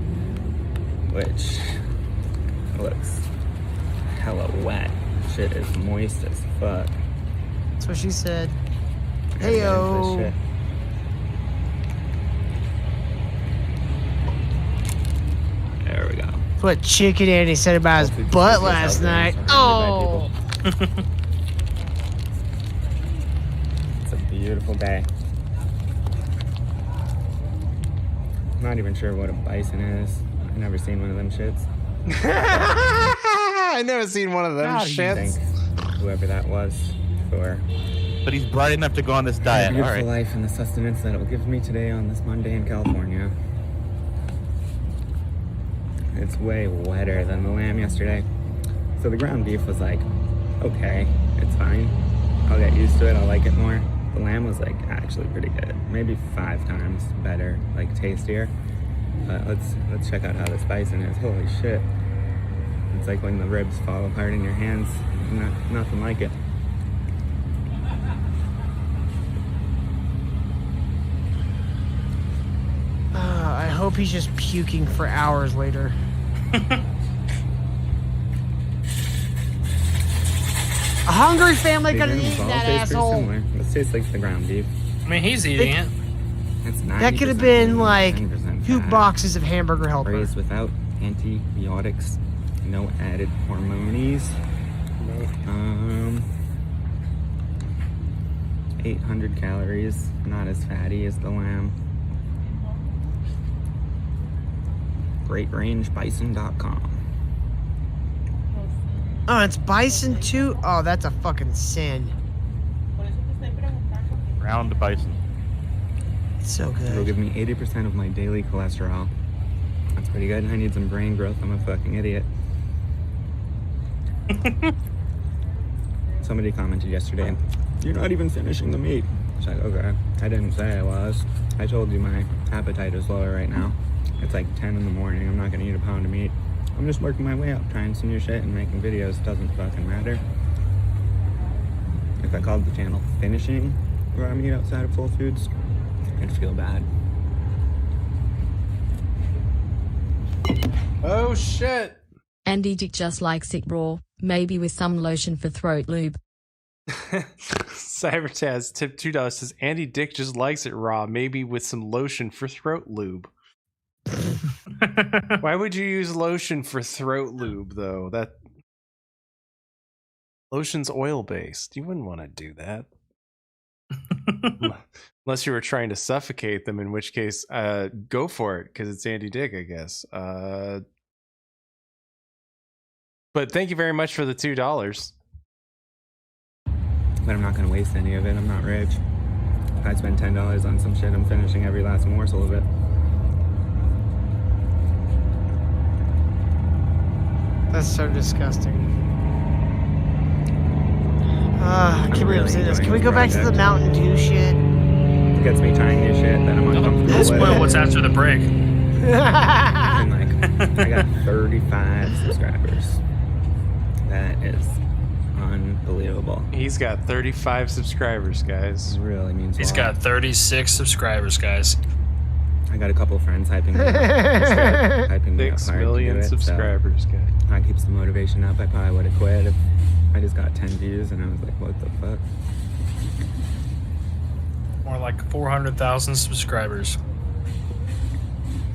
Speaker 20: which looks hella wet. Shit is moist as fuck.
Speaker 18: That's what she said.
Speaker 20: I gotta get into this
Speaker 18: Heyo.
Speaker 20: shit. There we go.
Speaker 18: That's what Chicken Andy said about his butt last night. Oh.
Speaker 20: It's a beautiful day. Not even sure what a bison is. I've never seen one of them shits.
Speaker 10: I never seen one of them
Speaker 20: How do you
Speaker 10: shits.
Speaker 20: think whoever that was for
Speaker 12: But he's bright enough to go on this
Speaker 20: the
Speaker 12: diet. All
Speaker 20: beautiful
Speaker 12: right.
Speaker 20: life and the sustenance that it will give me today on this Monday in California. It's way wetter than the lamb yesterday. So the ground beef was like, okay, it's fine. I'll get used to it. I'll like it more. The lamb was like actually pretty good. Maybe 5 times better, like tastier. But let's check out how this bison is. Holy shit. It's like when the ribs fall apart in your hands. Nothing like it.
Speaker 18: I hope he's just puking for hours later. A hungry family
Speaker 20: These
Speaker 18: could have
Speaker 20: animals
Speaker 18: eaten
Speaker 20: all
Speaker 18: that
Speaker 20: taste pretty
Speaker 18: asshole.
Speaker 20: similar. This tastes like the ground beef.
Speaker 11: I mean, he's eating it.
Speaker 20: It's
Speaker 18: That could have
Speaker 20: 90%
Speaker 18: been like
Speaker 20: 10%
Speaker 18: 2
Speaker 20: fat.
Speaker 18: boxes of hamburger helper.
Speaker 20: Raised without antibiotics, no added hormones. 800 calories, not as fatty as the lamb. GreatRangeBison.com.
Speaker 18: Oh, it's bison too? Oh, that's a fucking sin.
Speaker 12: Ground bison.
Speaker 18: So good.
Speaker 20: It'll give me 80% of my daily cholesterol. That's pretty good. I need some brain growth. I'm a fucking idiot. Somebody commented yesterday, "You're not even finishing the meat." It's like, okay, I didn't say I was. I told you my appetite is lower right now. It's like 10 in the morning. I'm not gonna eat a pound of meat. I'm just working my way up, trying some new shit and making videos. Doesn't fucking matter. If I called the channel finishing raw meat outside of Whole Foods, I'd feel bad.
Speaker 10: Oh shit.
Speaker 15: Andy Dick just likes it raw, maybe with some lotion for throat lube.
Speaker 10: Cybertaz tip $2 says Andy Dick just likes it raw, maybe with some lotion for throat lube. Why would you use lotion for throat lube though? That lotion's oil based. You wouldn't want to do that. Unless you were trying to suffocate them, in which case go for it, because it's Andy Dick, I guess. But thank you very much for the $2.
Speaker 20: But I'm not gonna waste any of it. I'm not rich. If I spend $10 on some shit, I'm finishing every last morsel of it.
Speaker 18: That's so disgusting. I can't believe I'm saying this. Can we go back to the Mountain Dew shit?
Speaker 20: It gets me trying new shit that I'm uncomfortable with.
Speaker 11: Spoil what's after the break.
Speaker 20: And like, I got 35 subscribers. That is unbelievable.
Speaker 10: He's got 35 subscribers, guys.
Speaker 20: It really means
Speaker 11: He's
Speaker 20: a lot.
Speaker 11: got 36 subscribers, guys.
Speaker 20: I got a couple of friends hyping me up. Hyping me up
Speaker 10: 6
Speaker 20: hard to
Speaker 10: million
Speaker 20: do it,
Speaker 10: subscribers, guys.
Speaker 20: So that keeps the motivation up. I probably would have quit if I just got 10 views and I was like, what the fuck?
Speaker 11: More like 400,000 subscribers.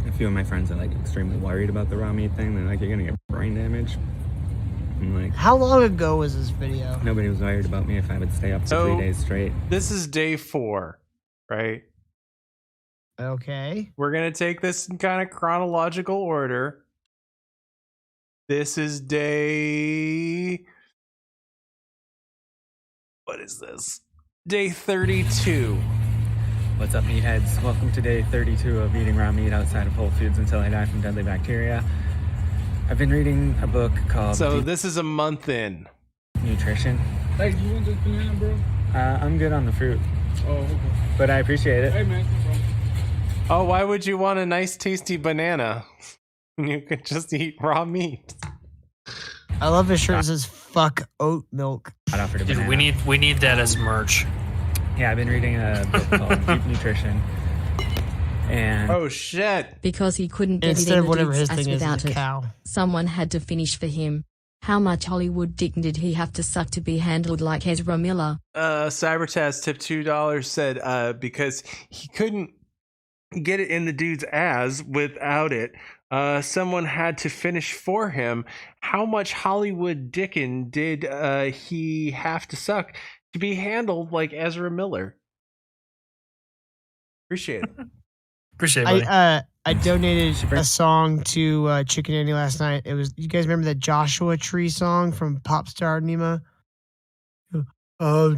Speaker 20: A few of my friends are like extremely worried about the raw meat thing. They're like, you're gonna get brain damage. I'm like,
Speaker 18: How long ago was this video?
Speaker 20: nobody was worried about me if I would stay up for
Speaker 10: So-
Speaker 20: 3 days straight.
Speaker 10: This is day 4, right?
Speaker 18: Okay.
Speaker 10: We're going to take this in kind of chronological order. This is day... What is this? Day 32.
Speaker 20: What's up, meatheads? Welcome to day 32 of eating raw meat outside of Whole Foods until I die from deadly bacteria. I've been reading a book called
Speaker 10: So
Speaker 20: Deep
Speaker 10: this is a month in.
Speaker 20: Nutrition.
Speaker 19: Hey, you want this banana, bro?
Speaker 20: I'm good on the fruit,
Speaker 19: Oh, okay.
Speaker 20: but I appreciate it.
Speaker 19: Hey, man, no problem.
Speaker 10: Oh, why would you want a nice tasty banana? You could just eat raw meat.
Speaker 18: I love his shirt that says "fuck oat milk."
Speaker 20: I'd offer to
Speaker 11: Dude,
Speaker 20: banana.
Speaker 11: we need that as merch.
Speaker 20: Yeah, I've been reading a book called Deep Nutrition. And
Speaker 10: Oh shit.
Speaker 15: Because he couldn't get
Speaker 18: Instead
Speaker 15: it in
Speaker 18: of
Speaker 15: the
Speaker 18: whatever
Speaker 15: dude's
Speaker 18: his
Speaker 15: ass
Speaker 18: thing is,
Speaker 15: without
Speaker 18: it's a
Speaker 15: it.
Speaker 18: cow.
Speaker 15: Someone had to finish for him. How much Hollywood dick did he have to suck to be handled like Ezra Miller?
Speaker 10: Cybertaz tip $2 said because he couldn't get it in the dude's ass without it. Someone had to finish for him. How much Hollywood dickin' did he have to suck to be handled like Ezra Miller? Appreciate it.
Speaker 11: Appreciate it, buddy.
Speaker 18: I donated a song to Chicken Andy last night. It was, you guys remember that Joshua Tree song from Popstar Nemo?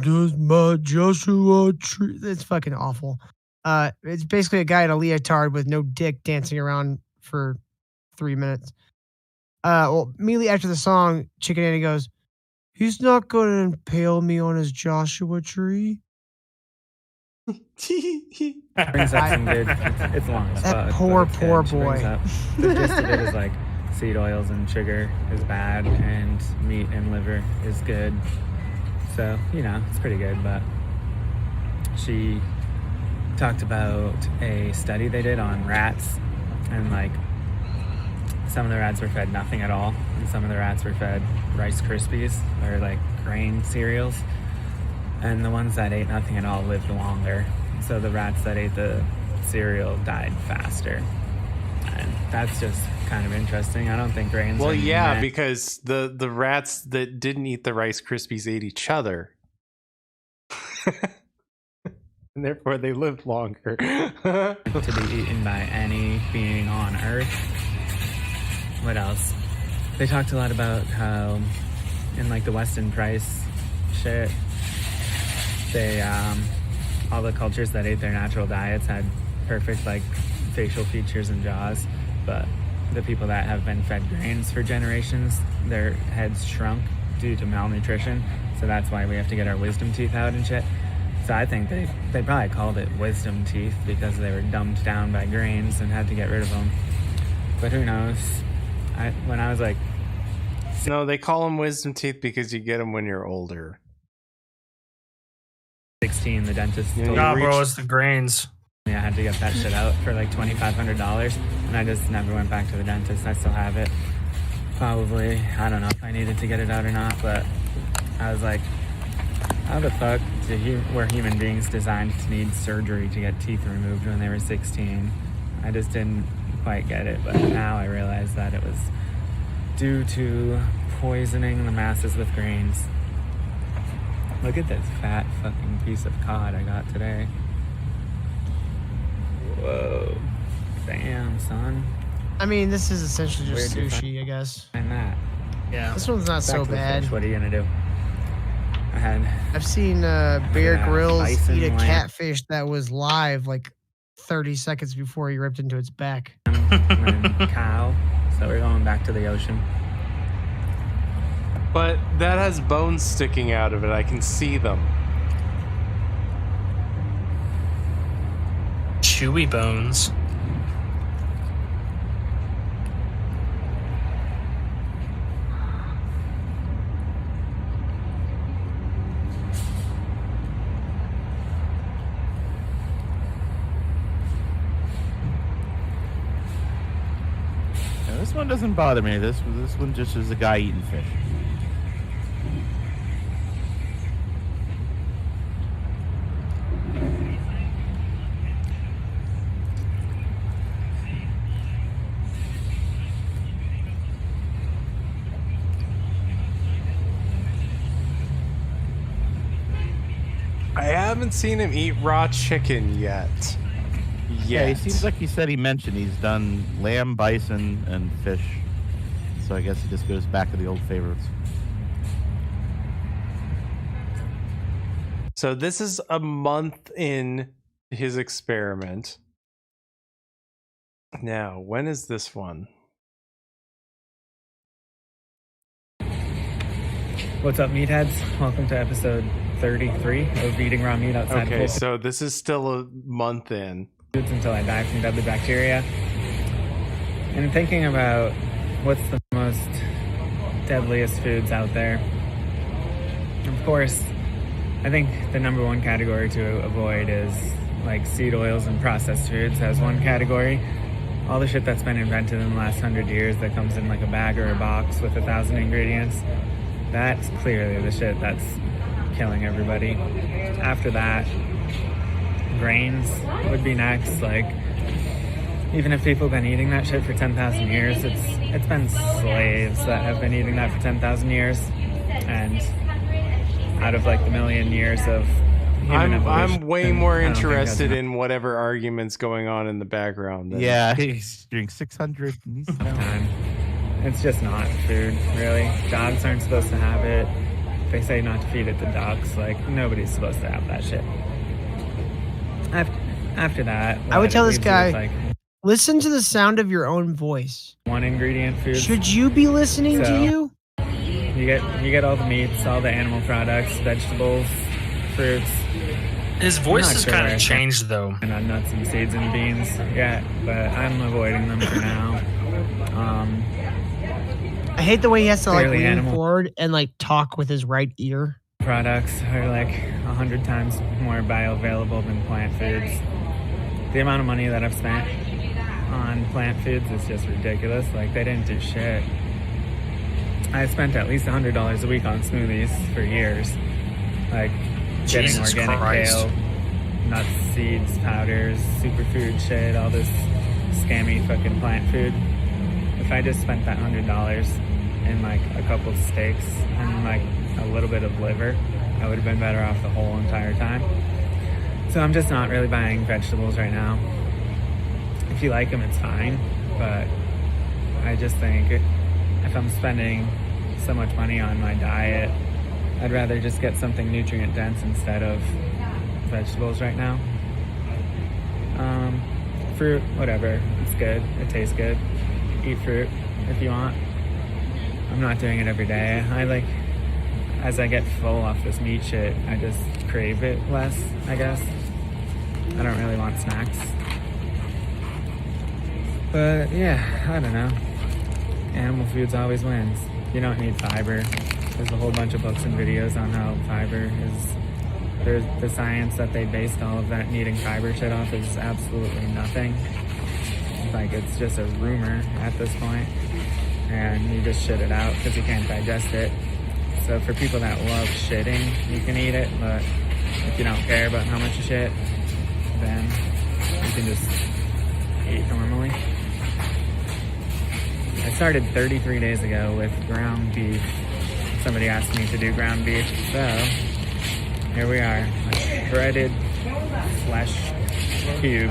Speaker 18: Just my Joshua Tree. It's fucking awful. It's basically a guy in a leotard with no dick dancing around for 3 minutes. Well, immediately after the song, Chicken Andy goes, "He's not going to impale me on his Joshua Tree."
Speaker 20: brings up some good. It's long as
Speaker 18: That
Speaker 20: fuck.
Speaker 18: poor,
Speaker 20: but it's
Speaker 18: poor
Speaker 20: good. She brings
Speaker 18: boy.
Speaker 20: up- The gist of it is like seed oils and sugar is bad, and meat and liver is good. So it's pretty good. But she talked about a study they did on rats, and like some of the rats were fed nothing at all, and some of the rats were fed Rice Krispies or like grain cereals. And the ones that ate nothing at all lived longer. So the rats that ate the cereal died faster. And that's just kind of interesting. I don't think grains
Speaker 10: Well,
Speaker 20: are
Speaker 10: yeah,
Speaker 20: meant-
Speaker 10: because the rats that didn't eat the Rice Krispies ate each other. And therefore they lived longer.
Speaker 20: to be eaten by any being on Earth. What else? They talked a lot about how in like the Weston Price shit, they all the cultures that ate their natural diets had perfect like facial features and jaws, but the people that have been fed grains for generations, their heads shrunk due to malnutrition. So that's why we have to get our wisdom teeth out and shit. So I think they probably called it wisdom teeth because they were dumbed down by grains and had to get rid of them. But who knows? When I was like...
Speaker 10: No, they call them wisdom teeth because you get them when you're older.
Speaker 20: 16, the dentist told
Speaker 11: Nah,
Speaker 20: me,
Speaker 11: bro, it's the grains.
Speaker 20: Yeah, I had to get that shit out for like $2,500, and I just never went back to the dentist. I still have it. Probably, I don't know if I needed to get it out or not, but I was like, how the fuck were human beings designed to need surgery to get teeth removed when they were 16? I just didn't quite get it, but now I realize that it was due to poisoning the masses with grains. Look at this fat fucking piece of cod I got today. Whoa. Damn, son.
Speaker 18: I mean, this is essentially just
Speaker 20: Where'd you
Speaker 18: sushi, I guess.
Speaker 20: And that. Yeah.
Speaker 18: This one's not
Speaker 20: Back
Speaker 18: so
Speaker 20: to the
Speaker 18: bad.
Speaker 20: fish. What are you gonna do?
Speaker 18: I've seen Bear
Speaker 20: Yeah,
Speaker 18: Grylls
Speaker 20: bison,
Speaker 18: eat a
Speaker 20: lamb.
Speaker 18: catfish that was live like 30 seconds before he ripped into its back.
Speaker 20: And cow. So we're going back to the ocean.
Speaker 10: But that has bones sticking out of it. I can see them.
Speaker 11: Chewy bones.
Speaker 12: Now, this one doesn't bother me. This one just is a guy eating fish.
Speaker 10: I haven't seen him eat raw chicken yet.
Speaker 12: Yeah, he seems like he said he mentioned he's done lamb, bison, and fish. So I guess he just goes back to the old favorites.
Speaker 10: So this is a month in his experiment. Now, when is this one?
Speaker 20: What's up, meatheads? Welcome to episode 33 of eating raw meat outside of
Speaker 10: Okay,
Speaker 20: Whole
Speaker 10: so this is still a month in.
Speaker 20: Foods until I die from deadly bacteria. And thinking about what's the most deadliest foods out there. Of course, I think the number one category to avoid is like seed oils and processed foods as one category. All the shit that's been invented in the last 100 years that comes in like a bag or a box with 1,000 ingredients, that's clearly the shit that's killing everybody. After that, grains would be next. Like, even if people have been eating that shit for 10,000 years, it's been slaves that have been eating that for 10,000 years. And out of like the million years of human evolution,
Speaker 10: I'm way more
Speaker 20: I don't think that's
Speaker 10: interested
Speaker 20: enough.
Speaker 10: in whatever argument's going on in the background.
Speaker 12: Yeah, he's doing 600.
Speaker 20: Time. It's just not food, really. Dogs aren't supposed to have it. They say not to feed it to ducks. Like, nobody's supposed to have that shit. After that,
Speaker 18: I would tell this
Speaker 20: leaves you with,
Speaker 18: guy,
Speaker 20: like,
Speaker 18: listen to the sound of your own voice.
Speaker 20: one ingredient food.
Speaker 18: Should you be listening to
Speaker 20: So-
Speaker 18: you?
Speaker 20: You get all the meats, all the animal products, vegetables, fruits.
Speaker 11: His voice
Speaker 20: I'm not
Speaker 11: has
Speaker 20: sure
Speaker 11: kind
Speaker 20: where
Speaker 11: of
Speaker 20: it's
Speaker 11: changed, though.
Speaker 20: And on nuts and seeds and beans. Yeah, but I'm avoiding them for now.
Speaker 18: I hate the way he has to like
Speaker 20: Clearly
Speaker 18: lean
Speaker 20: animal.
Speaker 18: forward and like talk with his right ear.
Speaker 20: Products are like 100 times more bioavailable than plant foods. The amount of money that I've spent on plant foods is just ridiculous. Like, they didn't do shit. I spent at least $100 a week on smoothies for years. Like, getting
Speaker 11: Jesus
Speaker 20: organic
Speaker 11: Christ.
Speaker 20: kale, nuts, seeds, powders, superfood shit, all this scammy fucking plant food. If I just spent that $100 in like a couple steaks and like a little bit of liver, I would have been better off the whole entire time. So I'm just not really buying vegetables right now. If you like them, it's fine, but I just think if I'm spending so much money on my diet, I'd rather just get something nutrient dense instead of vegetables right now. fruit, whatever. It's good. It tastes good. Eat fruit if you want. I'm not doing it every day. As I get full off this meat shit, I just crave it less, I guess. I don't really want snacks. But yeah, I don't know. Animal foods always wins. You don't need fiber. There's a whole bunch of books and videos on how fiber is. There's the science that they based all of that needing fiber shit off is absolutely nothing. Like, it's just a rumor at this point, and you just shit it out because you can't digest it. So for people that love shitting, you can eat it, but if you don't care about how much you shit, then you can just eat normally. I started 33 days ago with ground beef. Somebody asked me to do ground beef, so here we are. Breaded flesh cube.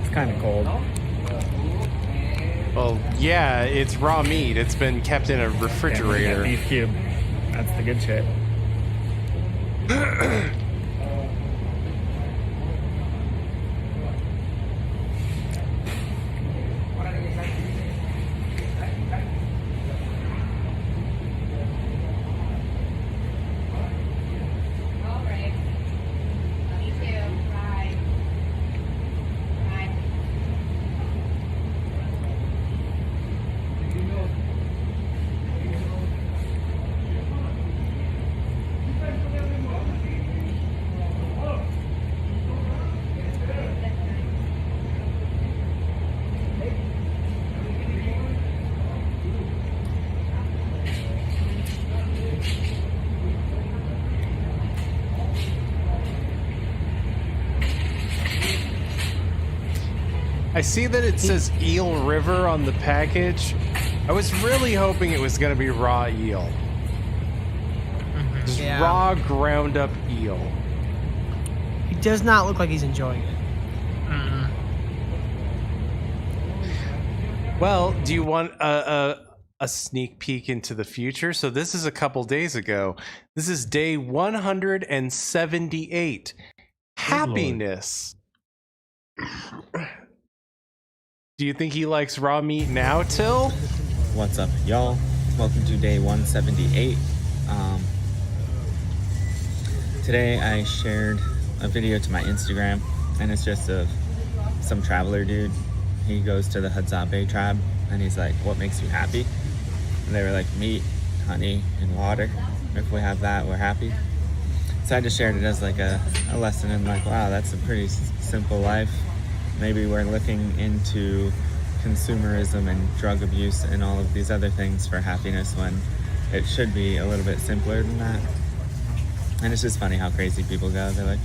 Speaker 20: It's kind of cold.
Speaker 10: Well, yeah, it's raw meat. It's been kept in a refrigerator.
Speaker 20: Beef cube. That's the good shit.
Speaker 10: I see that it says Eel River on the package. I was really hoping it was going to be raw eel. Just
Speaker 18: Yeah.
Speaker 10: raw, ground up eel.
Speaker 18: He does not look like he's enjoying it.
Speaker 10: Well, do you want a sneak peek into the future? So this is a couple days ago. This is day 178. Happiness. Do you think he likes raw meat now, Till?
Speaker 21: What's up, y'all? Welcome to day 178. Today I shared a video to my Instagram, and it's just of some traveler dude. He goes to the Hadzabe tribe, and he's like, what makes you happy? And they were like, meat, honey, and water. If we have that, we're happy. So I just shared it as like a lesson in like, wow, that's a pretty simple life. Maybe we're looking into consumerism and drug abuse and all of these other things for happiness when it should be a little bit simpler than that. And it's just funny how crazy people go. They're like,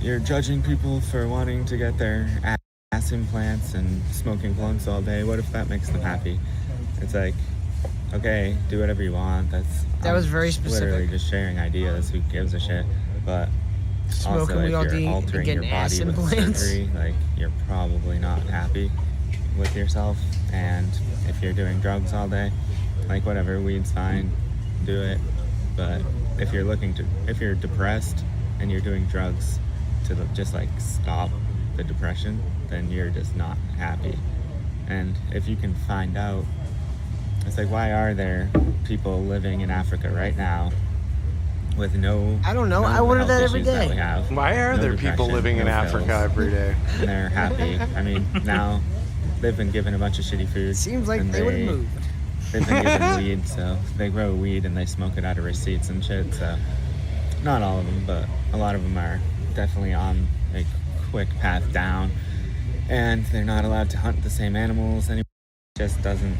Speaker 21: you're judging people for wanting to get their ass implants and smoking blunts all day. What if that makes them happy? It's like, okay, do whatever you want.
Speaker 18: That was very specific.
Speaker 21: Literally just sharing ideas. Who gives a shit? But
Speaker 18: Smoking
Speaker 21: also,
Speaker 18: weed all
Speaker 21: if
Speaker 18: day
Speaker 21: you're
Speaker 18: and
Speaker 21: altering
Speaker 18: getting
Speaker 21: your
Speaker 18: ass
Speaker 21: body with
Speaker 18: implants.
Speaker 21: surgery, like, you're probably not happy with yourself. And if you're doing drugs all day, like, whatever, weed's fine, do it. But if you're depressed and you're doing drugs to just like stop the depression, then you're just not happy. And if you can find out, it's like, why are there people living in Africa right now with no,
Speaker 18: I don't know.
Speaker 21: none
Speaker 18: I
Speaker 21: of the
Speaker 18: wonder
Speaker 21: health
Speaker 18: that every
Speaker 21: issues that
Speaker 18: day.
Speaker 21: we have?
Speaker 10: Why are
Speaker 21: No
Speaker 10: there people
Speaker 21: depression,
Speaker 10: living in
Speaker 21: no
Speaker 10: Africa
Speaker 21: pills,
Speaker 10: every day?
Speaker 21: and they're happy. I mean, now they've been given a bunch of shitty food.
Speaker 18: Seems like
Speaker 21: and
Speaker 18: they would've moved.
Speaker 21: They've been given weed, so they grow weed and they smoke it out of receipts and shit. So not all of them, but a lot of them are definitely on a quick path down, and they're not allowed to hunt the same animals anymore. Just doesn't.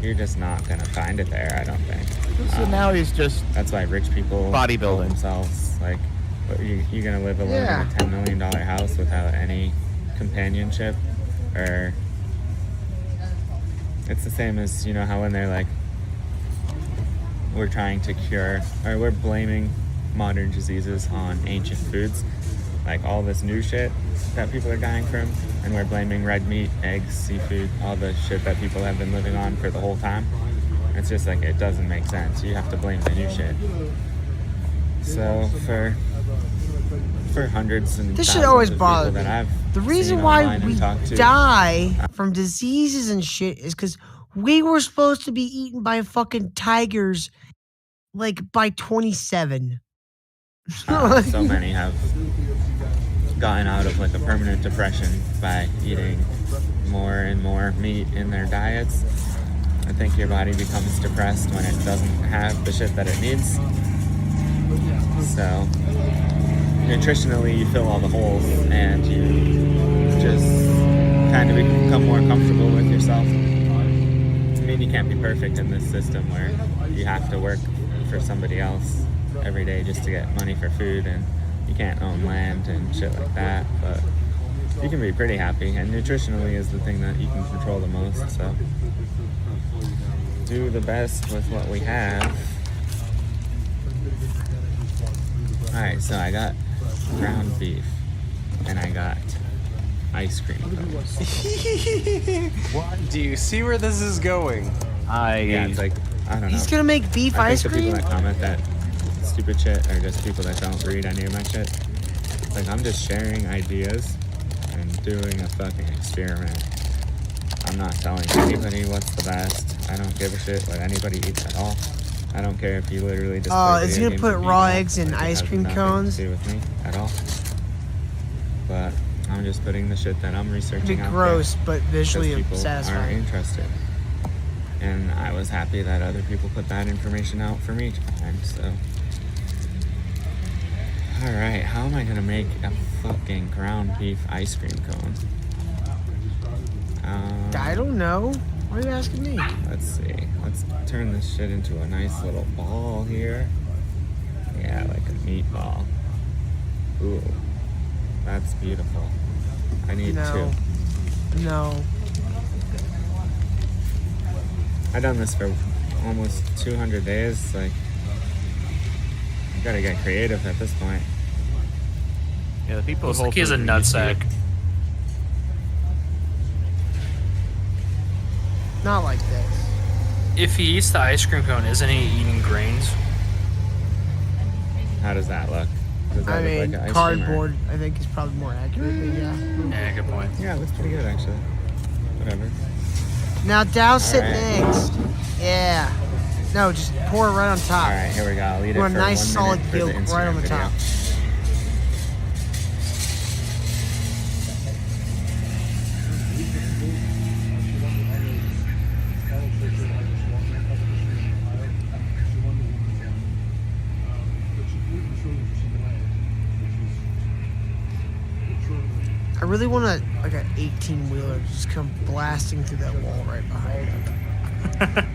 Speaker 21: You're just not gonna find it there, I don't think.
Speaker 12: So now he's just
Speaker 21: That's why rich people
Speaker 12: bodybuilding
Speaker 21: kill themselves. Like, what, you're gonna live alone in a $10 million house without any companionship, or it's the same as, you know, how when they're like, we're trying to cure, or we're blaming modern diseases on ancient foods, like all this new shit that people are dying from, and we're blaming red meat, eggs, seafood, all the shit that people have been living on for the whole time. It's just like, it doesn't make sense. You have to blame the new shit. So for hundreds and
Speaker 18: This shit
Speaker 21: thousands
Speaker 18: always
Speaker 21: of people
Speaker 18: bothers me.
Speaker 21: that I've
Speaker 18: The reason
Speaker 21: seen
Speaker 18: why
Speaker 21: online and
Speaker 18: we
Speaker 21: talked to,
Speaker 18: die from diseases and shit is because we were supposed to be eaten by fucking tigers like by 27.
Speaker 21: so many have gotten out of like a permanent depression by eating more and more meat in their diets. I think your body becomes depressed when it doesn't have the shit that it needs. So nutritionally you fill all the holes and you just kind of become more comfortable with yourself. I mean, you can't be perfect in this system where you have to work for somebody else every day just to get money for food, and you can't own land and shit like that, but you can be pretty happy, and nutritionally is the thing that you can control the most. So do the best with what we have. Alright, so I got ground beef and I got ice cream cones.
Speaker 10: Do you see where this is going?
Speaker 21: Yeah, it's like, I don't know.
Speaker 18: He's gonna make beef
Speaker 21: I
Speaker 18: ice
Speaker 21: think the
Speaker 18: cream?
Speaker 21: people that comment that stupid shit are just people that don't read any of my shit. Like, I'm just sharing ideas and doing a fucking experiment. I'm not telling anybody what's the best. I don't give a shit what anybody eats at all. I don't care if you literally just play
Speaker 18: is he
Speaker 21: video
Speaker 18: gonna
Speaker 21: games
Speaker 18: put
Speaker 21: and eat
Speaker 18: raw
Speaker 21: them.
Speaker 18: eggs in
Speaker 21: Like, it
Speaker 18: ice
Speaker 21: has
Speaker 18: cream
Speaker 21: nothing
Speaker 18: cones?
Speaker 21: to do with me at all. But I'm just putting the shit that I'm researching
Speaker 18: Be
Speaker 21: out
Speaker 18: gross,
Speaker 21: there
Speaker 18: but visually
Speaker 21: because people are
Speaker 18: satisfying.
Speaker 21: interested. And I was happy that other people put that information out for me to find, so. Alright, how am I gonna make a fucking ground beef ice cream cone?
Speaker 18: I don't know. Why are you asking me?
Speaker 21: Let's see. Let's turn this shit into a nice little ball here. Yeah, like a meatball. Ooh, that's beautiful. I need
Speaker 18: No.
Speaker 21: two.
Speaker 18: No.
Speaker 21: I've done this for almost 200 days. Like, you gotta get creative at this point.
Speaker 12: Yeah, the people
Speaker 11: Looks like he has a nutsack.
Speaker 18: Not like this.
Speaker 11: If he eats the ice cream cone, isn't he eating grains?
Speaker 21: How does that look? Does that
Speaker 18: I
Speaker 21: look
Speaker 18: mean,
Speaker 21: like an ice
Speaker 18: cardboard, I think, is probably more accurate, but yeah.
Speaker 11: Yeah, good point.
Speaker 21: Yeah, it looks pretty good, actually. Whatever.
Speaker 18: Now douse it in
Speaker 21: Alright.
Speaker 18: eggs. Yeah. No, just pour it right on top.
Speaker 21: Alright, here we go. I'll eat it
Speaker 18: Want
Speaker 21: for
Speaker 18: a nice
Speaker 21: 1
Speaker 18: solid
Speaker 21: minute for the
Speaker 18: yolk right on the
Speaker 21: Instagram
Speaker 18: top.
Speaker 21: video.
Speaker 18: I really want to, like, an 18-wheeler just come blasting through that wall right behind him.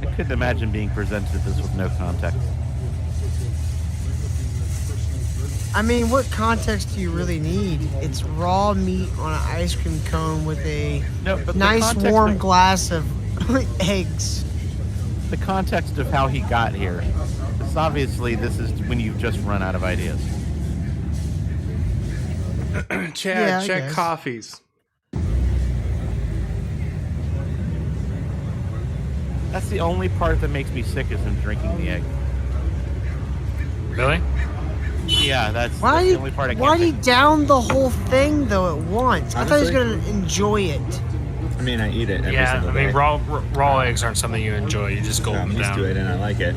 Speaker 12: I couldn't imagine being presented this with no context.
Speaker 18: I mean, what context do you really need? It's raw meat on an ice cream cone with a
Speaker 12: but the
Speaker 18: nice
Speaker 12: context
Speaker 18: warm
Speaker 12: of-
Speaker 18: glass of eggs.
Speaker 12: The context of how he got here. It's obviously this is when you've just run out of ideas.
Speaker 10: Chad,
Speaker 18: Yeah, I
Speaker 10: check
Speaker 18: guess.
Speaker 10: coffees.
Speaker 12: That's the only part that makes me sick is him drinking the egg.
Speaker 11: Really?
Speaker 12: Yeah, that's
Speaker 18: Why
Speaker 12: the only part I can't
Speaker 18: why did he
Speaker 12: think.
Speaker 18: down the whole thing though at once? I thought he was
Speaker 21: Honestly?
Speaker 18: gonna enjoy it.
Speaker 21: I mean, I eat it every
Speaker 11: Yeah,
Speaker 21: single
Speaker 11: I mean,
Speaker 21: day.
Speaker 11: raw eggs aren't something you enjoy. You just gulp
Speaker 21: I'm
Speaker 11: them
Speaker 21: used
Speaker 11: down.
Speaker 21: to it and I like it.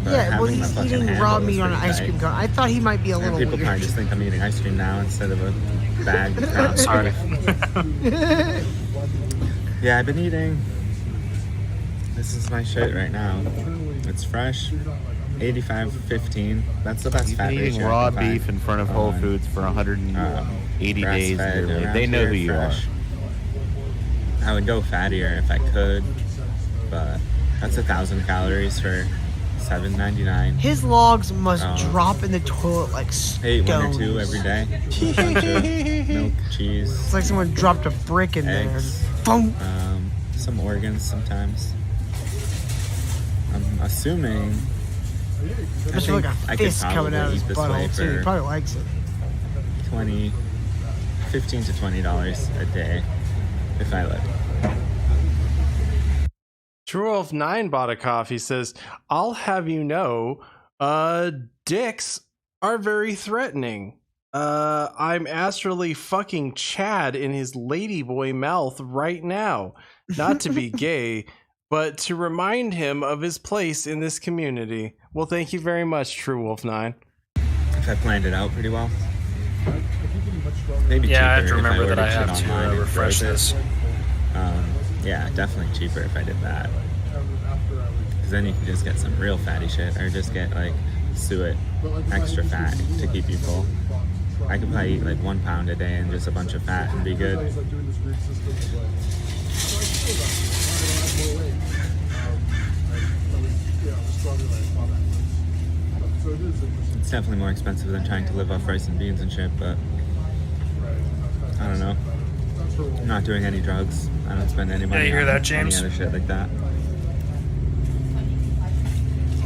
Speaker 21: But
Speaker 18: Yeah, well,
Speaker 21: having my
Speaker 18: he's
Speaker 21: fucking
Speaker 18: eating
Speaker 21: handle
Speaker 18: raw
Speaker 21: is
Speaker 18: meat on an
Speaker 21: pretty
Speaker 18: ice
Speaker 21: tight.
Speaker 18: cream cone. I thought he might be a
Speaker 21: And
Speaker 18: little
Speaker 21: people
Speaker 18: weird.
Speaker 21: probably just think I'm eating ice cream now instead of a bag of ground
Speaker 11: Sorry.
Speaker 21: beef. Yeah, I've been eating. This is my shit right now. It's fresh. 85-15. That's the best
Speaker 12: You've
Speaker 21: fat
Speaker 12: been eating
Speaker 21: ratio I
Speaker 12: raw
Speaker 21: can find
Speaker 12: beef in front of Whole
Speaker 21: on,
Speaker 12: Foods for 180 days.
Speaker 21: grass-fed
Speaker 12: Nearly.
Speaker 21: around
Speaker 12: They know
Speaker 21: here,
Speaker 12: who you
Speaker 21: fresh.
Speaker 12: are.
Speaker 21: I would go fattier if I could, but that's 1,000 calories for $7.99.
Speaker 18: His logs must drop in the toilet like
Speaker 21: I eat one or
Speaker 18: stones.
Speaker 21: two every day. A bunch of milk, cheese,
Speaker 18: It's like someone dropped a brick in there.
Speaker 21: eggs,
Speaker 18: Boom.
Speaker 21: some organs sometimes. I'm assuming
Speaker 18: There's like a
Speaker 21: I could
Speaker 18: fist coming out of his
Speaker 21: probably eat
Speaker 18: butthole
Speaker 21: this
Speaker 18: too.
Speaker 21: way
Speaker 18: He probably likes it.
Speaker 21: for $15 to $20 a day if I lived.
Speaker 10: True Wolf 9 bought a coffee. Says, "I'll have you know, dicks are very threatening. I'm astrally fucking Chad in his ladyboy mouth right now. Not to be gay, but to remind him of his place in this community." Well, thank you very much, True Wolf 9.
Speaker 21: If I planned it out pretty well. Maybe
Speaker 11: Yeah, I have
Speaker 21: cheaper
Speaker 11: to
Speaker 21: if
Speaker 11: remember
Speaker 21: ordered
Speaker 11: that I
Speaker 21: shit
Speaker 11: have to
Speaker 21: online and
Speaker 11: refresh
Speaker 21: froze it.
Speaker 11: this.
Speaker 21: Yeah, definitely cheaper if I did that. Because then you can just get some real fatty shit, or just get like suet, extra fat to keep you full. I could probably eat like 1 pound a day and just a bunch of fat and be good. It's definitely more expensive than trying to live off rice and beans and shit, but I don't know. I'm not doing any drugs. I don't spend any money
Speaker 11: you hear
Speaker 21: on
Speaker 11: that, James?
Speaker 21: any other shit like that.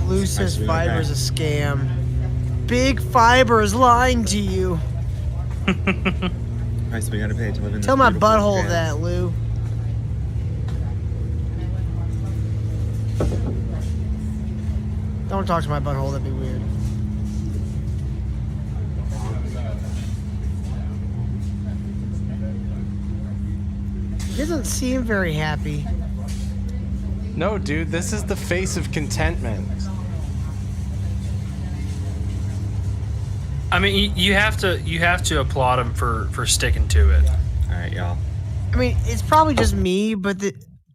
Speaker 18: Lou says fiber's a scam. Big Fiber is lying to you.
Speaker 21: Price we gotta pay to live in this
Speaker 18: Tell my
Speaker 21: beautiful
Speaker 18: butthole
Speaker 21: trans.
Speaker 18: that, Lou. Don't talk to my butthole, that'd be weird. He doesn't seem very happy.
Speaker 10: No, dude, this is the face of contentment.
Speaker 11: I mean, you have to applaud him for sticking to it.
Speaker 21: All right, y'all.
Speaker 18: I mean, it's probably just me, but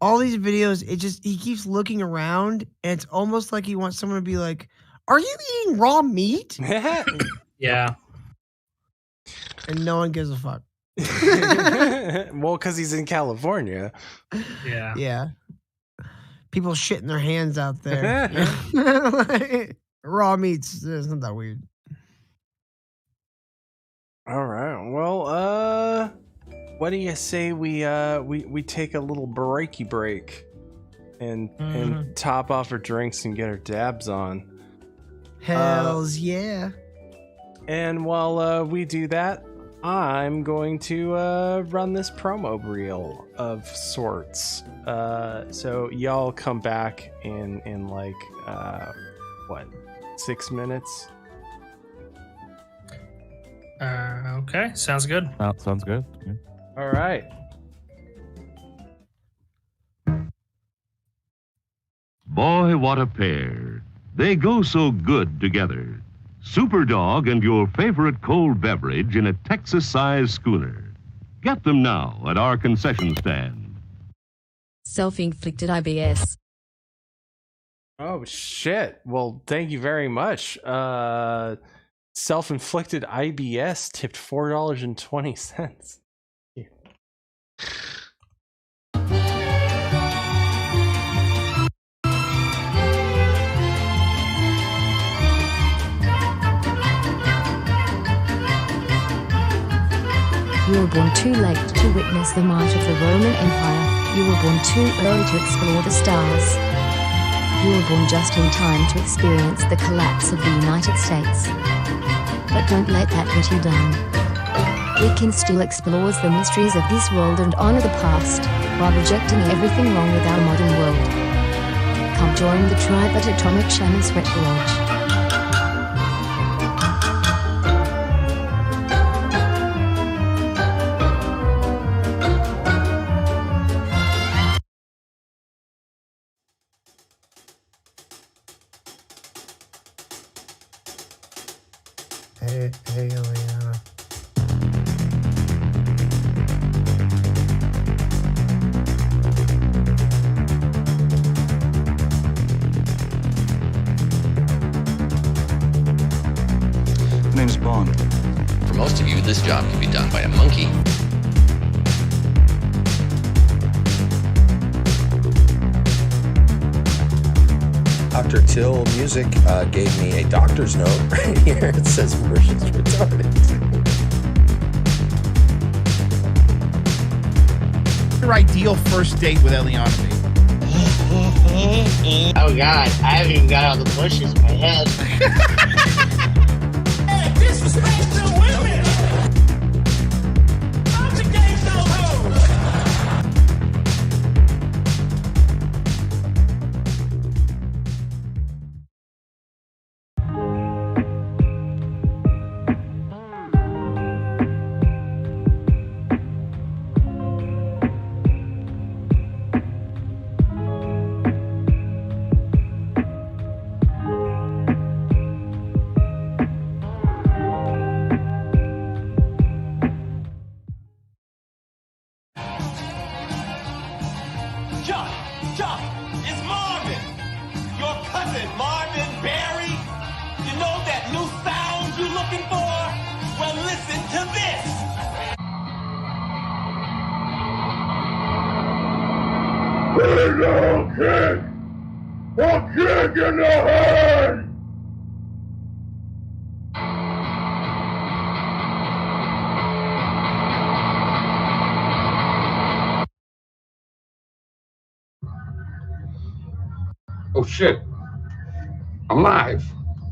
Speaker 18: all these videos, he keeps looking around, and it's almost like he wants someone to be like, "Are you eating raw meat?"
Speaker 11: Yeah.
Speaker 18: And no one gives a fuck.
Speaker 10: Well, because he's in California.
Speaker 11: Yeah.
Speaker 18: Yeah. People shitting their hands out there. Raw meats, it's not that weird.
Speaker 10: All right. Well, what do you say we take a little breaky break and top off our drinks and get our dabs on?
Speaker 18: Hells yeah.
Speaker 10: And while we do that, I'm going to run this promo reel of sorts. So y'all come back in like 6 minutes?
Speaker 11: Okay, sounds good.
Speaker 12: Oh, sounds good. Yeah.
Speaker 10: All right.
Speaker 1: Boy, what a pair. They go so good together. Superdog and your favorite cold beverage in a Texas-sized schooner. Get them now at our concession stand.
Speaker 15: Self-inflicted IBS.
Speaker 10: Oh shit. Well, thank you very much. Self-inflicted IBS tipped $4.20.
Speaker 15: You were born too late to witness the might of the Roman Empire. You were born too early to explore the stars. You were born just in time to experience the collapse of the United States. But don't let that get you down. We can still explore the mysteries of this world and honor the past, while rejecting everything wrong with our modern world. Come join the tribe at Atomic Shaman Sweat Lodge.
Speaker 18: Hey, Eliana.
Speaker 22: My name's Bond. For most of you, this job can be done by a monkey.
Speaker 23: Dr. Till Music gave me a doctor's note right here. It says version's retarded.
Speaker 24: Your ideal first date with Eliana be?
Speaker 2: Oh God, I haven't even got all the bushes in my head.
Speaker 9: Hey, disrespect the women! I'm the gay no-ho!
Speaker 3: Chuck, it's Marvin. Your cousin, Marvin Barry. You know that new sound you looking for? Well, listen to this.
Speaker 9: Little kick! A kick in the head!
Speaker 5: Oh shit. I'm live.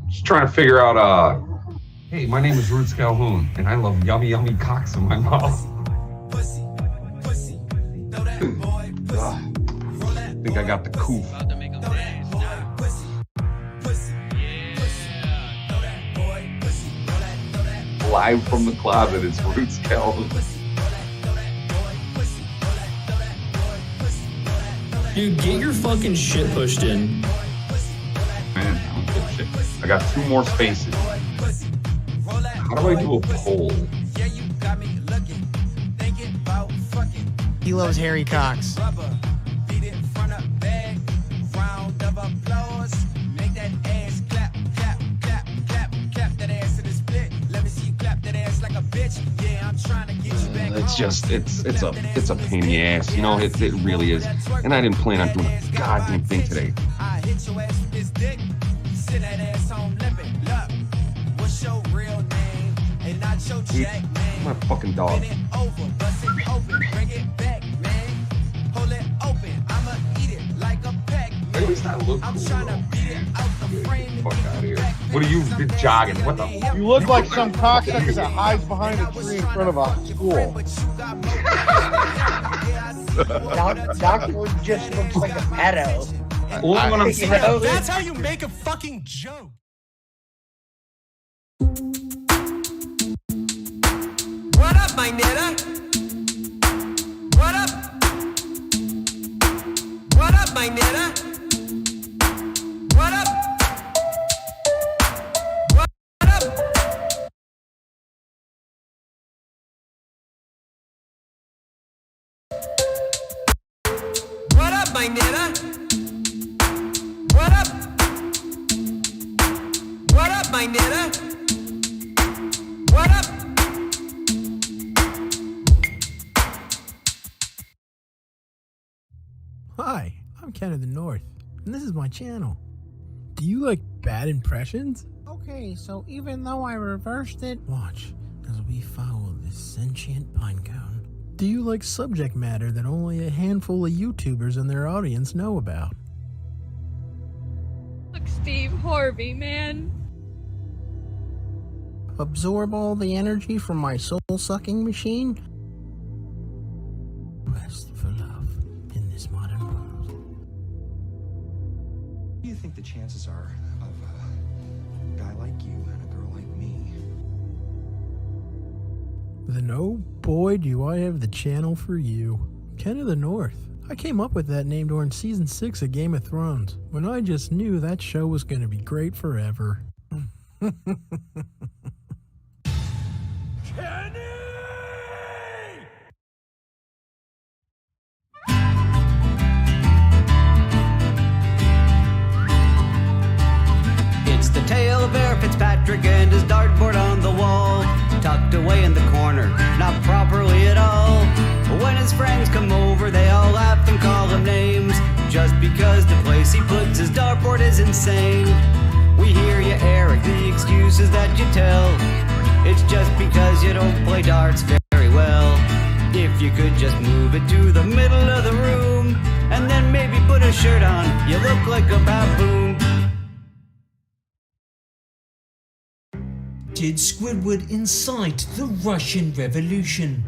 Speaker 5: Just trying to figure out, hey, my name is Roots Calhoun, and I love yummy, yummy cocks in my mouth. I think I got the coof. Live from the closet, it's Roots Calhoun.
Speaker 24: Dude, get your fucking shit pushed in.
Speaker 5: Man, I don't give a shit. I got 2 more spaces. How do I do a poll?
Speaker 18: He loves Harry Cox.
Speaker 5: It's a pain in the ass, you know, it really is. And I didn't plan on doing a goddamn thing today. My fucking dog. At least I look cool, though. Fuck out of here. What are you jogging? What the?
Speaker 25: You look like some cocksucker that hides behind a tree in front of a school.
Speaker 2: Doctor just looks like a pedo.
Speaker 9: That's how you make a fucking joke. What up, my netta? What up? What up, my netta? What up? What up? What up, my netta? What up? What up, my netta? What up?
Speaker 26: Hi, I'm Ken of the North, and this is my channel. Do you like bad impressions? Okay, so even though I reversed it, watch as we follow this sentient pinecone. Do you like subject matter that only a handful of YouTubers and their audience know about?
Speaker 27: Look, Steve Harvey, man.
Speaker 26: Absorb all the energy from my soul-sucking machine? Quest for love in this modern world.
Speaker 28: What do you think the chances are of a guy like you and a girl like me?
Speaker 26: Then oh boy do I have the channel for you. Ken of the North. I came up with that name during season 6 of Game of Thrones, when I just knew that show was going to be great forever.
Speaker 9: It's the tale of Bear Fitzpatrick and his dartboard on the wall, tucked away in the corner, not properly at all. When his friends come over, they all laugh and call him names, just because the place he puts his dartboard is insane. We hear you, Eric, the excuses that you tell. It's just because you don't play darts very well. If you could just move it to the middle of the room, and then maybe put a shirt on, you look like a baboon.
Speaker 4: Did Squidward incite the Russian Revolution?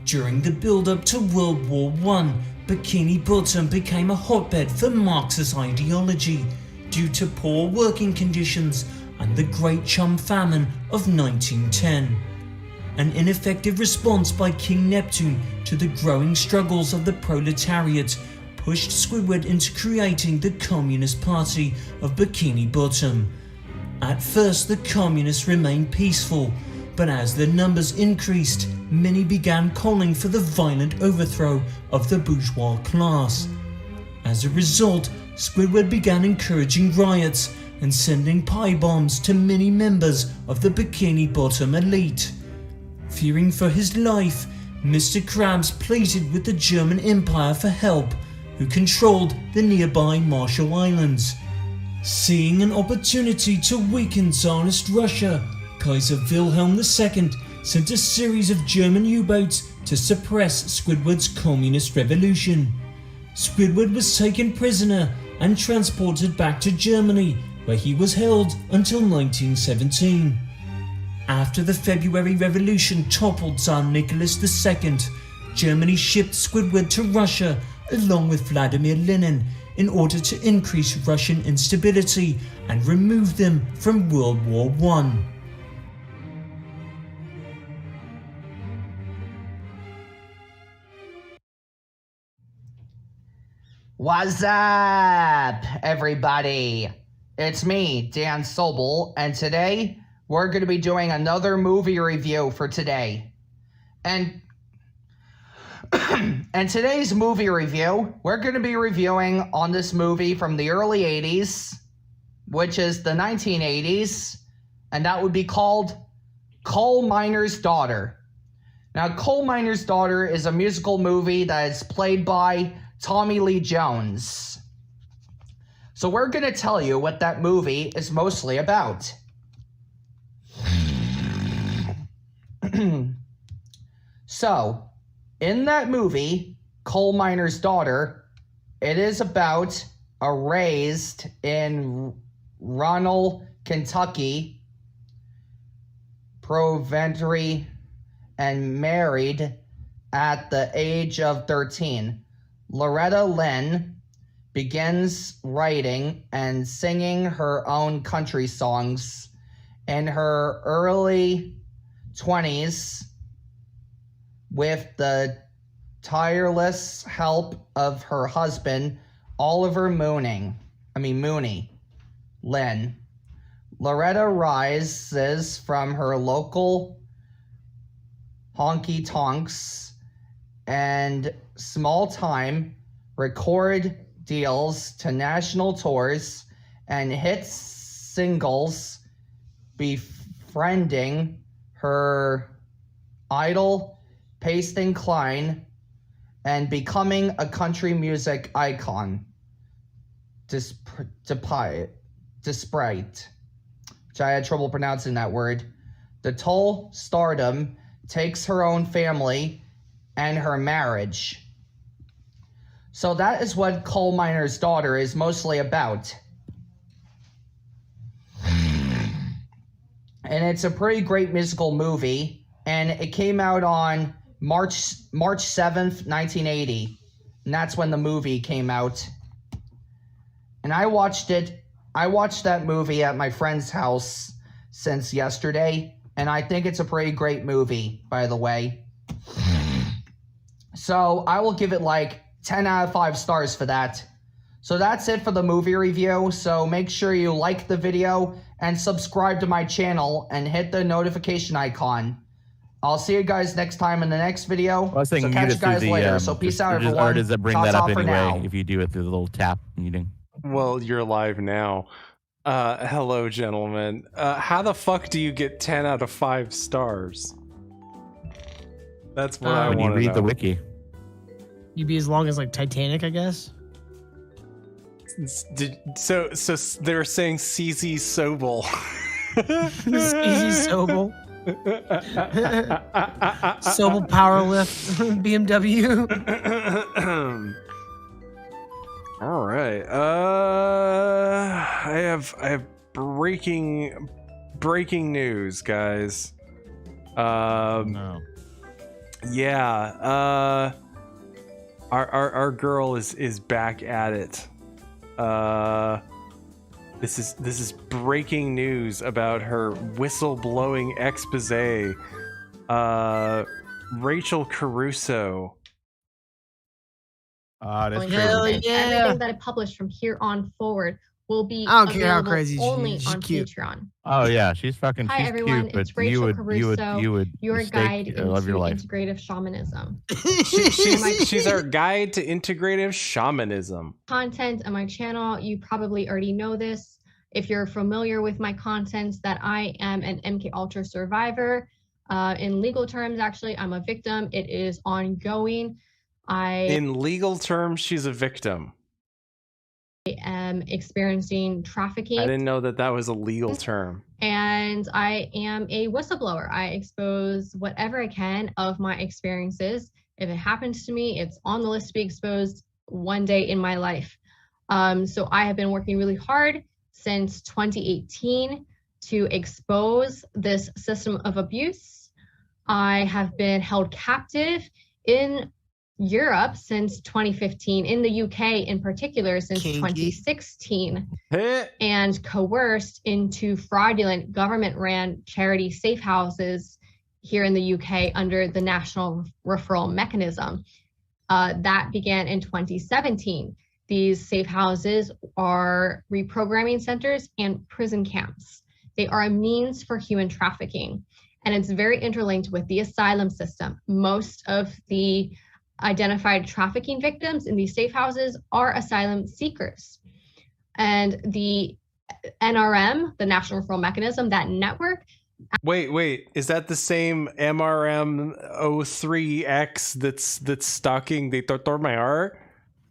Speaker 4: During the build-up to World War I, Bikini Bottom became a hotbed for Marxist ideology due to poor working conditions and the Great Chum Famine of 1910. An ineffective response by King Neptune to the growing struggles of the proletariat pushed Squidward into creating the Communist Party of Bikini Bottom. At first, the communists remained peaceful, but as their numbers increased, many began calling for the violent overthrow of the bourgeois class. As a result, Squidward began encouraging riots and sending pie bombs to many members of the Bikini Bottom elite. Fearing for his life, Mr. Krabs pleaded with the German Empire for help, who controlled the nearby Marshall Islands. Seeing an opportunity to weaken Tsarist Russia, Kaiser Wilhelm II sent a series of German U-boats to suppress Squidward's communist revolution. Squidward was taken prisoner and transported back to Germany, where he was held until 1917. After the February Revolution toppled Tsar Nicholas II, Germany shipped Squidward to Russia along with Vladimir Lenin in order to increase Russian instability and remove them from World War I.
Speaker 6: What's up, everybody? It's me, Dan Sobel, and today we're going to be doing another movie review for today. And today's movie review, we're going to be reviewing on this movie from the early 80s, which is the 1980s, and that would be called Coal Miner's Daughter. Now, Coal Miner's Daughter is a musical movie that is played by Tommy Lee Jones. So we're going to tell you what that movie is mostly about. So, in that movie, Coal Miner's Daughter, it is about a raised in Ronald, Kentucky, Proventry, and married at the age of 13. Loretta Lynn begins writing and singing her own country songs in her early 20s with the tireless help of her husband, Oliver Mooney Lynn. Loretta rises from her local honky tonks and small-time record deals to national tours and hit singles, befriending her idol Payton Klein and becoming a country music icon, despite, which I had trouble pronouncing that word. The toll stardom takes her own family and her marriage. So that is what Coal Miner's Daughter is mostly about. And it's a pretty great musical movie, and it came out on March 7th, 1980. And that's when the movie came out. And I watched that movie at my friend's house since yesterday, and I think it's a pretty great movie, by the way. So I will give it like 10 out of 5 stars for that. So that's it for the movie review. So make sure you like the video and subscribe to my channel and hit the notification icon. I'll see you guys next time in the next video.
Speaker 12: Well, I was
Speaker 6: so
Speaker 12: thinking
Speaker 6: catch you guys later. So peace out, everyone.
Speaker 12: Artists that bring
Speaker 6: Shots
Speaker 12: that up
Speaker 6: off for
Speaker 12: anyway.
Speaker 6: now.
Speaker 12: If you do it through the little tap meeting.
Speaker 10: Well, you're live now. Hello, gentlemen. How the fuck do you get 10 out of 5 stars? That's what I want to know.
Speaker 12: When you read the wiki.
Speaker 18: You'd be as long as like Titanic, I guess.
Speaker 10: So they're saying CZ Sobel.
Speaker 18: CZ Sobel. Sobel Powerlift BMW.
Speaker 10: All right. I have breaking news, guys.
Speaker 12: No.
Speaker 10: Yeah. Our girl is back at it. This is breaking news about her whistleblowing expose. Rachel Caruso.
Speaker 18: Hell
Speaker 7: Everything
Speaker 18: yeah.
Speaker 7: that I publish from here on forward will be
Speaker 18: I don't care how
Speaker 7: available
Speaker 18: crazy she
Speaker 7: only
Speaker 18: is. She's
Speaker 7: on
Speaker 18: cute.
Speaker 7: Patreon.
Speaker 12: Oh yeah, she's fucking.
Speaker 7: Hi
Speaker 12: She's
Speaker 7: everyone,
Speaker 12: cute, but
Speaker 7: it's Rachel Caruso,
Speaker 12: you would
Speaker 7: your
Speaker 12: mistake
Speaker 7: guide into
Speaker 12: love your life.
Speaker 7: integrative shamanism.
Speaker 10: She's our guide to integrative shamanism.
Speaker 7: Content on my channel, you probably already know this. If you're familiar with my content, that I am an MK Ultra survivor. In legal terms, actually, I'm a victim. It is ongoing.
Speaker 10: In legal terms, she's a victim.
Speaker 7: am experiencing trafficking.
Speaker 10: I didn't know that was a legal term.
Speaker 7: And I am a whistleblower. I expose whatever I can of my experiences. If it happens to me, it's on the list to be exposed one day in my life. So I have been working really hard since 2018 to expose this system of abuse. I have been held captive in Europe since 2015, in the UK in particular since 2016, and coerced into fraudulent government-ran charity safe houses here in the UK under the National Referral Mechanism. That began in 2017. These safe houses are reprogramming centers and prison camps. They are a means for human trafficking, and it's very interlinked with the asylum system. Most of the identified trafficking victims in these safe houses are asylum seekers. And the NRM, the National Referral Mechanism, that network.
Speaker 10: Wait, is that the same MRM03X that's stalking the Dr. Mayer?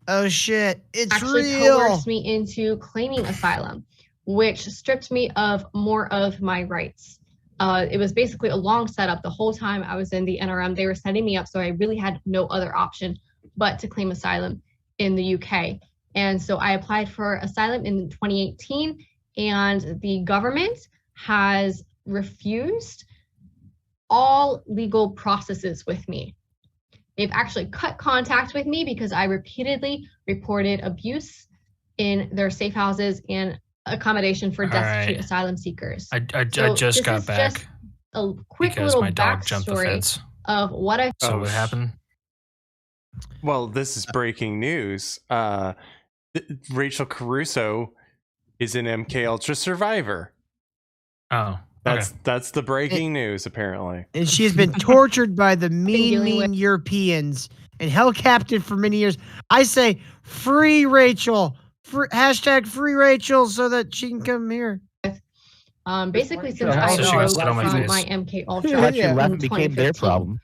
Speaker 18: Oh shit, it's
Speaker 7: actually
Speaker 18: real.
Speaker 7: coerced me into claiming asylum, which stripped me of more of my rights. It was basically a long setup. The whole time I was in the NRM, they were setting me up, so I really had no other option but to claim asylum in the UK. And so I applied for asylum in 2018, and the government has refused all legal processes with me. They've actually cut contact with me because I repeatedly reported abuse in their safe houses and accommodation for destitute asylum seekers.
Speaker 11: I just got back
Speaker 7: just a quick
Speaker 11: because
Speaker 7: little
Speaker 11: my dog jumped the
Speaker 7: backstory
Speaker 11: fence.
Speaker 7: of what I.
Speaker 11: So what happened?
Speaker 10: Well, this is breaking news. Rachel Caruso is an MK Ultra survivor.
Speaker 11: Oh,
Speaker 10: that's the breaking news apparently.
Speaker 18: And she's been tortured by the mean Europeans and held captive for many years. I say, free Rachel. Hashtag free Rachel so that she can come here.
Speaker 7: Basically, since I wrote from my MK Ultra in
Speaker 12: became their problem.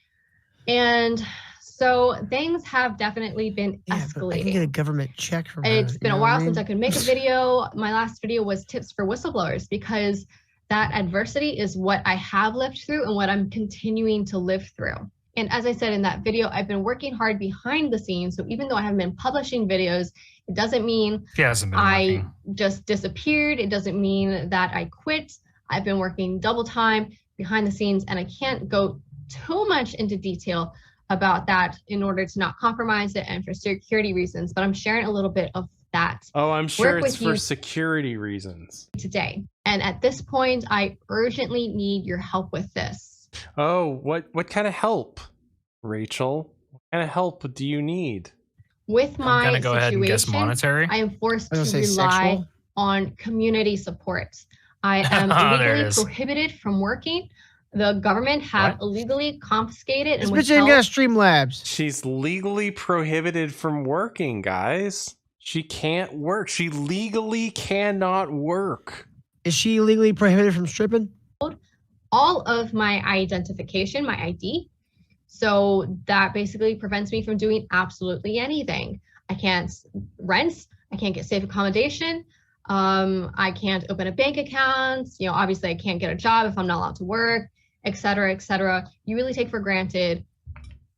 Speaker 7: And so things have definitely been escalating.
Speaker 18: I can get a government check from her.
Speaker 7: It's been a while since I could make a video. My last video was tips for whistleblowers, because that adversity is what I have lived through and what I'm continuing to live through. And as I said in that video, I've been working hard behind the scenes. So even though I haven't been publishing videos, it doesn't mean I just disappeared. It doesn't mean that I quit. I've been working double time behind the scenes, and I can't go too much into detail about that in order to not compromise it and for security reasons, but I'm sharing a little bit of that.
Speaker 10: Oh, I'm sure it's for security reasons.
Speaker 7: Today. And at this point, I urgently need your help with this.
Speaker 10: Oh, what kind of help, Rachel? What kind of help do you need?
Speaker 7: With my
Speaker 11: I'm gonna go ahead and guess monetary.
Speaker 7: I am forced to rely on community support. I am legally prohibited from working. The government have illegally confiscated and
Speaker 18: this bitch ain't got Streamlabs.
Speaker 10: She's legally prohibited from working, guys. She can't work. She legally cannot work.
Speaker 18: Is she legally prohibited from stripping?
Speaker 7: All of my identification, my ID. So that basically prevents me from doing absolutely anything. I can't rent. I can't get safe accommodation. I can't open a bank account. You know, obviously I can't get a job if I'm not allowed to work, et cetera, et cetera. You really take for granted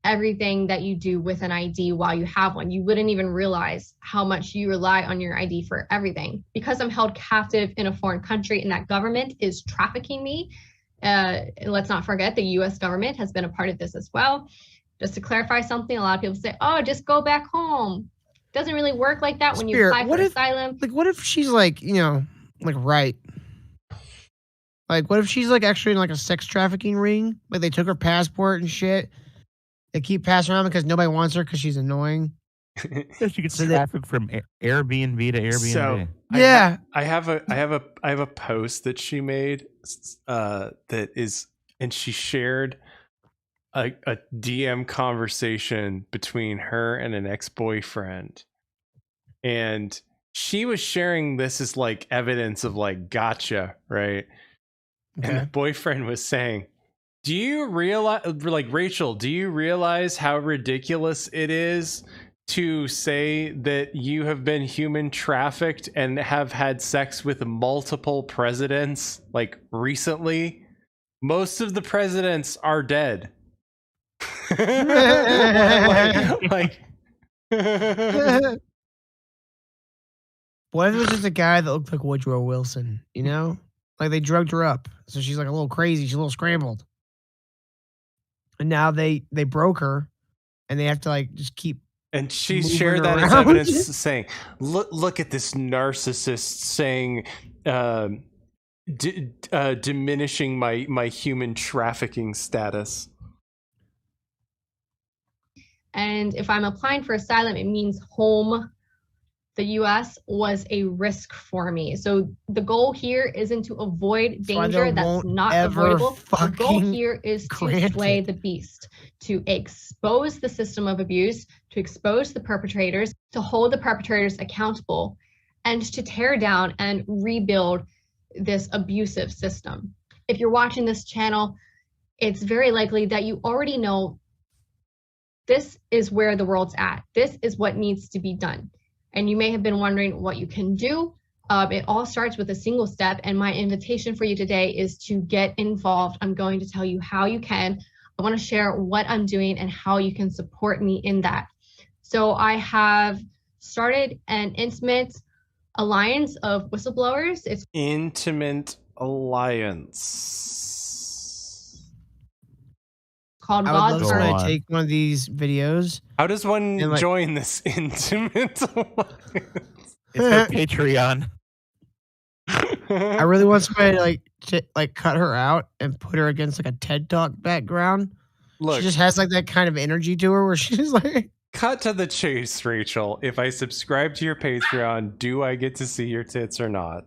Speaker 7: everything that you do with an ID while you have one. You wouldn't even realize how much you rely on your ID for everything. Because I'm held captive in a foreign country and that government is trafficking me, let's not forget the US government has been a part of this as well. Just to clarify something, a lot of people say, oh, just go back home. It doesn't really work like that when you apply for asylum.
Speaker 18: Like, what if she's like, you know, like right? Like, what if she's like actually in like a sex trafficking ring? Like they took her passport and shit. They keep passing around because nobody wants her because she's annoying.
Speaker 12: She gets traffic from Airbnb to Airbnb.
Speaker 10: So
Speaker 18: yeah,
Speaker 10: I have a post that she made that is, and she shared a DM conversation between her and an ex-boyfriend, and she was sharing this as like evidence of like gotcha, right?
Speaker 18: Okay.
Speaker 10: And the boyfriend was saying, do you realize, like, Rachel, do you realize how ridiculous it is to say that you have been human trafficked and have had sex with multiple presidents, like, recently? Most of the presidents are dead. like
Speaker 18: What if it was just a guy that looked like Woodrow Wilson, you know? Like they drugged her up. So she's like a little crazy. She's a little scrambled. And now they broke her and they have to like just keep.
Speaker 10: And she
Speaker 18: moving
Speaker 10: shared
Speaker 18: her
Speaker 10: that as
Speaker 18: around.
Speaker 10: evidence, saying, look at this narcissist saying, diminishing my human trafficking status.
Speaker 7: And if I'm applying for asylum, it means home. The US was a risk for me. So the goal here isn't to avoid danger that's not avoidable. The goal here is to slay the beast, to expose the system of abuse, to expose the perpetrators, to hold the perpetrators accountable, and to tear down and rebuild this abusive system. If you're watching this channel, it's very likely that you already know this is where the world's at. This is what needs to be done. And you may have been wondering what you can do. It all starts with a single step. And my invitation for you today is to get involved. I'm going to tell you how you can. I want to share what I'm doing and how you can support me in that. So I have started an intimate alliance of whistleblowers. It's
Speaker 10: Intimate alliance.
Speaker 7: Called
Speaker 18: I would
Speaker 7: God's
Speaker 18: love
Speaker 7: Earth.
Speaker 18: to take one of these videos.
Speaker 10: How does one
Speaker 18: and, like,
Speaker 10: join this intimate alliance?
Speaker 12: It's a Patreon.
Speaker 18: I really want somebody to like cut her out and put her against like a TED Talk background.
Speaker 10: Look,
Speaker 18: she just has like that kind of energy to her where she's like.
Speaker 10: Cut to the chase, Rachel. If I subscribe to your Patreon, do I get to see your tits or not?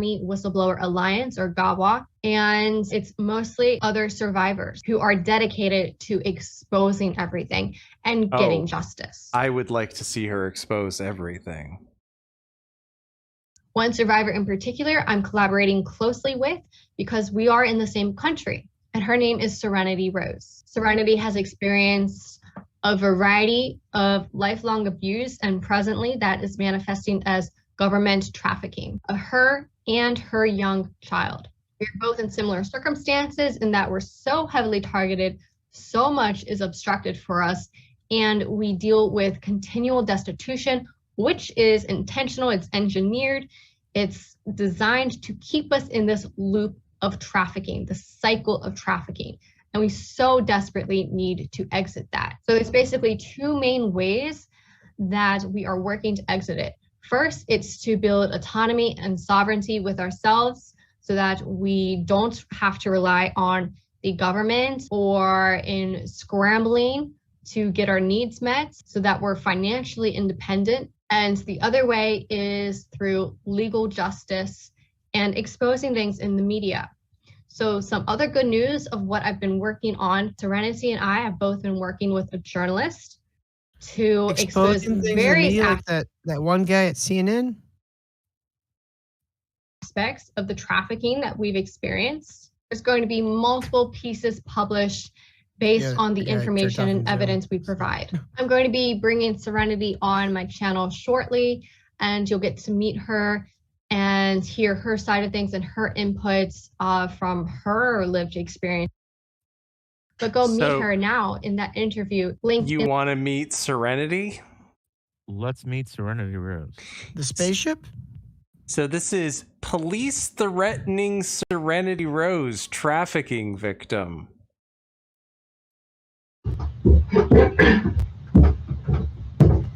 Speaker 7: Whistleblower Alliance, or GAWA, and it's mostly other survivors who are dedicated to exposing everything and getting justice.
Speaker 10: I would like to see her expose everything.
Speaker 7: One survivor in particular I'm collaborating closely with because we are in the same country, and her name is Serenity Rose. Serenity has experienced a variety of lifelong abuse, and presently that is manifesting as government trafficking of her and her young child. We're both in similar circumstances in that we're so heavily targeted, so much is obstructed for us, and we deal with continual destitution, which is intentional, it's engineered, it's designed to keep us in this loop of trafficking, the cycle of trafficking. And we so desperately need to exit that. So there's basically two main ways that we are working to exit it. First, it's to build autonomy and sovereignty with ourselves so that we don't have to rely on the government or in scrambling to get our needs met so that we're financially independent. And the other way is through legal justice and exposing things in the media. So some other good news of what I've been working on, Serenity and I have both been working with a journalist to expose various
Speaker 18: like that one guy at CNN
Speaker 7: aspects of the trafficking that we've experienced. There's going to be multiple pieces published based on the information and evidence we provide. I'm going to be bringing Serenity on my channel shortly, and you'll get to meet her and hear her side of things and her inputs from her lived experience. But go meet
Speaker 10: So-
Speaker 7: her now in that interview. Link
Speaker 10: You
Speaker 7: in
Speaker 10: want to meet Serenity?
Speaker 12: Let's meet Serenity Rose.
Speaker 18: The spaceship?
Speaker 10: So this is police threatening Serenity Rose, trafficking victim.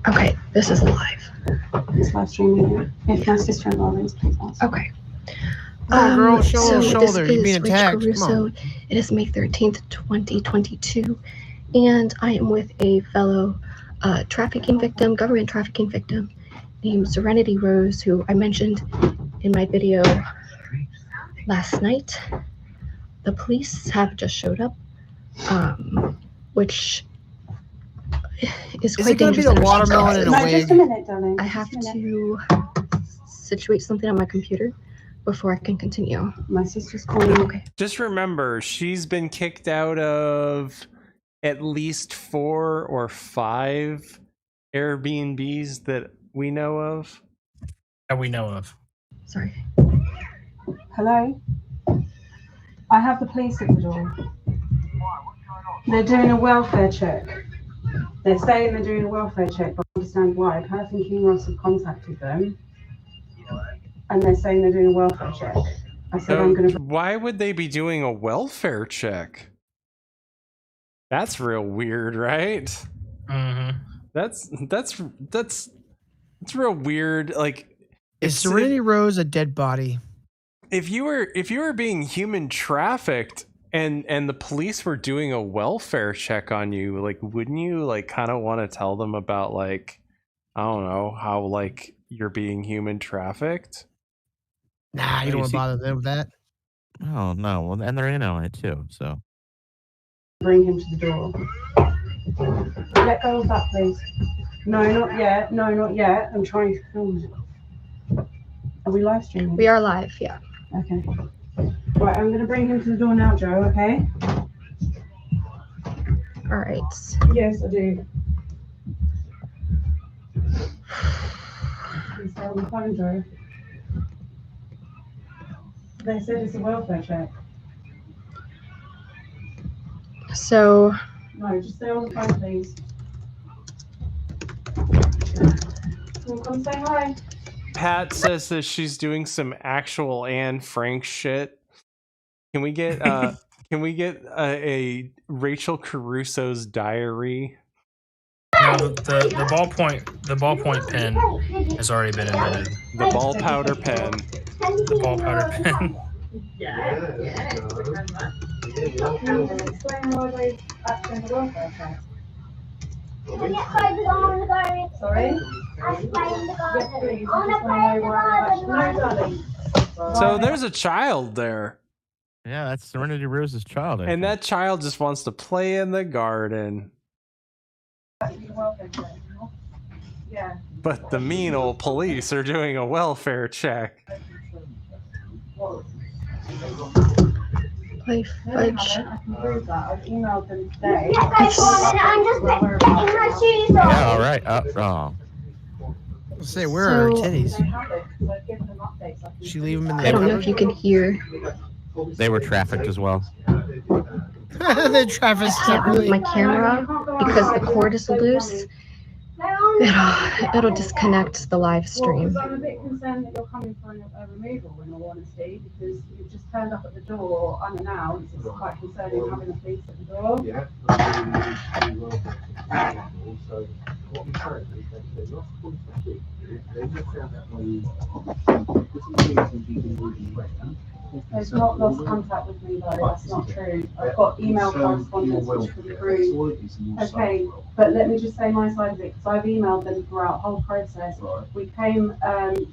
Speaker 8: Okay, this is live.
Speaker 13: It's live streaming. If my sister-in-law is, please ask.
Speaker 8: Okay.
Speaker 18: Come on, girl, show
Speaker 8: so
Speaker 18: a shoulder.
Speaker 8: This
Speaker 18: You're being
Speaker 8: is Rich
Speaker 18: attacked. Come
Speaker 8: Caruso.
Speaker 18: on.
Speaker 8: It is May 13th, 2022, and I am with a fellow trafficking victim, government trafficking victim, named Serenity Rose, who I mentioned in my video last night. The police have just showed up, which is quite
Speaker 18: it gonna be
Speaker 8: dangerous.
Speaker 18: the watermelon in a
Speaker 13: No,
Speaker 18: wig?
Speaker 13: just a minute, darling.
Speaker 8: I
Speaker 13: Just
Speaker 8: have
Speaker 13: a minute.
Speaker 8: to situate something on my computer before I can continue.
Speaker 13: My sister's calling.
Speaker 8: Okay.
Speaker 10: Just remember, she's been kicked out of at least 4 or 5 Airbnbs that we know of.
Speaker 11: That we know of.
Speaker 8: Sorry.
Speaker 13: Hello? I have the police at the door. They're doing a welfare check. They're saying they're doing a welfare check, but I understand why. A person in Ross have contacted them, and they're saying they're doing a welfare check. I said I'm going to...
Speaker 10: Why would they be doing a welfare check? That's real weird, right?
Speaker 11: Mm-hmm.
Speaker 10: That's real weird. Like,
Speaker 18: Is Serenity Rose a dead body?
Speaker 10: if you were being human trafficked and the police were doing a welfare check on you, like, wouldn't you like kind of want to tell them about, like, I don't know, how like you're being human trafficked?
Speaker 18: Nah, you don't want to bother them with that.
Speaker 12: Oh no, well, and they're in on it too. So
Speaker 13: Bring him to the door. Let go of that, please. No, not yet. No, not yet. I'm trying to film. Are we live streaming?
Speaker 8: We are live, yeah.
Speaker 13: Okay. Right, I'm going to bring him to the door now, Joe, okay?
Speaker 8: All right.
Speaker 13: Yes, I do. Please stay on the phone, Joe. They said it's a welfare check.
Speaker 8: So,
Speaker 13: No, just stay on the phone, please. Come say hi.
Speaker 10: Pat says that she's doing some actual Anne Frank shit. Can we get a Rachel Caruso's diary?
Speaker 11: No, the ballpoint pen has already been invented.
Speaker 10: The ball powder pen.
Speaker 11: The ball powder pen.
Speaker 13: Explain why they actually the welfare check. Sorry? Yes, please. I just want to know why they actually... No, darling.
Speaker 10: So there's a child there.
Speaker 12: yeah, that's Serenity Rose's child.
Speaker 10: And that child just wants to play in the garden.
Speaker 13: Yeah.
Speaker 10: But the mean old police are doing a welfare check.
Speaker 8: play fudge.
Speaker 13: I can prove that. I've emailed them today.
Speaker 12: Yeah, all right. Oh.
Speaker 18: Let's say, where are her
Speaker 8: So-
Speaker 18: titties?
Speaker 13: They have it, so I've given them updates.
Speaker 18: She leave them in the
Speaker 8: I don't know if you can hear.
Speaker 12: They were trafficked as well.
Speaker 18: The traffic
Speaker 8: I can't move my camera because the cord is loose. It'll disconnect the live stream.
Speaker 13: I'm a bit concerned that you're coming for a removal, in all honesty, because you've just turned up at the door unannounced. It's quite concerning having the police at the door.
Speaker 28: Yeah. So what we said is that they're not supposed to keep it. They just found that
Speaker 13: They've not lost contact with me though, that's not true. I've got email correspondence which could prove. Okay, but let me just say my side of it, because I've emailed them throughout the whole process. We came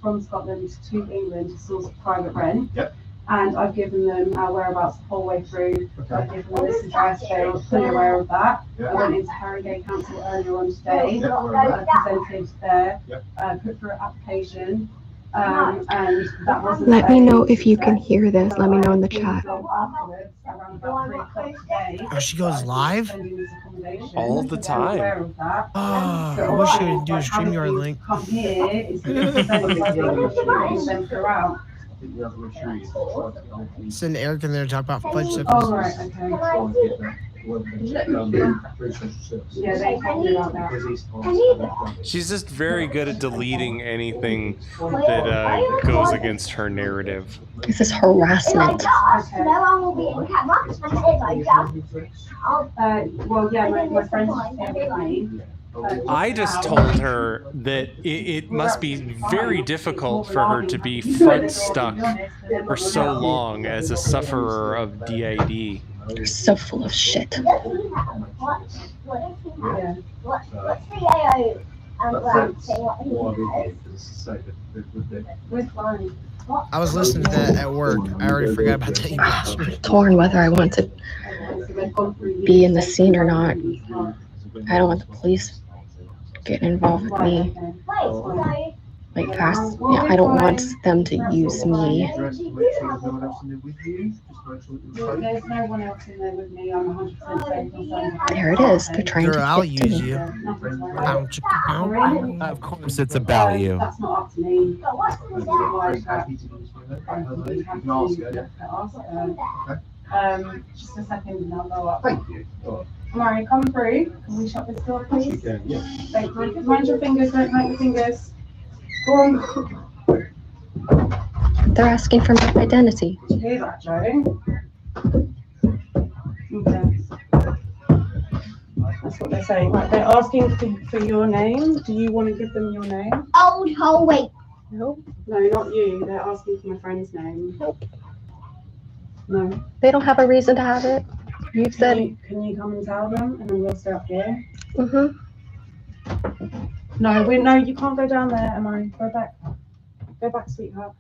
Speaker 13: from Scotland to England to source private rent.
Speaker 28: Yep.
Speaker 13: And I've given them our whereabouts the whole way through. I've given them this address, they were fully aware of that. I went into Harrogate Council earlier on today, presented there, put through an application. And that wasn't.
Speaker 8: Let me know if you can hear this. Let me know in the chat.
Speaker 18: Oh, she goes live?
Speaker 10: All the time.
Speaker 18: Oh, I wish she would do a StreamYard link.
Speaker 13: Come here, it's them throughout.
Speaker 18: Send Eric in there to talk about fudge
Speaker 13: Oh,
Speaker 18: sipples.
Speaker 13: right, okay. Yeah, they told me about that.
Speaker 10: She's just very good at deleting anything that goes against her narrative.
Speaker 8: This is harassment.
Speaker 13: Well, yeah, my friends just came with me.
Speaker 10: I just told her that it must be very difficult for her to be front stuck for so long as a sufferer of DID.
Speaker 8: You're so full of shit.
Speaker 18: I was listening to that at work. I already forgot about that. You bastard.
Speaker 8: Torn whether I want to be in the scene or not. I don't want the police getting involved with me. Like past, yeah, I don't want them to use me.
Speaker 13: There's no one else in there with me. I'm 100% safe.
Speaker 8: There it is. They're trying to
Speaker 18: I'll
Speaker 8: get to
Speaker 18: use
Speaker 8: me.
Speaker 18: you.
Speaker 12: Of course, it's about you.
Speaker 13: That's not up to me. Just a second and I'll go up. Thank you. Mari, come through. Can we shut this door, please? Thank you. Mind your fingers, don't hurt your fingers. Go on.
Speaker 8: They're asking for my identity.
Speaker 13: Did you hear that, Joe? Okay. That's what they're saying. Right, they're asking for your name. Do you want to give them your name?
Speaker 8: Oh, wait.
Speaker 13: No. No, not you. They're asking for my friend's name.
Speaker 8: Nope.
Speaker 13: No.
Speaker 8: They don't have a reason to have it. You've said.
Speaker 13: Can you come and tell them, and then we'll stay up here?
Speaker 8: Mm-hmm.
Speaker 13: No, you can't go down there, Amari. Go back. Go back, sweetheart.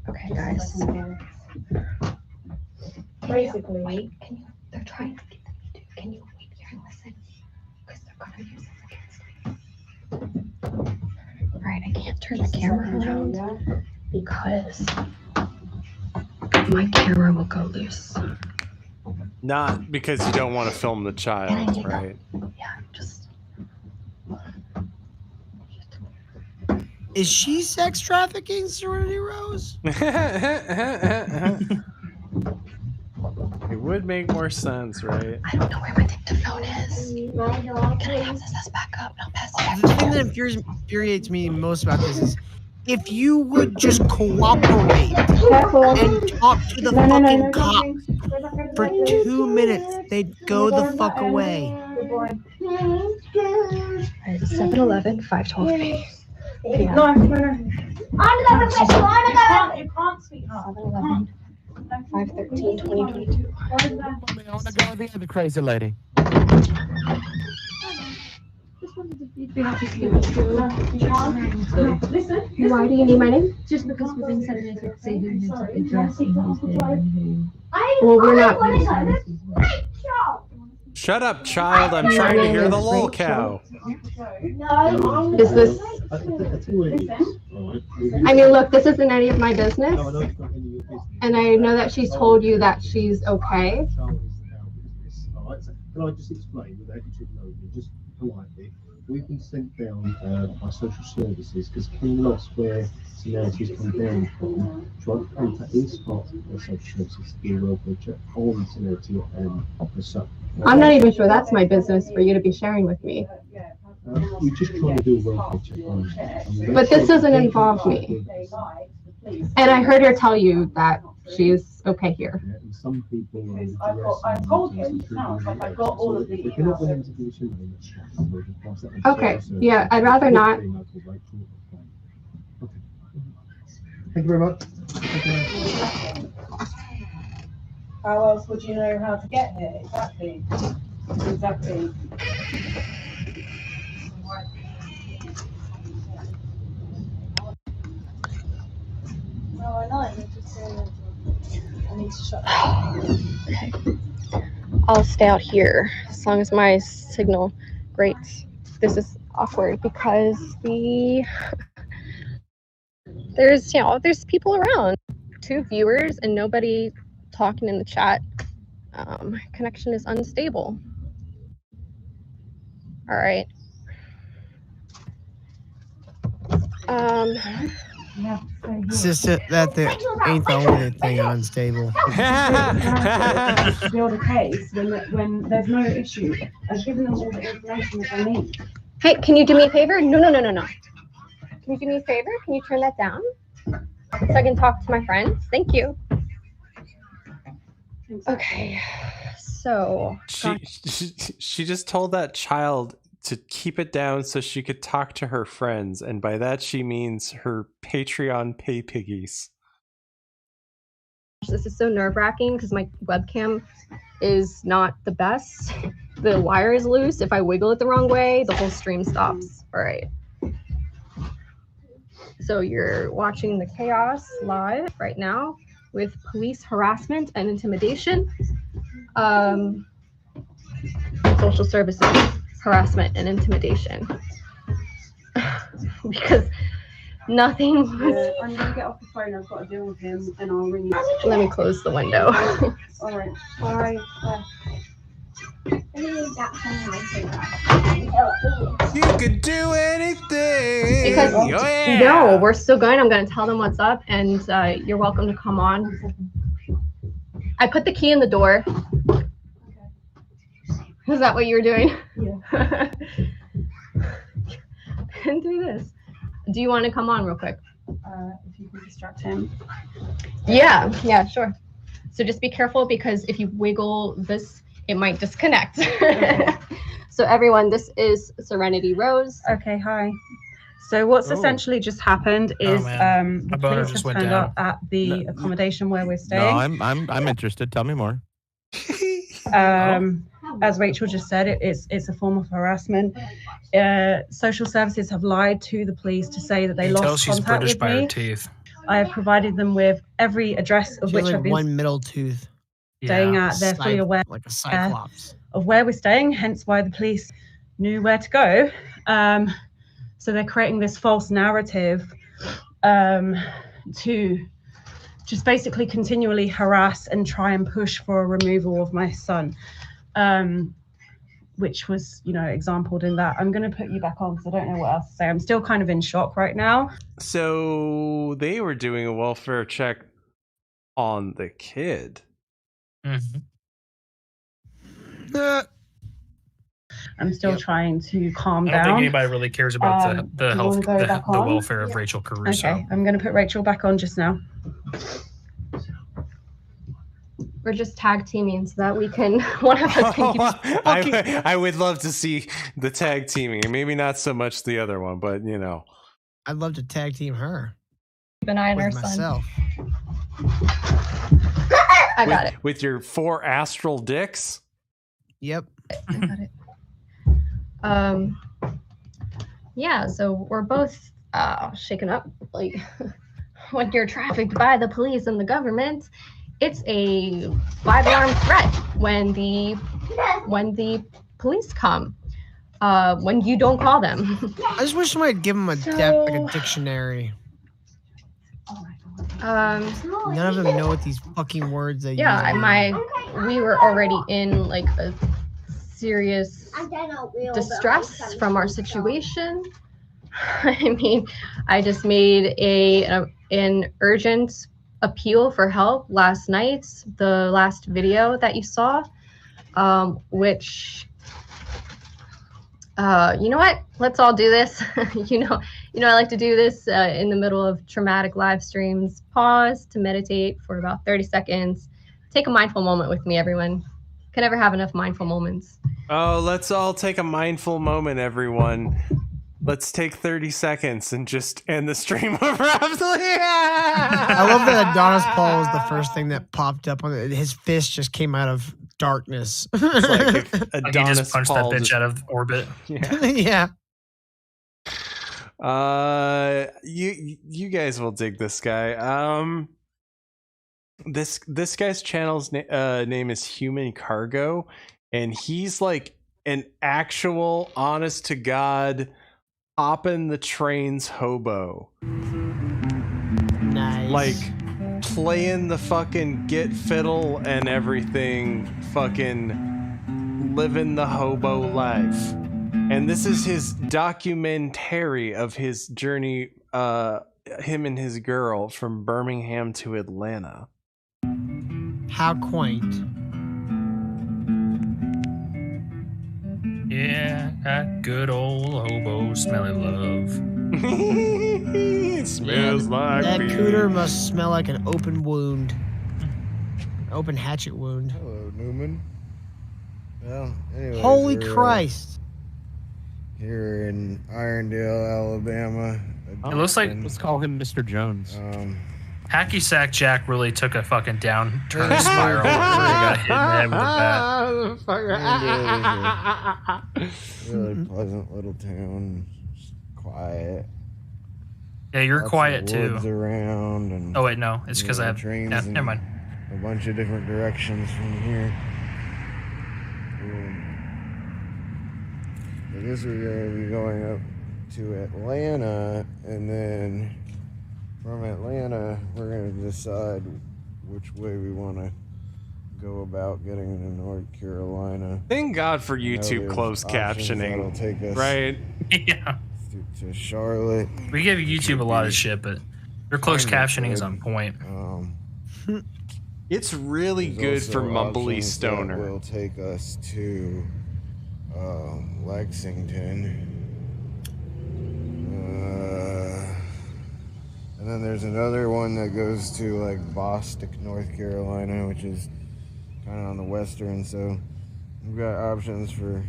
Speaker 8: Okay, guys.
Speaker 13: Basically,
Speaker 8: They're trying to get me to. Can you wait here and listen? Because they're gonna use this against me. Alright, I can't turn the camera around because my camera will go loose.
Speaker 10: Not because you don't want to film the child, right?
Speaker 8: Yeah, just.
Speaker 18: Is she sex trafficking, Serenity Rose?
Speaker 10: It would make more sense, right?
Speaker 8: I don't know where my dictaphone is. Can I have this back up? I'll pass it back
Speaker 18: The
Speaker 8: to
Speaker 18: thing
Speaker 8: you.
Speaker 18: that infuriates me most about this is if you would just cooperate and talk to the fucking cops for 2 minutes, they'd go the fuck away.
Speaker 8: It's 7-Eleven, 512B.
Speaker 13: No. You can't, sweetheart.
Speaker 8: 7-Eleven, 5/13, 2022.
Speaker 12: I want to go with the other crazy lady.
Speaker 13: Listen.
Speaker 8: Why do you need my name?
Speaker 1: Just because we've been sending it to say who's address and who's doing.
Speaker 8: Well, we're not.
Speaker 10: Shut up, child. I'm trying to hear the lol cow.
Speaker 8: Is this? I mean, look, this isn't any of my business. And I know that she's told you that she's okay.
Speaker 14: Can I just explain without you to know me, just politely? We've been sent down by social services because King lost where similarities come down from. Tried to contact East Part of social services to be a welfare check on similarity and the sub.
Speaker 8: I'm not even sure that's my business for you to be sharing with me.
Speaker 14: We're just trying to do a welfare check on.
Speaker 8: But this doesn't involve me. And I heard her tell you that she's okay here.
Speaker 14: And some people
Speaker 13: I told him, I've got all of the
Speaker 14: if you're not willing to give us your name, we'll just pass that on to
Speaker 8: Okay,
Speaker 14: social services.
Speaker 8: yeah, I'd rather not.
Speaker 14: Okay. Thank you very much.
Speaker 13: How else would you know how to get here? Exactly. No, I know. I need to shut up.
Speaker 8: Okay. I'll stay out here as long as my signal. Great. This is awkward because there's people around. 2 viewers and nobody talking in the chat. My connection is unstable. All right.
Speaker 13: You have to stay here.
Speaker 18: It's just that there ain't the only thing unstable.
Speaker 13: To build a case when there's no issue. I've given them all the information that they need.
Speaker 8: Hey, can you do me a favor? No. Can you do me a favor? Can you turn that down so I can talk to my friends? Thank you. Okay, so
Speaker 10: She just told that child to keep it down so she could talk to her friends, and by that she means her Patreon pay piggies.
Speaker 8: this is so nerve-wracking because my webcam is not the best. The wire is loose. If I wiggle it the wrong way, the whole stream stops. All right. So you're watching the chaos live right now with police harassment and intimidation. Social services harassment and intimidation. Because nothing was...
Speaker 13: I'm going to get off the phone. I've got to deal with him and I'll ring you.
Speaker 8: Let me close the window.
Speaker 13: All right. Bye.
Speaker 10: You could do anything.
Speaker 8: Because no, we're still going. I'm going to tell them what's up, and you're welcome to come on. I put the key in the door. Is that what you were doing?
Speaker 13: Yeah.
Speaker 8: And do this. Do you want to come on real quick?
Speaker 13: If you can distract him.
Speaker 8: Yeah, sure. So just be careful because if you wiggle this, it might disconnect. So everyone, this is Serenity Rose.
Speaker 13: Okay, hi. So what's essentially just happened is the police have turned up at the accommodation where we're staying.
Speaker 12: No, I'm interested. Tell me more.
Speaker 13: As Rachel just said, it's a form of harassment. Social services have lied to the police to say that they lost
Speaker 11: she's
Speaker 13: contact
Speaker 11: British
Speaker 13: with
Speaker 11: by her
Speaker 13: me.
Speaker 11: teeth.
Speaker 13: I have provided them with every address of
Speaker 18: She
Speaker 13: which
Speaker 18: has
Speaker 13: I've
Speaker 18: like
Speaker 13: been
Speaker 18: one middle tooth.
Speaker 13: staying at. They're fully aware
Speaker 18: like a cyclops.
Speaker 13: of where we're staying, hence why the police knew where to go. So they're creating this false narrative to just basically continually harass and try and push for a removal of my son, which was, exampled in that. I'm going to put you back on because I don't know what else to say. I'm still kind of in shock right now.
Speaker 10: So they were doing a welfare check on the kid.
Speaker 11: Mm-hmm.
Speaker 13: I'm still trying to calm
Speaker 11: I don't
Speaker 13: down.
Speaker 11: think anybody really cares about the
Speaker 13: you
Speaker 11: health,
Speaker 13: wanna go back
Speaker 11: the
Speaker 13: on?
Speaker 11: welfare of Rachel Caruso.
Speaker 13: Okay, I'm going to put Rachel back on just now.
Speaker 8: We're just tag teaming so that we can one of us can keep
Speaker 10: I would love to see the tag teaming, and maybe not so much the other one, but
Speaker 18: I'd love to tag team her.
Speaker 8: keep an eye on our
Speaker 18: with
Speaker 8: son.
Speaker 18: myself.
Speaker 8: I got it.
Speaker 10: With your 4 astral dicks.
Speaker 18: Yep.
Speaker 8: I got it. Yeah, so we're both shaken up. Like when you're trafficked by the police and the government, it's a 5-alarm threat when the police come. When you don't call them.
Speaker 18: I just wish somebody would give him like a dictionary. None of them know what these fucking words they use.
Speaker 8: We were already in like a serious distress from our situation. I mean, I just made an urgent appeal for help last night, the last video that you saw, which you know what? Let's all do this. you know, I like to do this in the middle of traumatic live streams. Pause to meditate for about 30 seconds. Take a mindful moment with me, everyone. Can never have enough mindful moments.
Speaker 10: Oh, let's all take a mindful moment, everyone. Let's take 30 seconds and just end the stream abruptly.
Speaker 18: I love that Adonis Paul was the first thing that popped up on it. His fist just came out of darkness.
Speaker 10: It's like if
Speaker 11: Like
Speaker 10: Adonis
Speaker 11: he just punched
Speaker 10: Paul
Speaker 11: that bitch
Speaker 10: just-
Speaker 11: out of orbit.
Speaker 10: Yeah.
Speaker 18: Yeah.
Speaker 10: You guys will dig this guy. This guy's channel's name is Human Cargo, and he's like an actual honest to God hopping the trains hobo.
Speaker 18: Nice.
Speaker 10: Like playing the fucking get fiddle and everything, fucking living the hobo life. And this is his documentary of his journey him and his girl from Birmingham to Atlanta.
Speaker 18: How quaint.
Speaker 11: Yeah, that good old hobo smelly love.
Speaker 10: It smells like
Speaker 18: that
Speaker 10: beer.
Speaker 18: cooter must smell like an open wound. Open hatchet wound.
Speaker 15: Hello, Newman. Well, anyways,
Speaker 18: Holy
Speaker 15: we're,
Speaker 18: Christ.
Speaker 15: Here in Irondale, Alabama.
Speaker 11: It looks like
Speaker 12: Let's call him Mr. Jones.
Speaker 11: Hacky Sack Jack really took a fucking downturn spiral where he got hit in the head with a bat.
Speaker 15: Really pleasant little town. Just quiet.
Speaker 11: Yeah, you're
Speaker 15: Lots
Speaker 11: quiet
Speaker 15: of
Speaker 11: too.
Speaker 15: woods around and,
Speaker 11: Oh wait, no, it's because I have
Speaker 15: trains.
Speaker 11: yeah,
Speaker 15: in
Speaker 11: never mind.
Speaker 15: A bunch of different directions from here. I guess we're going to be going up to Atlanta, and then from Atlanta, we're going to decide which way we want to go about getting to North Carolina.
Speaker 10: Thank God for
Speaker 15: I know
Speaker 10: YouTube
Speaker 15: there's
Speaker 10: closed
Speaker 15: options that'll
Speaker 10: captioning.
Speaker 15: take us
Speaker 10: Right?
Speaker 11: Yeah.
Speaker 15: to Charlotte.
Speaker 11: We give YouTube a lot of shit, but their closed
Speaker 15: Kinda
Speaker 11: captioning is
Speaker 15: good.
Speaker 11: on point.
Speaker 10: It's really
Speaker 15: There's
Speaker 10: good for
Speaker 15: also
Speaker 10: mumbly
Speaker 15: options
Speaker 10: stoner.
Speaker 15: that will take us to Lexington. And then there's another one that goes to like Bostic, North Carolina, which is kind of on the western. So we've got options for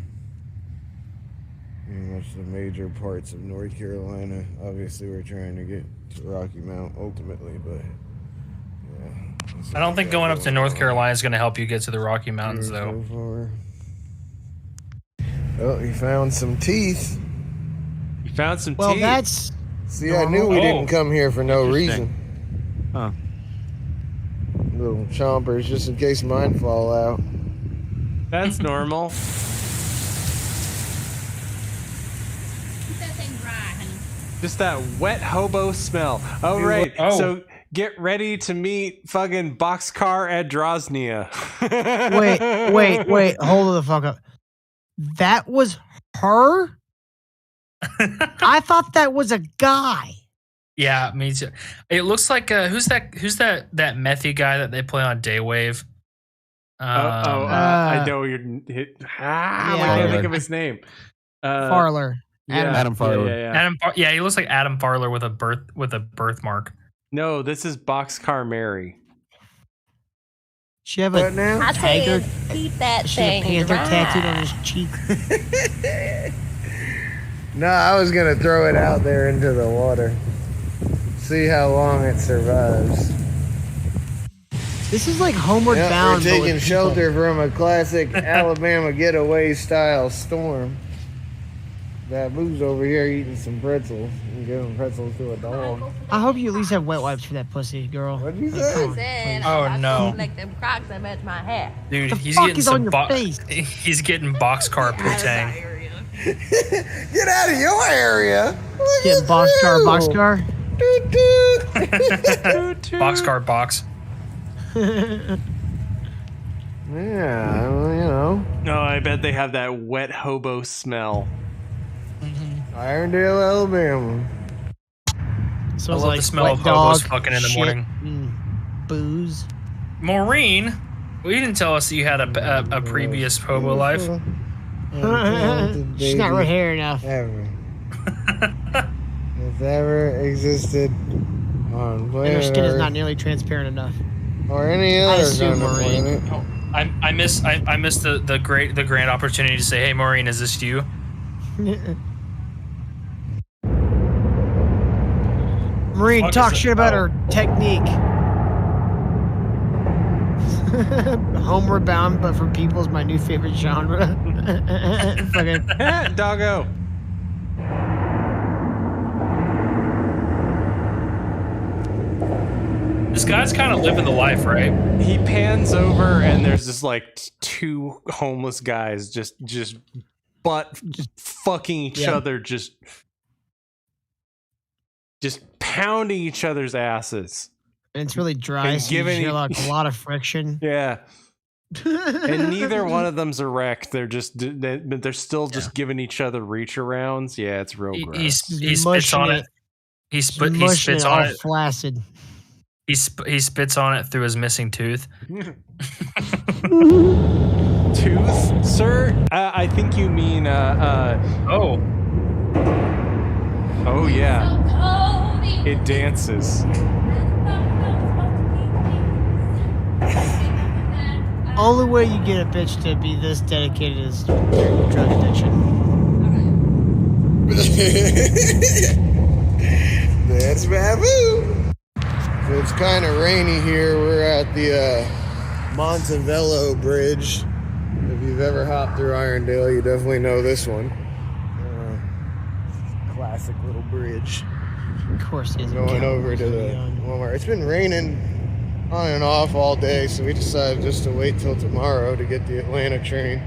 Speaker 15: pretty much the major parts of North Carolina. Obviously, we're trying to get to Rocky Mount ultimately, but yeah.
Speaker 11: I don't think going up to North Carolina is going to help you get to the Rocky Mountains, though.
Speaker 15: Oh, he found some teeth.
Speaker 10: You found some
Speaker 18: Well,
Speaker 10: teeth.
Speaker 18: that's.
Speaker 15: See, I knew we didn't come here for no
Speaker 12: Interesting.
Speaker 15: reason.
Speaker 12: Huh.
Speaker 15: Little chompers, just in case mine fall out.
Speaker 10: That's normal. Just that wet hobo smell. Oh, right.
Speaker 11: Oh.
Speaker 10: So get ready to meet fucking Boxcar Adrosnia.
Speaker 18: Wait. Hold the fuck up. That was her? I thought that was a guy.
Speaker 11: Yeah, me too. It looks like who's that methy guy that they play on Daywave?
Speaker 10: I know you're. I can't think of his name.
Speaker 18: Farler.
Speaker 12: Adam Farler.
Speaker 11: Yeah, he looks like Adam Farler with a birthmark.
Speaker 10: No, this is Boxcar Mary.
Speaker 18: She have a tiger.
Speaker 16: Keep that
Speaker 18: She have a
Speaker 16: thing
Speaker 18: panther
Speaker 16: dry.
Speaker 18: tattooed on his cheek.
Speaker 15: No, I was gonna throw it out there into the water. See how long it survives.
Speaker 18: This is like Homeward
Speaker 15: Yep,
Speaker 18: Bound.
Speaker 15: we're
Speaker 18: but with
Speaker 15: taking
Speaker 18: people.
Speaker 15: shelter from a classic Alabama getaway style storm. Babu's over here eating some pretzels and giving pretzels to a dog.
Speaker 18: I hope you at least have wet wipes for that pussy, girl.
Speaker 15: What'd you
Speaker 16: Said,
Speaker 11: Oh,
Speaker 16: I
Speaker 11: no.
Speaker 16: Like them Crocs that match my hair.
Speaker 11: Dude,
Speaker 18: The
Speaker 11: he's
Speaker 18: fuck
Speaker 11: getting
Speaker 18: is on
Speaker 11: some
Speaker 18: your face?
Speaker 11: he's getting boxcar putang.
Speaker 15: Get out of your area.
Speaker 18: Get boxcar.
Speaker 11: Boxcar box.
Speaker 15: Yeah, well, you know.
Speaker 10: No, I bet they have that wet hobo smell.
Speaker 15: Irondale, Alabama.
Speaker 18: So
Speaker 11: I
Speaker 18: it's
Speaker 11: love
Speaker 18: like
Speaker 11: the smell
Speaker 18: wet
Speaker 11: of hobos
Speaker 18: dog,
Speaker 11: fucking in the
Speaker 18: shit,
Speaker 11: morning.
Speaker 18: Booze.
Speaker 11: Maureen, well, you didn't tell us that you had a previous hobo life.
Speaker 18: She's not right here enough.
Speaker 15: Ever. If ever existed on
Speaker 18: And her
Speaker 15: planet
Speaker 18: skin is
Speaker 15: Earth
Speaker 18: not nearly transparent enough.
Speaker 15: or any
Speaker 18: I
Speaker 15: other
Speaker 18: assume
Speaker 15: kind of
Speaker 18: Maureen.
Speaker 15: planet.
Speaker 11: I missed the grand opportunity to say, hey Maureen, is this you?
Speaker 18: Maureen,
Speaker 11: Fuck
Speaker 18: talk
Speaker 11: is it?
Speaker 18: shit about
Speaker 11: Oh.
Speaker 18: her technique. Homeward Bound, but for people is my new favorite genre. Fucking
Speaker 10: Doggo.
Speaker 11: This guy's kind of living the life, right?
Speaker 10: He pans over and there's just like two homeless guys just fucking each other, just pounding each other's asses.
Speaker 18: And it's really dry,
Speaker 10: And
Speaker 18: so you
Speaker 10: giving
Speaker 18: hear
Speaker 10: each-
Speaker 18: like a lot of friction.
Speaker 10: Yeah. And neither one of them's erect. They're they're still just giving each other reach arounds. Yeah, it's real gross.
Speaker 11: He spits on it. He
Speaker 18: Mushing
Speaker 11: spits
Speaker 18: it
Speaker 11: on
Speaker 18: all
Speaker 11: it.
Speaker 18: flaccid.
Speaker 11: He spits on it through his missing tooth.
Speaker 10: Tooth, sir? I think you mean
Speaker 11: oh.
Speaker 10: Oh yeah. It dances.
Speaker 18: Only way you get a bitch to be this dedicated is drug addiction.
Speaker 15: That's Babu. So it's kind of rainy here. We're at the Montevello Bridge. If you've ever hopped through Irondale, you definitely know this one. Classic little bridge.
Speaker 18: Of course, he's
Speaker 15: going over to the Walmart. It's been raining on and off all day, so we decided just to wait till tomorrow to get the Atlanta train.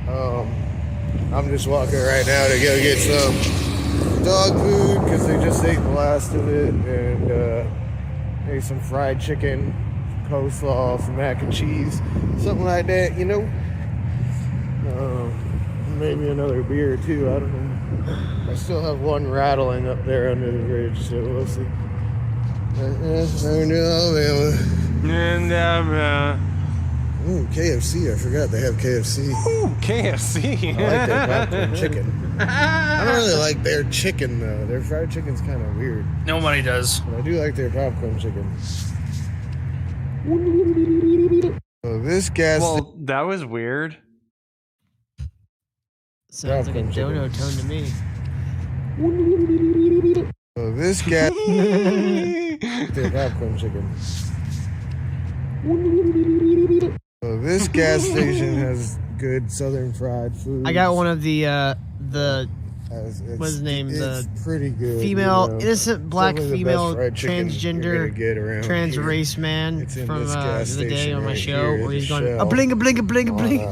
Speaker 15: I'm just walking right now to go get some dog food because they just ate the last of it, and maybe some fried chicken, coleslaw, some mac and cheese, something like that, you know. Maybe another beer too, I don't know. I still have one rattling up there under the bridge, so we'll see.
Speaker 10: And
Speaker 15: ooh, KFC, I forgot they have KFC.
Speaker 10: Ooh, KFC.
Speaker 15: I like their popcorn chicken. I don't really like their chicken though. Their fried chicken's kind of weird.
Speaker 11: Nobody does.
Speaker 15: But I do like their popcorn chicken. So this gas.
Speaker 10: Well, that was weird.
Speaker 18: Sounds like a dono tone to me.
Speaker 15: So this gas. Their popcorn chicken. So this gas station has good southern fried food.
Speaker 18: I got one of the what's his name?
Speaker 15: It's pretty good.
Speaker 18: Female,
Speaker 15: you know.
Speaker 18: innocent black
Speaker 15: Definitely the best
Speaker 18: female
Speaker 15: fried chicken you're
Speaker 18: transgender
Speaker 15: gonna get around
Speaker 18: trans
Speaker 15: here.
Speaker 18: race man
Speaker 15: It's in
Speaker 18: from
Speaker 15: this
Speaker 18: the
Speaker 15: gas
Speaker 18: other day
Speaker 15: station
Speaker 18: on my
Speaker 15: right
Speaker 18: show
Speaker 15: here,
Speaker 18: where he's
Speaker 15: the
Speaker 18: going
Speaker 15: Shell.
Speaker 18: a bling a bling a bling a bling.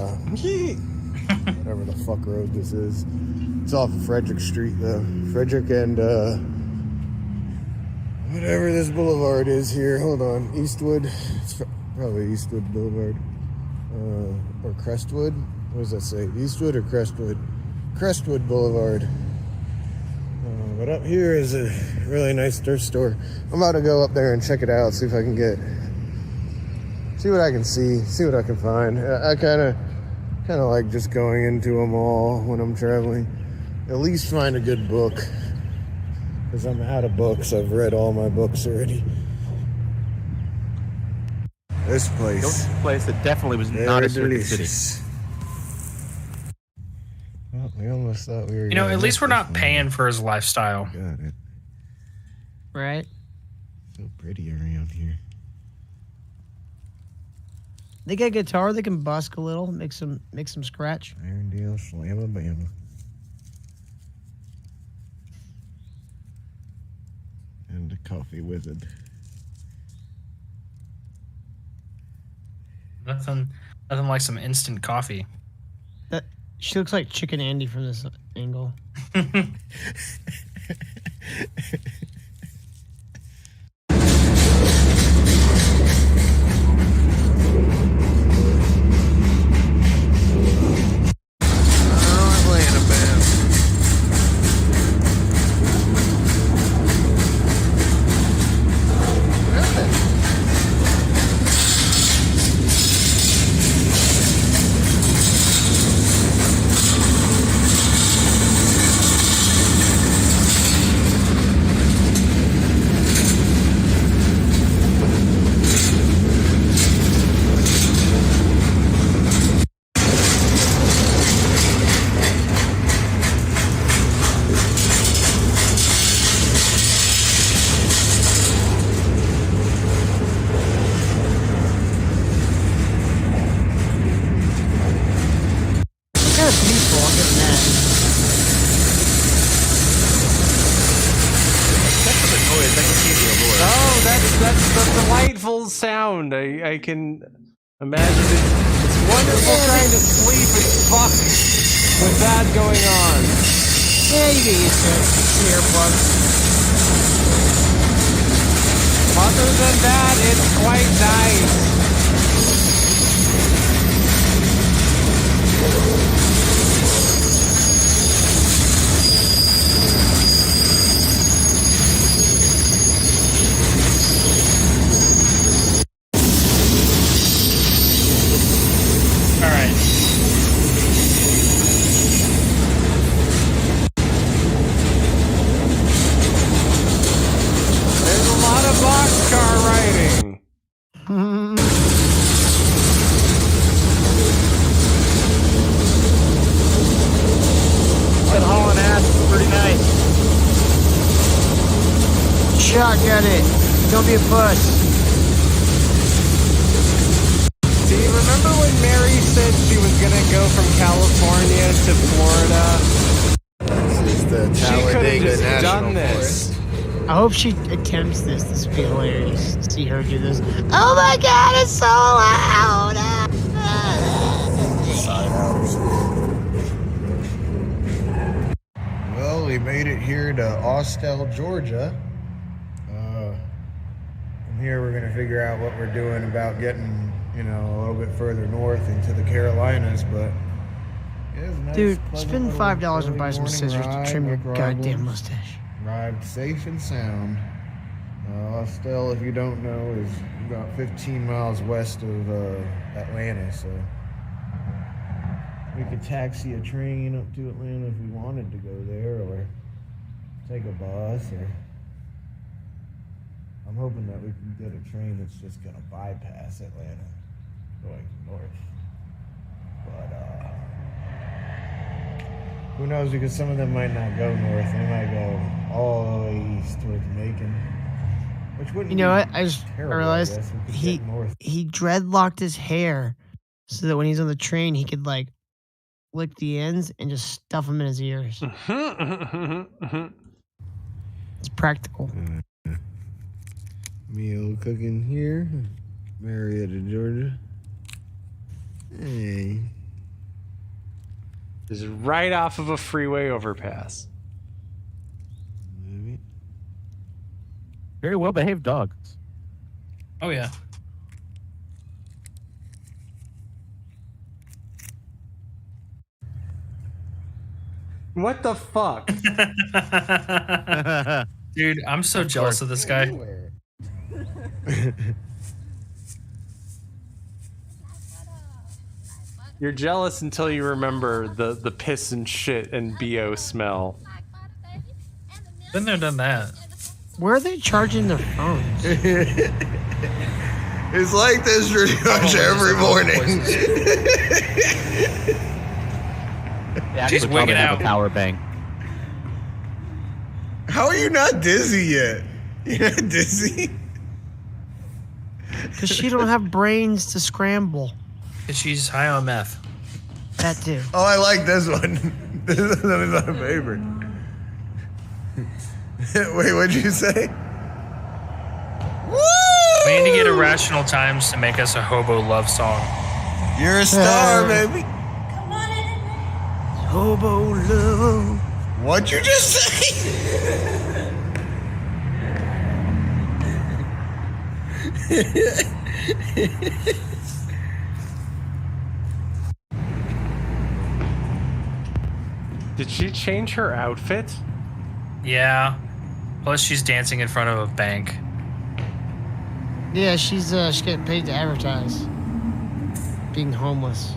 Speaker 15: Whatever the fuck road this is. It's off of Frederick Street though. Frederick and whatever this boulevard is here. Hold on. Eastwood. It's probably Eastwood Boulevard. Or Crestwood. What does that say? Eastwood or Crestwood? Crestwood Boulevard. But up here is a really nice thrift store. I'm about to go up there and check it out, see if I can see what I can see what I can find. I kind of like just going into a mall when I'm traveling. At least find a good book, because I'm out of books. I've read all my books already. This place.
Speaker 12: That definitely was not a circuit city.
Speaker 15: Well, we almost thought we were.
Speaker 11: You know, at least we're not paying for his lifestyle.
Speaker 15: Got it.
Speaker 18: Right?
Speaker 15: So pretty around here.
Speaker 18: They got a guitar. They can busk a little, make some scratch.
Speaker 15: Irondale, Slamabama. And a coffee wizard.
Speaker 11: Nothing like some instant coffee.
Speaker 18: She looks like Chicken Andy from this angle.
Speaker 10: Oh, that's the delightful sound. I can imagine it. It's wonderful trying to sleep and fuck with that going on.
Speaker 18: Yeah, you get used to it. It's the earplugs.
Speaker 10: Other than that, it's quite nice.
Speaker 18: shotgun it. Don't be a puss.
Speaker 10: See, remember when Mary said she was gonna go from California to Florida?
Speaker 15: This is the
Speaker 10: She could have
Speaker 15: Talladega
Speaker 10: just
Speaker 15: National
Speaker 10: done this.
Speaker 18: I hope she attempts this. This would be hilarious to see her do this. Oh my god, it's so loud!
Speaker 15: Well, we made it here to Austell, Georgia. From here, we're gonna figure out what we're doing about getting, a little bit further north into the Carolinas. But yeah, it's a nice,
Speaker 18: Dude,
Speaker 15: pleasant
Speaker 18: spend
Speaker 15: little
Speaker 18: $5 and buy some
Speaker 15: early
Speaker 18: scissors
Speaker 15: morning
Speaker 18: to trim your
Speaker 15: ride, no
Speaker 18: goddamn
Speaker 15: problems.
Speaker 18: mustache.
Speaker 15: Arrived safe and sound. Austell, if you don't know, is about 15 miles west of Atlanta, so we could taxi a train up to Atlanta if we wanted to go there, or take a bus, or I'm hoping that we can get a train that's just gonna bypass Atlanta going north. But who knows, because some of them might not go north. They might go all the way east towards Macon. Which wouldn't
Speaker 18: You know
Speaker 15: be
Speaker 18: what? I just
Speaker 15: terrible,
Speaker 18: realized
Speaker 15: guess. We could
Speaker 18: he
Speaker 15: get north.
Speaker 18: he dreadlocked his hair so that when he's on the train, he could like lick the ends and just stuff them in his ears. It's practical.
Speaker 15: Meal cooking here, Marietta, Georgia. Hey.
Speaker 10: This is right off of a freeway overpass.
Speaker 12: Very well behaved dogs.
Speaker 11: Oh yeah.
Speaker 10: What the fuck?
Speaker 11: Dude, I'm so jealous of this guy.
Speaker 10: You're jealous until you remember the piss and shit and BO smell.
Speaker 11: Been there, done that.
Speaker 18: Where are they charging their phones?
Speaker 15: It's like this pretty much every morning.
Speaker 12: She's
Speaker 11: wigging out.
Speaker 12: A power bank.
Speaker 15: How are you not dizzy yet? You're not dizzy?
Speaker 18: Because she don't have brains to scramble.
Speaker 11: She's high on meth.
Speaker 18: That too.
Speaker 15: Oh, I like this one. This is my favorite. Wait, what'd you say?
Speaker 11: We need to get Irrational Times to make us a hobo love song.
Speaker 15: You're a star, baby.
Speaker 18: Hobo love.
Speaker 15: What'd you just say?
Speaker 10: Did she change her outfit?
Speaker 11: Yeah. Plus, she's dancing in front of a bank.
Speaker 18: Yeah, she's getting paid to advertise. Being homeless.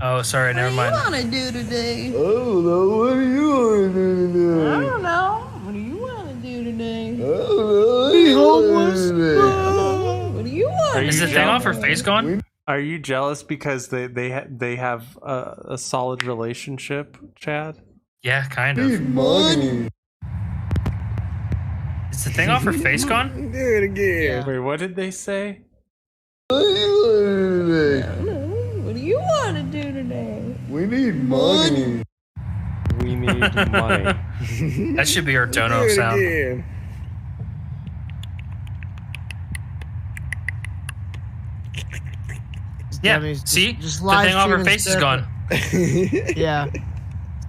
Speaker 11: Oh, sorry, never mind.
Speaker 16: What do you want to do today?
Speaker 15: I don't know. What do you want to do today?
Speaker 16: I don't know. What do you want to do today?
Speaker 15: I don't know.
Speaker 18: Be homeless.
Speaker 16: What do you want?
Speaker 11: Is the thing off her face gone?
Speaker 10: Are you jealous because they have a solid relationship, Chad?
Speaker 11: Yeah, kind of.
Speaker 15: Money.
Speaker 11: Is the thing off her face gone?
Speaker 15: Do it again.
Speaker 10: Wait, what did they say?
Speaker 15: What do you want to do today?
Speaker 16: I don't know. What do you want to do today?
Speaker 15: We need money.
Speaker 10: We need money.
Speaker 11: That should be our
Speaker 15: Do
Speaker 11: dono
Speaker 15: it
Speaker 11: sound.
Speaker 15: again.
Speaker 11: Yeah,
Speaker 18: Dummies,
Speaker 11: see?
Speaker 18: just
Speaker 11: The
Speaker 18: live
Speaker 11: thing off her
Speaker 18: stream
Speaker 11: face is
Speaker 18: instead.
Speaker 11: gone.
Speaker 18: Yeah.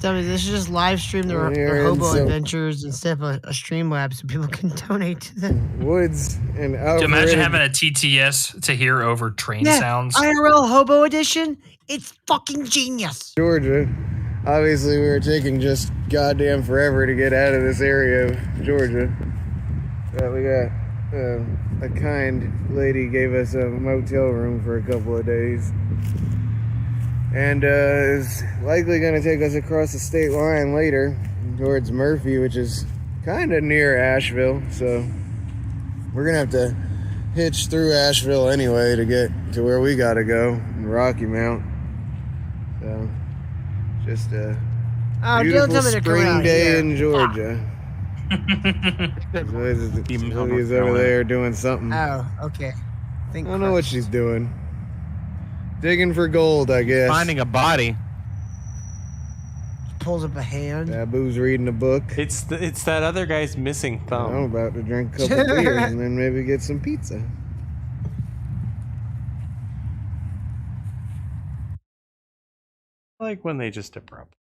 Speaker 18: Dummies, they should just live stream their
Speaker 15: You're
Speaker 18: hobo
Speaker 15: in some-
Speaker 18: adventures instead of a Streamlab so people can donate to them.
Speaker 15: Woods and
Speaker 11: So
Speaker 15: Alfred.
Speaker 11: imagine having a TTS to hear over train sounds.
Speaker 18: IRL Hobo Edition. It's fucking genius.
Speaker 15: Georgia. Obviously, we were taking just goddamn forever to get out of this area of Georgia. But we got a kind lady gave us a motel room for a couple of days. And is likely going to take us across the state line later towards Murphy, which is kind of near Asheville. So we're going to have to hitch through Asheville anyway to get to where we got to go in Rocky Mount. So just a
Speaker 18: Oh,
Speaker 15: beautiful
Speaker 18: don't tell me to come
Speaker 15: spring
Speaker 18: out
Speaker 15: day
Speaker 18: here.
Speaker 15: in Georgia. Sylvia's over there doing something.
Speaker 18: Oh, okay.
Speaker 15: I don't know what she's doing. Digging for gold, I guess.
Speaker 12: Finding a body.
Speaker 18: Pulls up a hand.
Speaker 15: Babu's reading a book.
Speaker 10: It's that other guy's missing thumb.
Speaker 15: I'm about to drink a couple beers and then maybe get some pizza.
Speaker 10: Like when they just abrupt.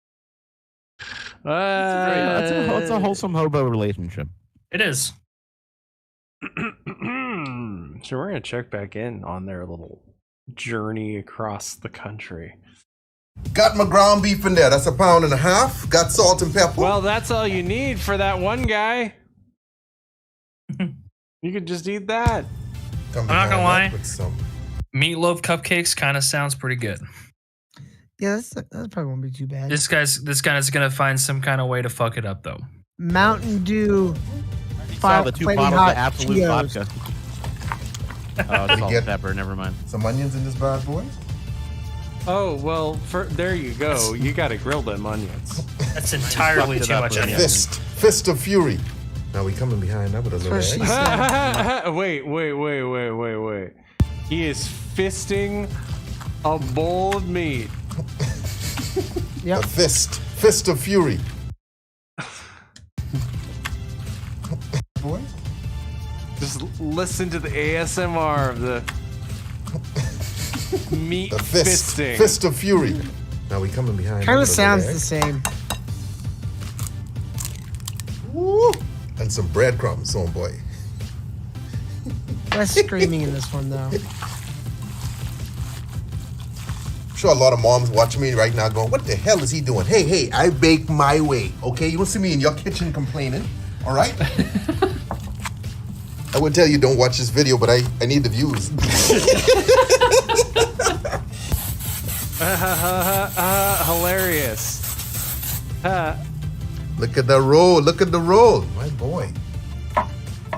Speaker 12: It's a wholesome hobo relationship.
Speaker 11: It is.
Speaker 10: So we're gonna check back in on their little journey across the country.
Speaker 3: Got my ground beef in there. That's £1.5 pounds. Got salt and pepper.
Speaker 10: Well, that's all you need for that one guy. You could just eat that.
Speaker 11: I'm not gonna lie. Meatloaf cupcakes kind of sounds pretty good.
Speaker 18: Yeah, that probably won't be too bad.
Speaker 11: This guy's gonna find some kind of way to fuck it up though.
Speaker 18: Mountain Dew.
Speaker 12: Saw the 2 bottles of Absolute
Speaker 18: Cheetos.
Speaker 12: vodka. Oh, salt and pepper. Never mind.
Speaker 3: Some onions in this bad boy.
Speaker 10: Oh well, there you go. You gotta grill them onions.
Speaker 11: That's entirely too much onions.
Speaker 3: Fist of fury. Now we coming behind that with a little egg.
Speaker 10: Wait. He is fisting a bowl of meat.
Speaker 3: Yep. A fist of fury. Boy.
Speaker 10: Just listen to the ASMR of the meat fisting.
Speaker 3: Fist of fury. Now we coming behind.
Speaker 18: Kind of sounds the same.
Speaker 3: Woo! And some breadcrumbs, oh boy.
Speaker 18: Less screaming in this one though.
Speaker 3: I'm sure a lot of moms watching me right now going, what the hell is he doing? Hey, I bake my way, okay? You don't see me in your kitchen complaining, all right? I would tell you don't watch this video, but I need the views.
Speaker 10: Hilarious.
Speaker 3: Look at the roll, my boy.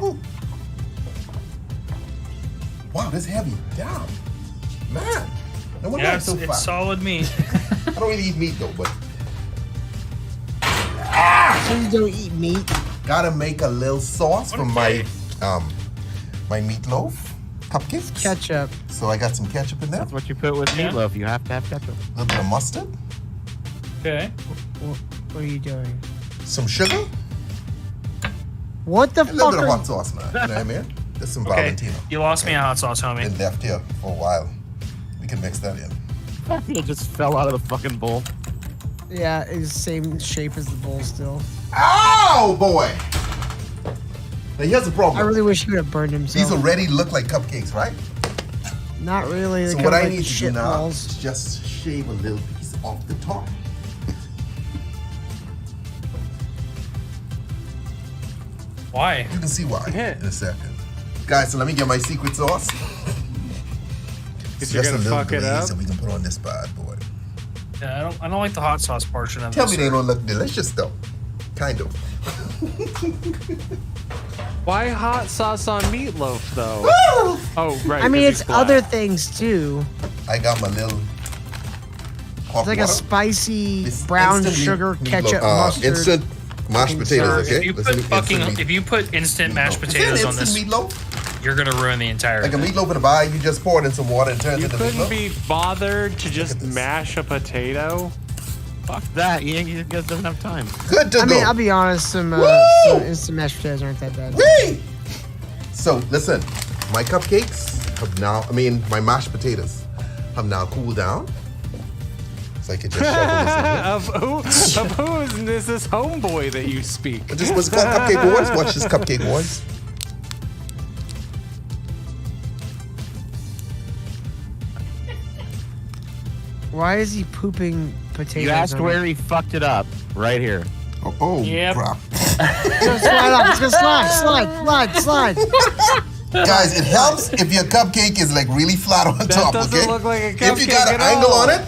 Speaker 3: Ooh. Wow, this heavy. Damn. Man. No wonder I'm so fat.
Speaker 11: It's solid meat.
Speaker 3: I don't really eat meat though, but
Speaker 18: You don't eat meat.
Speaker 3: gotta make a little sauce for my my meatloaf cupcakes.
Speaker 18: Ketchup.
Speaker 3: So I got some ketchup in there.
Speaker 12: That's what you put with meatloaf. You have to have ketchup.
Speaker 3: A little bit of mustard.
Speaker 11: Okay.
Speaker 18: What are you doing?
Speaker 3: Some sugar.
Speaker 18: What the
Speaker 3: A little
Speaker 18: fuck?
Speaker 3: bit of hot sauce, man. You know what I mean? Just some
Speaker 11: Okay.
Speaker 3: Valentino.
Speaker 11: You lost me at hot sauce, homie.
Speaker 3: Been left here for a while. We can mix that in.
Speaker 12: It just fell out of the fucking bowl.
Speaker 18: Yeah, it's the same shape as the bowl still.
Speaker 3: Ow, boy! Now here's the problem.
Speaker 18: I really wish he would have burned himself.
Speaker 3: These already look like cupcakes, right?
Speaker 18: Not really.
Speaker 3: So
Speaker 18: They
Speaker 3: what
Speaker 18: come
Speaker 3: I
Speaker 18: like
Speaker 3: need to do
Speaker 18: shit
Speaker 3: now
Speaker 18: balls.
Speaker 3: is just shave a little piece off the top.
Speaker 11: Why?
Speaker 3: You can see why in a second. Guys, so let me get my secret sauce. It's
Speaker 10: you're
Speaker 3: just a
Speaker 10: gonna
Speaker 3: little
Speaker 10: fuck it
Speaker 3: glaze
Speaker 10: up?
Speaker 3: that we can put on this bad boy.
Speaker 11: Yeah, I don't like the hot sauce portion of
Speaker 3: Tell
Speaker 11: this.
Speaker 3: me they don't look delicious though. Kind of.
Speaker 10: Why hot sauce on meatloaf though? Oh right.
Speaker 18: I mean,
Speaker 10: 'cause
Speaker 18: it's
Speaker 10: he's black.
Speaker 18: other things too.
Speaker 3: I got my little
Speaker 18: It's like a spicy brown
Speaker 3: instant
Speaker 18: sugar
Speaker 3: meatloaf.
Speaker 18: ketchup mustard.
Speaker 3: Instant mashed potatoes, okay?
Speaker 11: If you put if you put instant mashed potatoes on this, you're gonna ruin the entire
Speaker 3: Like a
Speaker 11: thing.
Speaker 3: meatloaf in a bag, you just pour it in some water and turn it
Speaker 10: You
Speaker 3: into
Speaker 10: couldn't
Speaker 3: meatloaf.
Speaker 10: be bothered to just mash a potato.
Speaker 12: Fuck that. You guys don't have time.
Speaker 3: Good to
Speaker 18: I
Speaker 3: go.
Speaker 18: mean, I'll be honest, some instant mashed potatoes aren't that bad.
Speaker 3: Whee! So listen, my cupcakes have now, my mashed potatoes have now cooled down. So I can just shovel this in here.
Speaker 10: of who is this homeboy that you speak?
Speaker 3: This was called Cupcake Wars. Watch this Cupcake Wars.
Speaker 18: Why is he pooping potatoes?
Speaker 12: You asked
Speaker 18: on
Speaker 12: where
Speaker 18: it?
Speaker 12: he fucked it up. Right here.
Speaker 3: Oh,
Speaker 11: Yep.
Speaker 3: crap.
Speaker 18: It's gonna slide off. It's gonna slide.
Speaker 3: Guys, it helps if your cupcake is like really flat on top,
Speaker 10: doesn't
Speaker 3: okay?
Speaker 10: look like a
Speaker 3: If you
Speaker 10: cupcake
Speaker 3: got an
Speaker 10: at
Speaker 3: angle
Speaker 10: all.
Speaker 3: on it.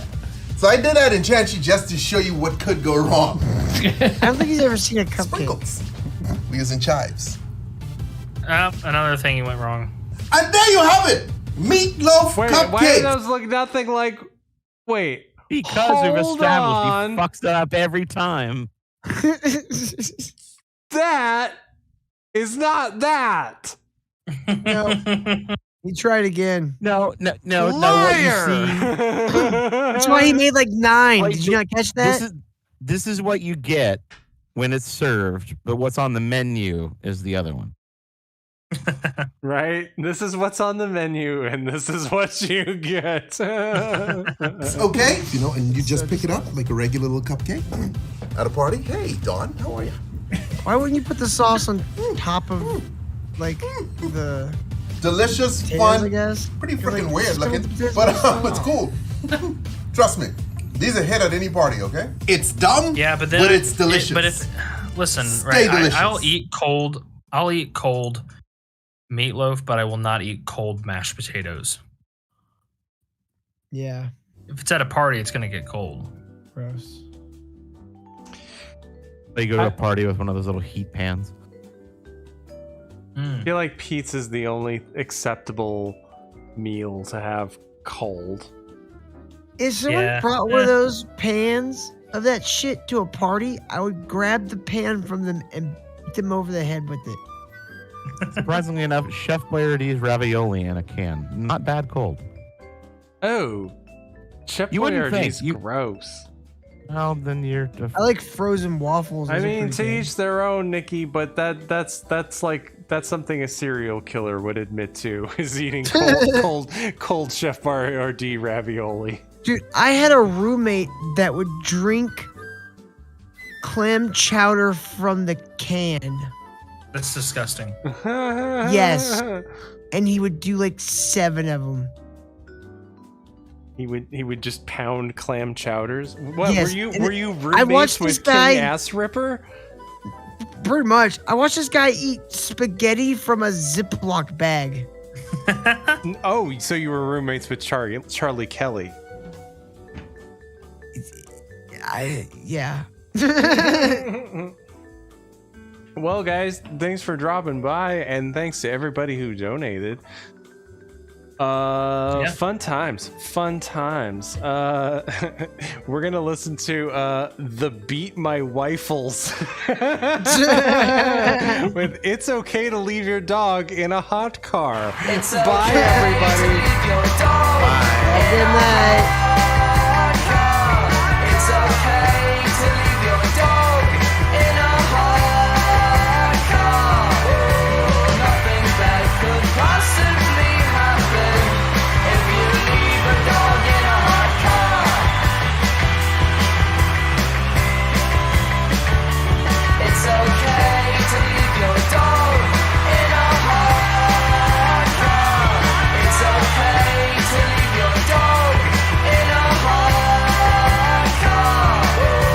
Speaker 3: So I did that in Chanchy just to show you what could go wrong.
Speaker 18: I don't think he's ever seen a cupcake.
Speaker 3: Sprinkles. We're using chives.
Speaker 11: Another thing you went wrong.
Speaker 3: And there you have it. Meatloaf
Speaker 10: Wait,
Speaker 3: cupcake.
Speaker 10: why do those look nothing like? Wait.
Speaker 12: Because we've
Speaker 10: hold
Speaker 12: established
Speaker 10: on.
Speaker 12: he fucks it up every time.
Speaker 10: That is not that.
Speaker 18: No. He tried again.
Speaker 12: No.
Speaker 10: Liar!
Speaker 12: What you see,
Speaker 18: That's why he made like 9. Did you not catch that?
Speaker 12: This is what you get when it's served, but what's on the menu is the other one.
Speaker 10: Right? This is what's on the menu, and this is what you get.
Speaker 3: It's okay, you know, and you just pick it up like a regular little cupcake at a party. Hey, Dawn, how are you?
Speaker 18: Why wouldn't you put the sauce on top of like the
Speaker 3: delicious,
Speaker 18: potatoes,
Speaker 3: fun,
Speaker 18: I guess?
Speaker 3: pretty
Speaker 18: You're
Speaker 3: freaking
Speaker 18: like,
Speaker 3: weird
Speaker 18: "Some
Speaker 3: looking,
Speaker 18: potatoes
Speaker 3: but
Speaker 18: on
Speaker 3: it's
Speaker 18: top."
Speaker 3: cool. Trust me, these are hit at any party. Okay, it's dumb.
Speaker 11: Yeah, but then
Speaker 3: it's delicious.
Speaker 11: But if listen,
Speaker 3: Stay
Speaker 11: right?
Speaker 3: delicious.
Speaker 11: I'll eat cold. I'll eat cold meatloaf, but I will not eat cold mashed potatoes.
Speaker 18: Yeah.
Speaker 11: If it's at a party, it's gonna get cold.
Speaker 18: Gross.
Speaker 12: You go to a party with one of those little heat pans.
Speaker 10: I feel like pizza's the only acceptable meal to have cold.
Speaker 18: If someone brought one of those pans of that shit to a party, I would grab the pan from them and beat them over the head with it.
Speaker 12: Surprisingly enough, Chef Boyardee's ravioli in a can. Not bad cold.
Speaker 10: Oh, Chef
Speaker 12: You wouldn't
Speaker 10: Boyardee's
Speaker 12: think.
Speaker 10: gross.
Speaker 12: Well, then you're.
Speaker 18: I like frozen waffles.
Speaker 10: I
Speaker 18: Those are
Speaker 10: mean,
Speaker 18: pretty
Speaker 10: to
Speaker 18: good.
Speaker 10: each their own, Nikki. But that's something a serial killer would admit to is eating cold Chef Boyardee ravioli.
Speaker 18: Dude, I had a roommate that would drink clam chowder from the can.
Speaker 11: That's disgusting.
Speaker 18: Yes. And he would do like 7 of them.
Speaker 10: He would just pound clam chowders. What
Speaker 18: Yes,
Speaker 10: were you
Speaker 18: I
Speaker 10: roommates
Speaker 18: watched
Speaker 10: with
Speaker 18: this guy-
Speaker 10: King Ass Ripper?
Speaker 18: Pretty much. I watched this guy eat spaghetti from a Ziploc bag.
Speaker 10: Oh, so you were roommates with Charlie Kelly.
Speaker 18: Yeah.
Speaker 10: Well, guys, thanks for dropping by, and thanks to everybody who donated. Fun times. We're gonna listen to the Beat My Wifles with It's Okay to Leave Your Dog in a Hot Car. Bye, everybody.
Speaker 18: Good night.